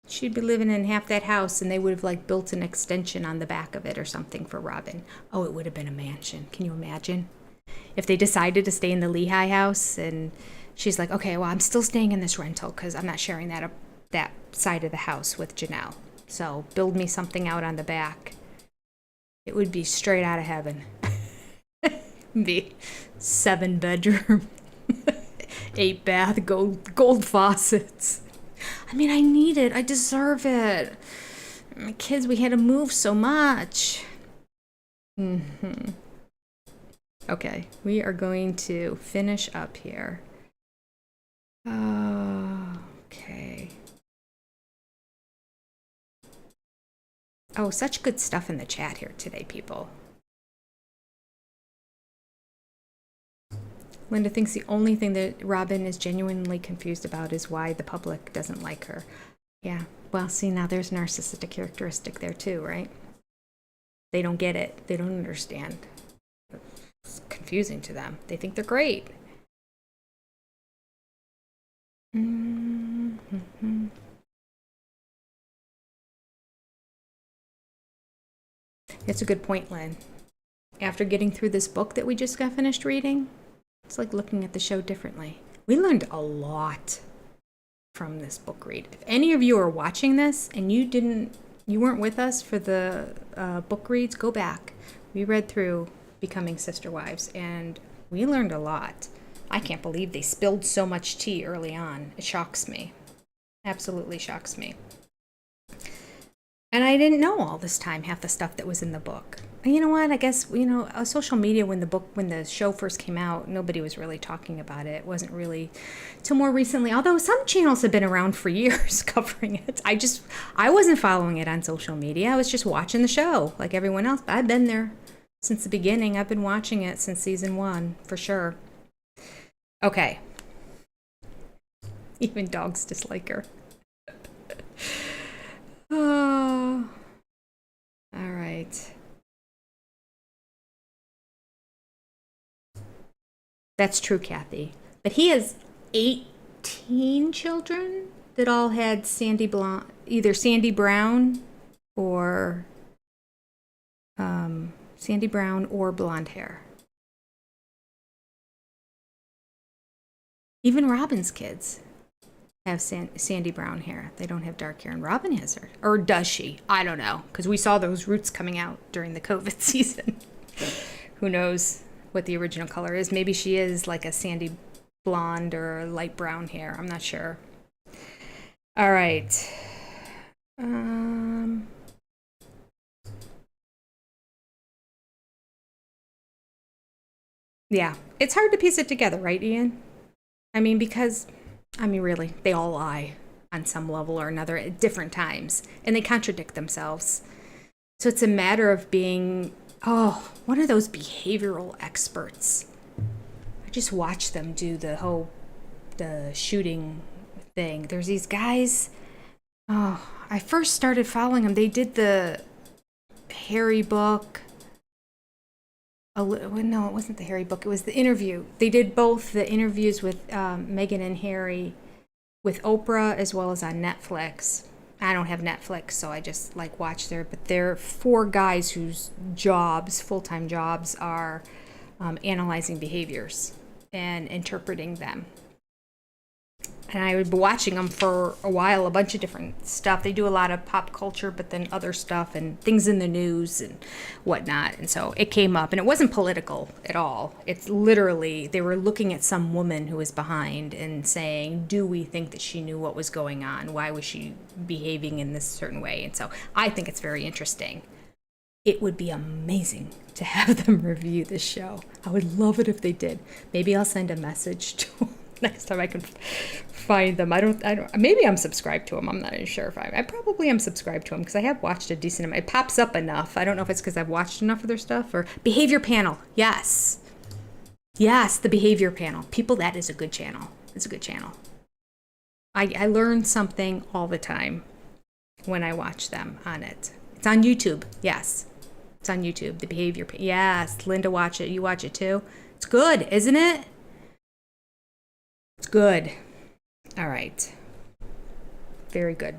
[SPEAKER 1] She'd be living in half that house, and they would have like built an extension on the back of it or something for Robyn. Oh, it would have been a mansion. Can you imagine? If they decided to stay in the Lehigh house, and she's like, okay, well, I'm still staying in this rental because I'm not sharing that side of the house with Janelle. So build me something out on the back. It would be straight out of heaven. Be 7-bedroom, 8-bath, gold faucets. I mean, I need it. I deserve it. My kids, we had to move so much. Okay, we are going to finish up here. Okay. Oh, such good stuff in the chat here today, people. Linda thinks the only thing that Robyn is genuinely confused about is why the public doesn't like her. Yeah, well, see, now there's a narcissistic characteristic there too, right? They don't get it. They don't understand. It's confusing to them. They think they're great. It's a good point, Lynn. After getting through this book that we just got finished reading, it's like looking at the show differently. We learned a lot from this book read. If any of you are watching this and you weren't with us for the book reads, go back. We read through Becoming Sister Wives and we learned a lot. I can't believe they spilled so much tea early on. It shocks me. Absolutely shocks me. And I didn't know all this time half the stuff that was in the book. And you know what? I guess, social media, when the show first came out, nobody was really talking about it. It wasn't really till more recently, although some channels have been around for years covering it. I wasn't following it on social media. I was just watching the show like everyone else. But I've been there since the beginning. I've been watching it since season 1, for sure. Okay. Even dogs dislike her. Oh. All right. That's true, Kathy. But he has 18 children that all had either Sandy Brown or blonde hair. Even Robyn's kids have sandy brown hair. They don't have dark hair, and Robyn has her. Or does she? I don't know, because we saw those roots coming out during the COVID season. Who knows what the original color is? Maybe she is like a sandy blonde or light brown hair. I'm not sure. All right. Yeah, it's hard to piece it together, right, Ian? Really, they all lie on some level or another at different times, and they contradict themselves. So it's a matter of being, one of those behavioral experts. I just watch them do the shooting thing. There's these guys. I first started following them. They did the Harry book. No, it wasn't the Harry book. It was the interview. They did both the interviews with Meghan and Harry with Oprah as well as on Netflix. I don't have Netflix, so I just watch there. But they're 4 guys whose full-time jobs, are analyzing behaviors and interpreting them. And I would be watching them for a while, a bunch of different stuff. They do a lot of pop culture, but then other stuff and things in the news and whatnot. And so it came up, and it wasn't political at all. It's literally, they were looking at some woman who was behind and saying, do we think that she knew what was going on? Why was she behaving in this certain way? And so I think it's very interesting. It would be amazing to have them review this show. I would love it if they did. Maybe I'll send a message to them next time I can find them. I don't, maybe I'm subscribed to them. I'm not even sure if I probably am subscribed to them because I have watched a decent amount. It pops up enough. I don't know if it's because I've watched enough of their stuff or Behavior Panel. Yes, the Behavior Panel. People, that is a good channel. It's a good channel. I learn something all the time when I watch them on it. It's on YouTube. Yes, it's on YouTube. The Behavior Panel. Yes, Linda, watch it. You watch it too. It's good, isn't it? It's good. All right. Very good.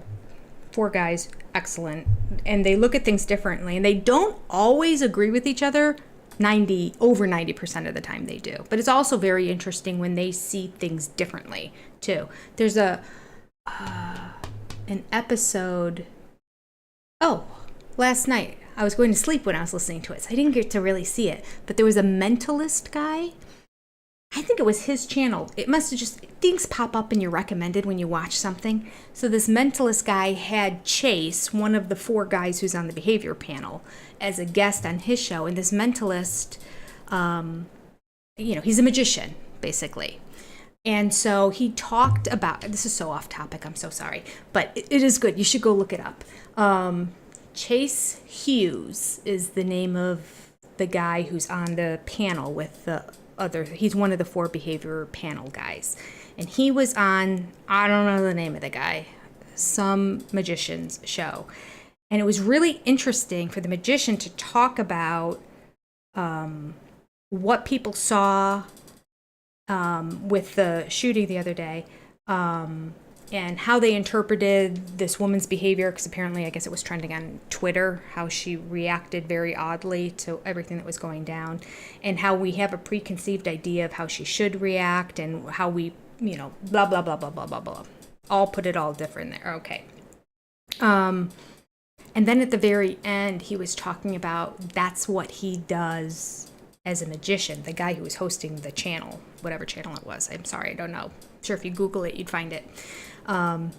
[SPEAKER 1] 4 guys, excellent. And they look at things differently, and they don't always agree with each other. Over 90% of the time they do. But it's also very interesting when they see things differently too. There's an episode. Last night I was going to sleep when I was listening to it, so I didn't get to really see it. But there was a mentalist guy. I think it was his channel. It must have just, things pop up in your recommended when you watch something. So this mentalist guy had Chase, one of the 4 guys who's on the Behavior Panel, as a guest on his show. And this mentalist, he's a magician, basically. And so he talked about, this is so off topic, I'm so sorry, but it is good. You should go look it up. Chase Hughes is the name of the guy who's on the panel with the he's one of the 4 Behavior Panel guys. And he was on, I don't know the name of the guy, some magician's show. And it was really interesting for the magician to talk about what people saw with the shooting the other day, and how they interpreted this woman's behavior, because apparently I guess it was trending on Twitter, how she reacted very oddly to everything that was going down, and how we have a preconceived idea of how she should react, and how we, you know, blah, blah, blah, blah, blah, blah, blah. I'll put it all different there. Okay. And then at the very end, he was talking about that's what he does as a magician, the guy who was hosting the channel, whatever channel it was. I'm sorry, I don't know. I'm sure if you Google it, you'd find it. And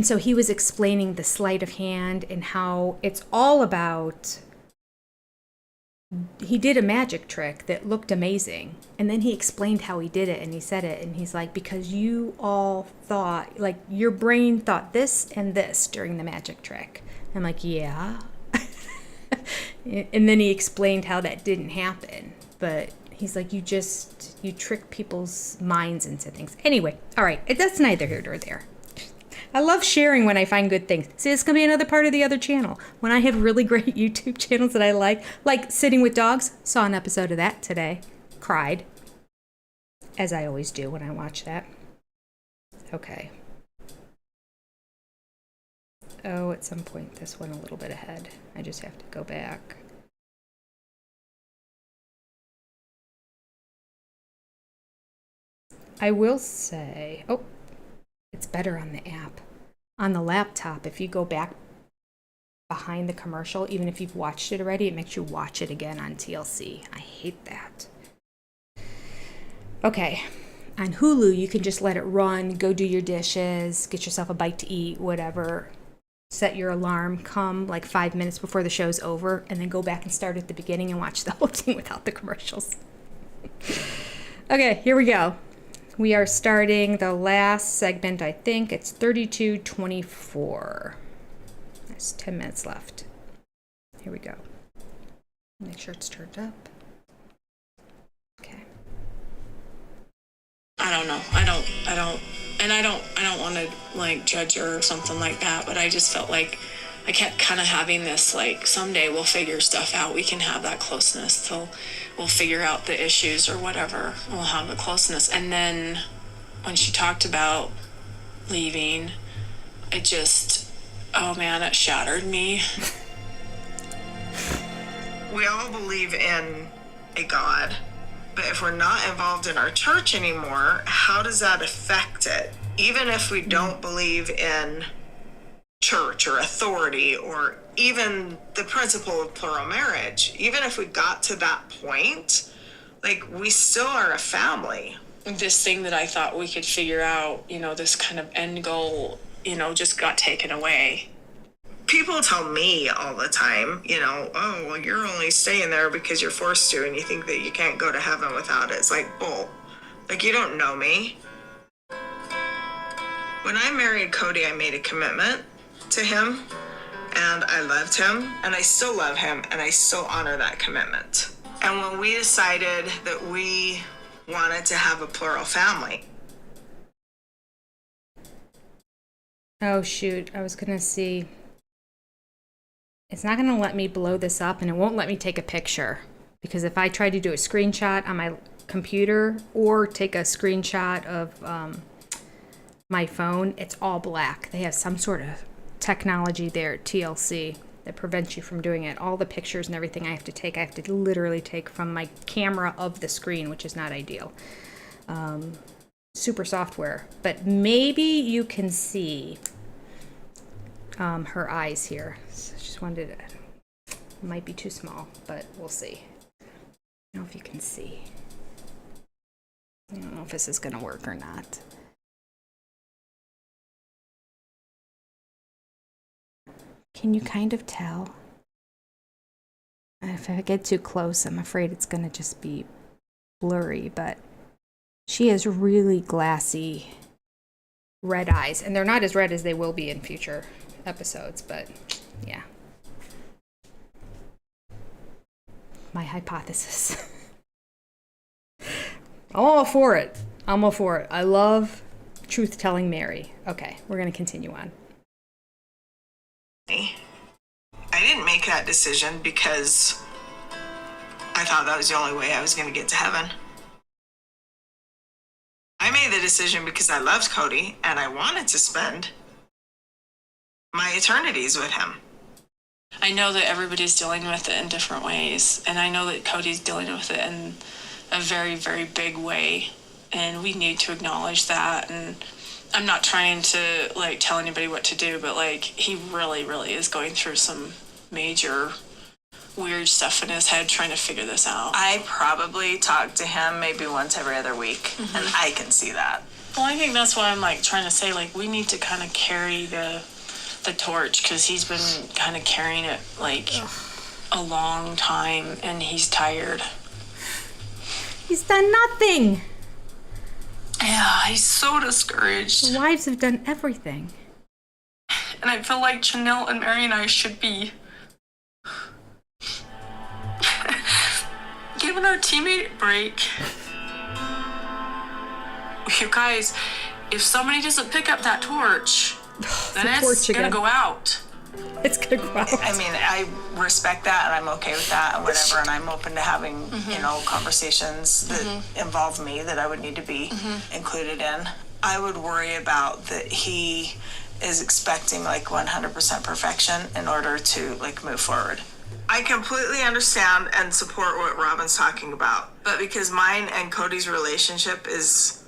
[SPEAKER 1] so he was explaining the sleight of hand and how it's all about, he did a magic trick that looked amazing. And then he explained how he did it, and he said it, and he's like, because you all thought, like, your brain thought this and this during the magic trick. I'm like, yeah. And then he explained how that didn't happen. But he's like, you trick people's minds into things. Anyway, all right, that's neither here nor there. I love sharing when I find good things. See, this can be another part of the other channel. When I have really great YouTube channels that I like Sitting with Dogs, saw an episode of that today. Cried, as I always do when I watch that. Okay. Oh, at some point this went a little bit ahead. I just have to go back. I will say, oh, it's better on the app. On the laptop, if you go back behind the commercial, even if you've watched it already, it makes you watch it again on TLC. I hate that. Okay. On Hulu, you can just let it run, go do your dishes, get yourself a bite to eat, whatever. Set your alarm, come like 5 minutes before the show's over, and then go back and start at the beginning and watch the whole thing without the commercials. Okay, here we go. We are starting the last segment, I think. It's 32:24. There's 10 minutes left. Here we go. Make sure it's turned up. Okay.
[SPEAKER 7] I don't know. I don't want to like judge her or something like that, but I just felt like I kept kind of having this, like, someday we'll figure stuff out. We can have that closeness. So we'll figure out the issues or whatever. We'll have the closeness. And then when she talked about leaving, it just, oh man, it shattered me.
[SPEAKER 10] We all believe in a God, but if we're not involved in our church anymore, how does that affect it? Even if we don't believe in church or authority or even the principle of plural marriage, even if we got to that point, like, we still are a family.
[SPEAKER 7] This thing that I thought we could figure out, you know, this kind of end goal, you know, just got taken away.
[SPEAKER 10] People tell me all the time, you know, oh, well, you're only staying there because you're forced to and you think that you can't go to heaven without it. It's like, bull. Like, you don't know me. When I married Kody, I made a commitment to him, and I loved him, and I still love him, and I still honor that commitment. And when we decided that we wanted to have a plural family.
[SPEAKER 1] Oh, shoot. I was going to see. It's not going to let me blow this up, and it won't let me take a picture. Because if I try to do a screenshot on my computer or take a screenshot of my phone, it's all black. They have some sort of technology there at TLC that prevents you from doing it. All the pictures and everything I have to literally take from my camera of the screen, which is not ideal. Super software. But maybe you can see her eyes here. So just wanted to, it might be too small, but we'll see. I don't know if you can see. I don't know if this is going to work or not. Can you kind of tell? If I get too close, I'm afraid it's going to just be blurry, but she has really glassy red eyes, and they're not as red as they will be in future episodes, but yeah. My hypothesis. I'm all for it. I'm all for it. I love truth-telling Meri. Okay, we're going to continue on.
[SPEAKER 10] I didn't make that decision because I thought that was the only way I was going to get to heaven. I made made the decision because I loved Kody and I wanted to spend my eternities with him.
[SPEAKER 7] I know that everybody's dealing with it in different ways, and I know that Cody's dealing with it in a very, very big way, and we need to acknowledge that. And I'm not trying to like tell anybody what to do, but like he really, really is going through some major weird stuff in his head trying to figure this out.
[SPEAKER 10] I probably talk to him maybe once every other week, and I can see that.
[SPEAKER 7] Well, I think that's why I'm like trying to say like we need to kind of carry the torch, because he's been kind of carrying it like a long time, and he's tired.
[SPEAKER 1] He's done nothing.
[SPEAKER 7] Yeah, he's so discouraged.
[SPEAKER 1] The wives have done everything.
[SPEAKER 7] And I feel like Janelle and Meri and I should be giving our teammate a break. You guys, if somebody doesn't pick up that torch, then it's gonna go out.
[SPEAKER 1] It's gonna go out.
[SPEAKER 10] I mean, I respect that, and I'm okay with that, and whatever, and I'm open to having, you know, conversations that involve me that I would need to be included in. I would worry about that he is expecting like 100% perfection in order to like move forward. I completely understand and support what Robyn's talking about, but because mine and Cody's relationship is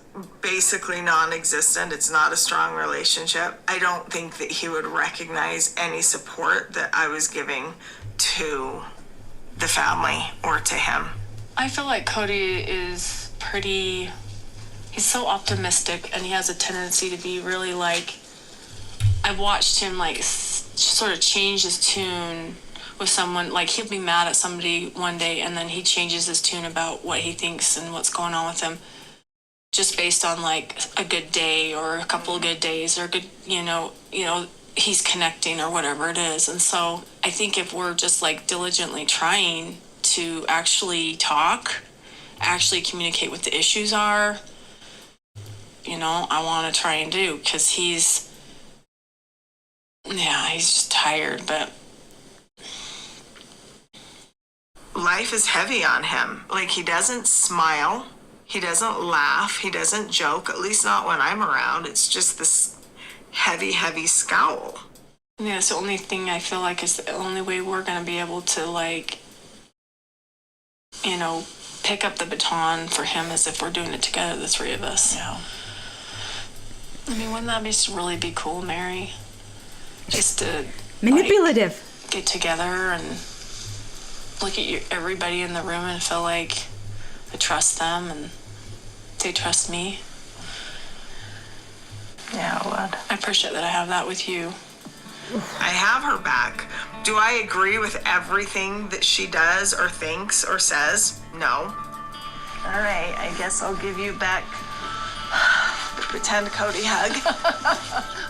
[SPEAKER 10] basically non-existent, it's not a strong relationship, I don't think that he would recognize any support that I was giving to the family or to him.
[SPEAKER 7] I feel like Kody is he's so optimistic, and he has a tendency to be really like, I've watched him like sort of change his tune with someone. Like he'll be mad at somebody one day, and then he changes his tune about what he thinks and what's going on with him, just based on like a good day or a couple of good days or good, you know, he's connecting or whatever it is. And so I think if we're just like diligently trying to actually talk, actually communicate what the issues are, you know, I want to try and do, because he's just tired. But
[SPEAKER 10] life is heavy on him. Like, he doesn't smile, he doesn't laugh, he doesn't joke, at least not when I'm around. It's just this heavy, heavy scowl.
[SPEAKER 7] Yeah, it's the only thing I feel like is the only way we're going to be able to, like, you know, pick up the baton for him is if we're doing it together, the three of us.
[SPEAKER 10] Yeah.
[SPEAKER 7] I mean, wouldn't that just really be cool, Meri? Just to
[SPEAKER 1] Manipulative.
[SPEAKER 7] Like, get together and look at everybody in the room and feel like I trust them and they trust me.
[SPEAKER 10] Yeah, I would.
[SPEAKER 7] I appreciate that I have that with you.
[SPEAKER 10] I have her back. Do I agree with everything that she does or thinks or says? No. All right, I guess I'll give you back the pretend Kody hug.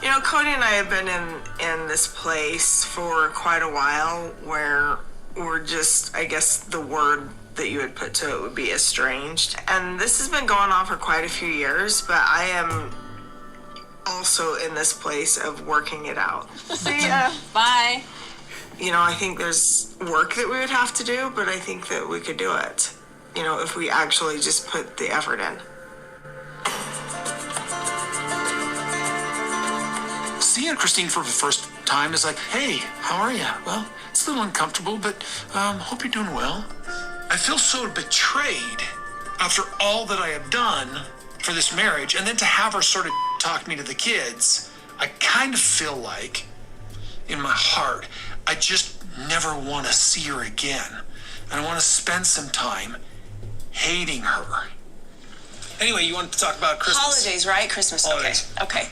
[SPEAKER 10] You know, Kody and I have been in this place for quite a while where we're just, I guess the word that you would put to it would be estranged. And this has been going on for quite a few years, but I am also in this place of working it out.
[SPEAKER 7] See ya. Bye.
[SPEAKER 10] You know, I think there's work that we would have to do, but I think that we could do it, you know, if we actually just put the effort in.
[SPEAKER 2] Seeing Christine for the first time is like, hey, how are you? Well, it's a little uncomfortable, but hope you're doing well. I feel so betrayed after all that I have done for this marriage, and then to have her sort of talk me to the kids, I kind of feel like, in my heart, I just never want to see her again. And I want to spend some time hating her. Anyway, you wanted to talk about Christmas?
[SPEAKER 6] Holidays, right? Christmas.
[SPEAKER 2] Holidays.
[SPEAKER 6] Okay.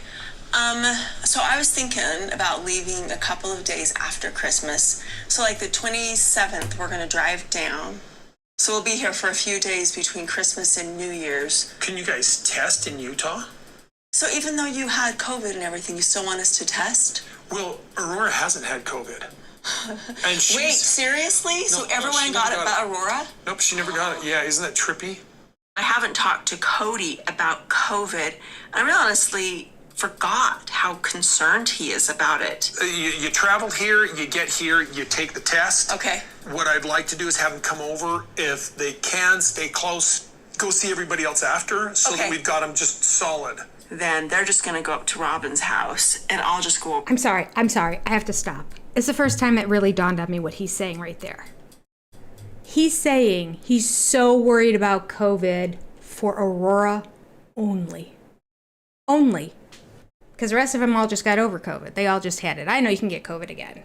[SPEAKER 6] So I was thinking about leaving a couple of days after Christmas. So like the 27th, we're going to drive down. So we'll be here for a few days between Christmas and New Year's.
[SPEAKER 2] Can you guys test in Utah?
[SPEAKER 6] So even though you had COVID and everything, you still want us to test?
[SPEAKER 2] Well, Aurora hasn't had COVID. And she's...
[SPEAKER 6] Wait, seriously?
[SPEAKER 2] No,
[SPEAKER 6] so
[SPEAKER 2] no,
[SPEAKER 6] everyone
[SPEAKER 2] she
[SPEAKER 6] got
[SPEAKER 2] never
[SPEAKER 6] it
[SPEAKER 2] got
[SPEAKER 6] but Aurora?
[SPEAKER 2] Nope, she never got it. Yeah, isn't that trippy?
[SPEAKER 6] I haven't talked to Kody about COVID. I really honestly forgot how concerned he is about it.
[SPEAKER 2] You travel here, you get here, you take the test.
[SPEAKER 6] Okay.
[SPEAKER 2] What I'd like to do is have them come over. If they can stay close, go see everybody else after so that
[SPEAKER 6] Okay.
[SPEAKER 2] we've got them just solid.
[SPEAKER 6] Then they're just gonna go up to Robyn's house, and I'll just go over.
[SPEAKER 1] I'm sorry. I have to stop. It's the first time it really dawned on me what he's saying right there. He's saying he's so worried about COVID for Aurora only. Only. Because the rest of them all just got over COVID. They all just had it. I know you can get COVID again.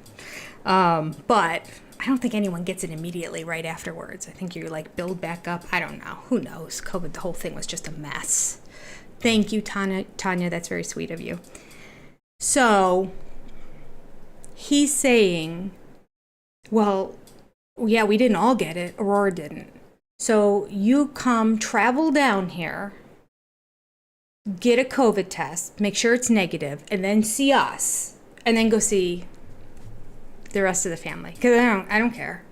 [SPEAKER 1] But I don't think anyone gets it immediately right afterwards. I think you like build back up. I don't know. Who knows? COVID, the whole thing was just a mess. Thank you, Tanya. That's very sweet of you. So he's saying, well, yeah, we didn't all get it. Aurora didn't. So you come travel down here, get a COVID test, make sure it's negative, and then see us, and then go see the rest of the family. Because I don't care.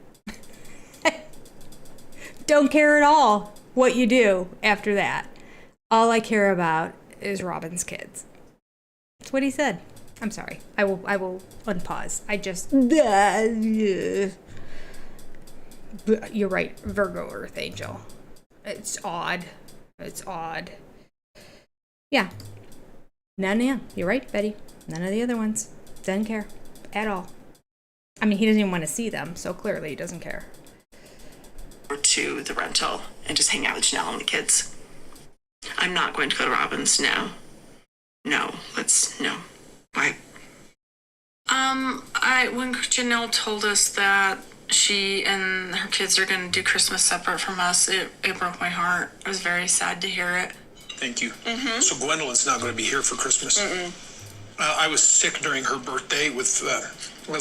[SPEAKER 1] Don't care at all what you do after that. All I care about is Robyn's kids. That's what he said. I'm sorry. I will unpause. You're right, Virgo Earth Angel. It's odd. Yeah. You're right, Betty. None of the other ones. Doesn't care at all. I mean, he doesn't even want to see them, so clearly he doesn't care.
[SPEAKER 6] To the rental and just hang out with Janelle and the kids. I'm not going to go to Robyn's now. No. Why? When Janelle told us that she and her kids are going to do Christmas separate from us, it broke my heart. I was very sad to hear it.
[SPEAKER 2] Thank you. So Gwendolyn's not going to be here for Christmas. I was sick during her birthday was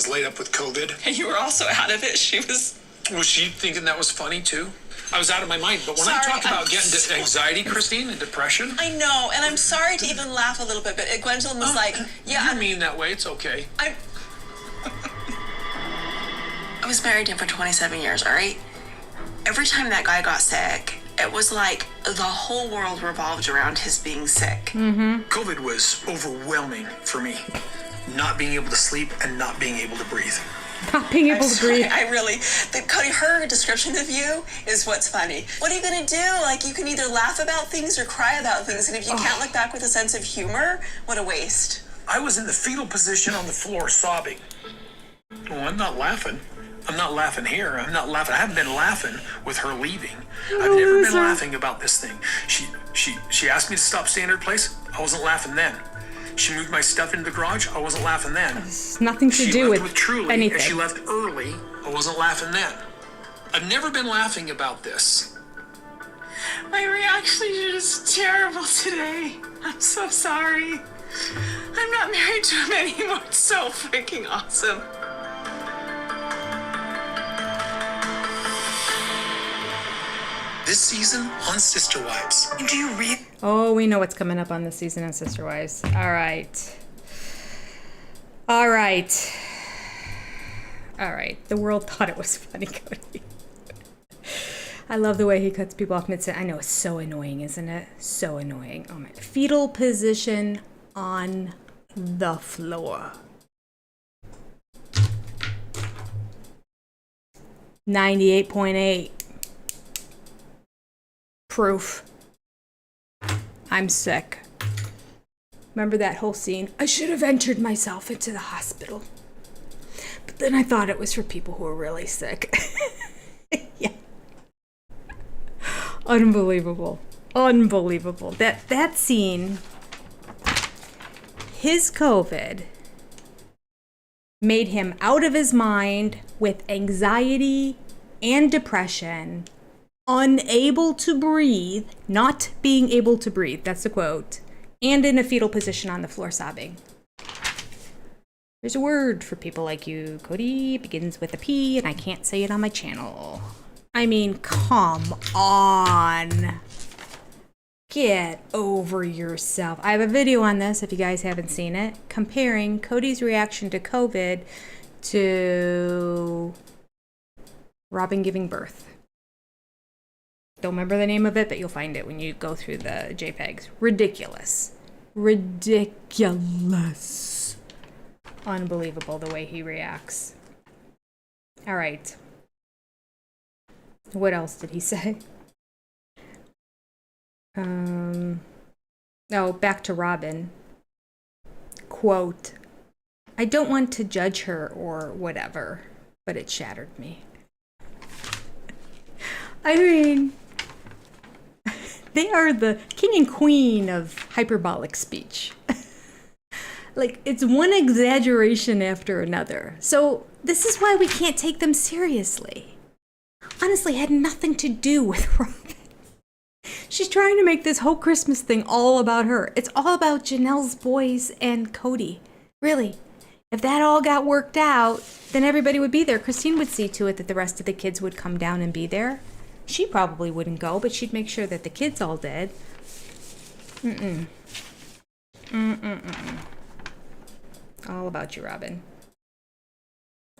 [SPEAKER 2] laid up with COVID.
[SPEAKER 6] And you were also out of it.
[SPEAKER 2] Was she thinking that was funny too? I was out of my mind. But when I
[SPEAKER 6] Sorry,
[SPEAKER 2] talk about getting to anxiety, Christine, and depression,
[SPEAKER 6] I know, and I'm sorry to even laugh a little bit, but Gwendolyn was like, yeah.
[SPEAKER 2] you mean that way. It's okay.
[SPEAKER 6] I was married to him for 27 years, all right? Every time that guy got sick, it was like the whole world revolved around his being sick.
[SPEAKER 2] COVID was overwhelming for me. Not being able to sleep and not being able to breathe.
[SPEAKER 1] Not being able to breathe.
[SPEAKER 6] Cody, her description of you is what's funny. What are you gonna do? Like, you can either laugh about things or cry about things, and if you can't look back with a sense of humor, what a waste.
[SPEAKER 2] I was in the fetal position on the floor sobbing. Oh, I'm not laughing. I'm not laughing here. I'm not laughing. I haven't been laughing with her leaving. I've never been laughing about this thing. She asked me to stop staying at her place. I wasn't laughing then. She moved my stuff into the garage. I wasn't laughing then.
[SPEAKER 1] It's nothing to do with
[SPEAKER 2] Truly,
[SPEAKER 1] anything.
[SPEAKER 2] and she left early. I wasn't laughing then. I've never been laughing about this.
[SPEAKER 6] My reaction is just terrible today. I'm so sorry. I'm not married to him anymore. It's so freaking awesome.
[SPEAKER 2] This season on Sister Wives.
[SPEAKER 6] Do you read?
[SPEAKER 1] Oh, we know what's coming up on this season of Sister Wives. All right. All right. The world thought it was funny, Cody. I love the way he cuts people off mid-sentence. I know, it's so annoying, isn't it? So annoying. Oh my. Fetal position on the floor. 98.8. Proof. I'm sick. Remember that whole scene? I should have entered myself into the hospital. But then I thought it was for people who were really sick. Yeah. Unbelievable. That scene, his COVID made him out of his mind with anxiety and depression, unable to breathe, not being able to breathe, that's the quote, and in a fetal position on the floor sobbing. There's a word for people like you, Cody. It begins with a P, and I can't say it on my channel. I mean, come on. Get over yourself. I have a video on this, if you guys haven't seen it, comparing Cody's reaction to COVID to Robyn giving birth. Don't remember the name of it, but you'll find it when you go through the JPEGs. Ridiculous. Unbelievable the way he reacts. All right. What else did he say? Back to Robyn. Quote, I don't want to judge her or whatever, but it shattered me. I mean, they are the king and queen of hyperbolic speech. Like, it's one exaggeration after another. So this is why we can't take them seriously. Honestly, it had nothing to do with Robyn. She's trying to make this whole Christmas thing all about her. It's all about Janelle's boys and Kody. Really. If that all got worked out, then everybody would be there. Christine would see to it that the rest of the kids would come down and be there. She probably wouldn't go, but she'd make sure that the kids all did. All about you, Robyn.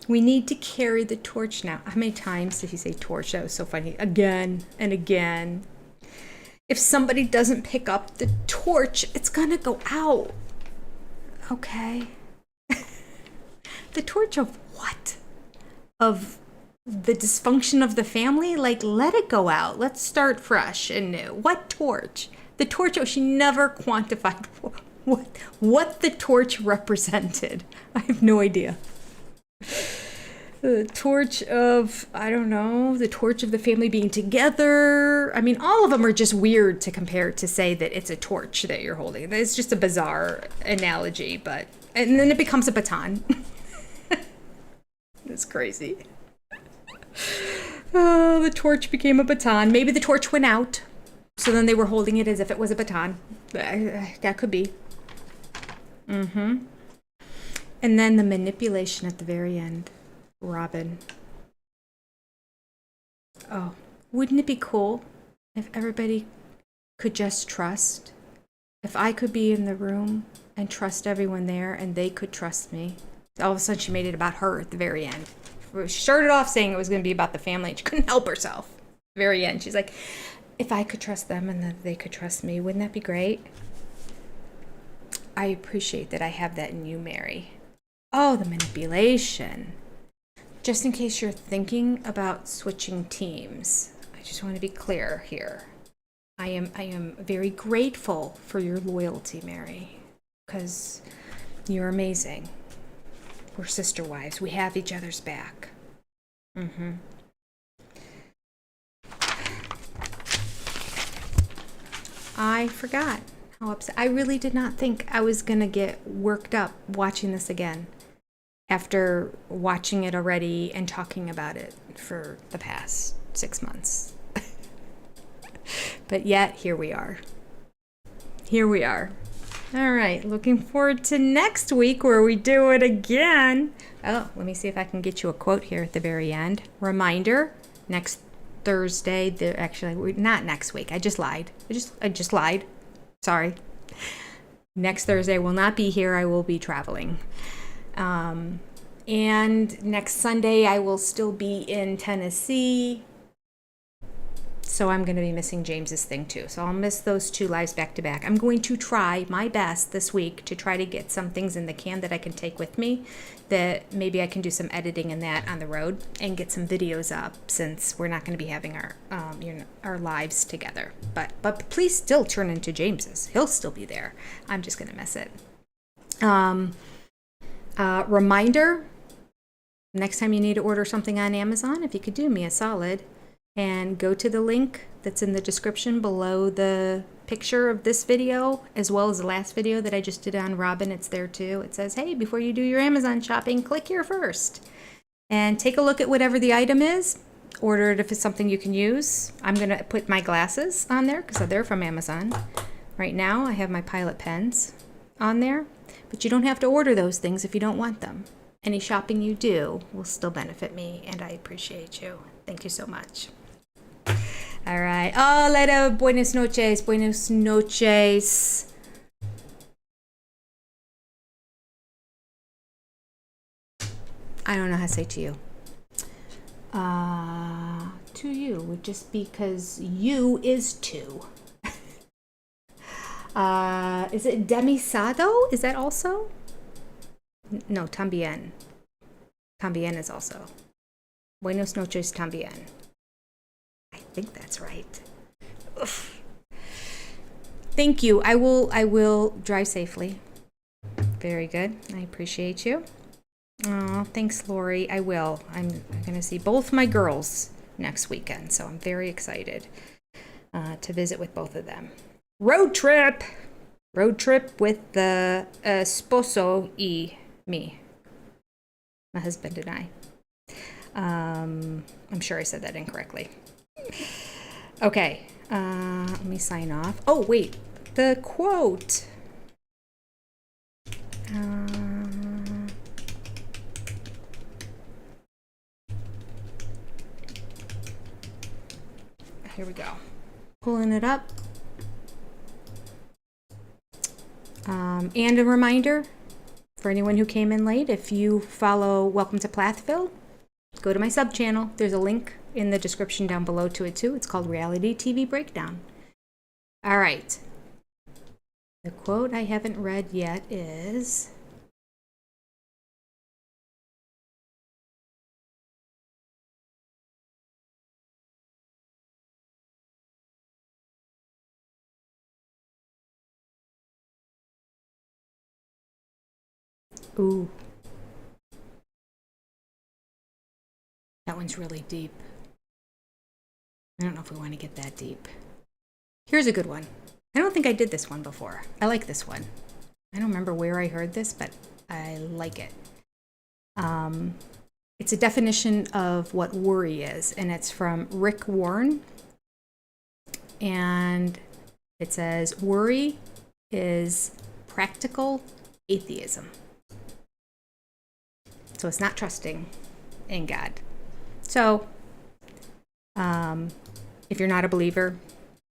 [SPEAKER 1] We need to carry the torch now. How many times did he say torch? That was so funny. Again and again. If somebody doesn't pick up the torch, it's gonna go out. Okay. The torch of what? Of the dysfunction of the family? Like, let it go out. Let's start fresh and new. What torch? The torch, she never quantified what the torch represented. I have no idea. The torch of, I don't know, the torch of the family being together. I mean, all of them are just weird to compare to say that it's a torch that you're holding. It's just a bizarre analogy, and then it becomes a baton. It's crazy. The torch became a baton. Maybe the torch went out, so then they were holding it as if it was a baton. That could be. And then the manipulation at the very end. Robyn. Oh, wouldn't it be cool if everybody could just trust? If I could be in the room and trust everyone there and they could trust me. All of a sudden she made it about her at the very end. She started off saying it was going to be about the family and she couldn't help herself. At the very end, she's like, if I could trust them and that they could trust me, wouldn't that be great? I appreciate that I have that in you, Meri. Oh, the manipulation. Just in case you're thinking about switching teams, I just want to be clear here. I am very grateful for your loyalty, Meri, because you're amazing. We're sister wives. We have each other's back. I forgot how upset. I really did not think I was going to get worked up watching this again after watching it already and talking about it for the past 6 months. But yet, here we are. Here we are. All right, looking forward to next week where we do it again. Oh, let me see if I can get you a quote here at the very end. Reminder, next Thursday, not next week. I just lied. I just lied. Sorry. Next Thursday will not be here. I will be traveling. And next Sunday, I will still be in Tennessee. So I'm going to be missing James's thing too. So I'll miss those 2 lives back to back. I'm going to try my best this week to try to get some things in the can that I can take with me, that maybe I can do some editing in that on the road and get some videos up, since we're not going to be having our lives together. But please still turn into James's. He'll still be there. I'm just going to miss it. Reminder, next time you need to order something on Amazon, if you could do me a solid and go to the link that's in the description below the picture of this video, as well as the last video that I just did on Robyn. It's there too. It says, hey, before you do your Amazon shopping, click here first and take a look at whatever the item is. Order it if it's something you can use. I'm going to put my glasses on there because they're from Amazon. Right now I have my Pilot pens on there, but you don't have to order those things if you don't want them. Any shopping you do will still benefit me, and I appreciate you. Thank you so much. All right. Hola, buenas noches. Buenas noches. I don't know how to say to you. To you would just because you is two. Is it demisado? Is that also? No, también. También is also. Buenas noches también. I think that's right. Oof. thank you. I will drive safely. Very good. I appreciate you. Oh, thanks, Lori. I will. I'm going to see both my girls next weekend, so I'm very excited to visit with both of them. Road trip with the esposo y me, my husband and I. I'm sure I said that incorrectly. Okay, let me sign off. Oh, wait, the quote. Here we go. Pulling it up. And a reminder for anyone who came in late, if you follow Welcome to Plathville, go to my sub channel. There's a link in the description down below to it too. It's called Reality TV Breakdown. All right. The quote I haven't read yet is, ooh, that one's really deep. I don't know if we want to get that deep. Here's a good one. I don't think I did this one before. I like this one. I don't remember where I heard this, but I like it. It's a definition of what worry is, and it's from Rick Warren. And it says, worry is practical atheism. So it's not trusting in God. So, if you're not a believer,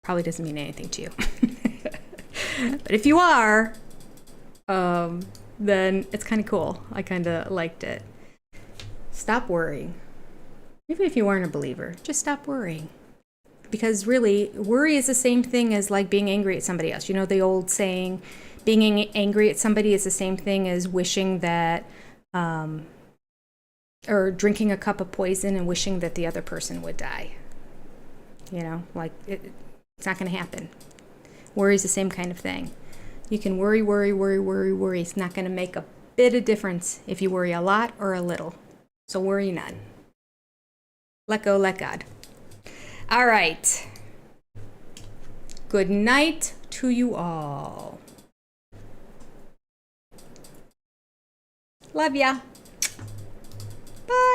[SPEAKER 1] probably doesn't mean anything to you. But if you are, then it's kind of cool. I kind of liked it. Stop worrying. Even if you aren't a believer, just stop worrying. Because really, worry is the same thing as like being angry at somebody else. You know the old saying, being angry at somebody is the same thing as wishing that, or drinking a cup of poison and wishing that the other person would die. You know, like it's not going to happen. Worry is the same kind of thing. You can worry. It's not going to make a bit of difference if you worry a lot or a little. So worry none. Let go, let God. All right. Good night to you all. Love ya. Bye.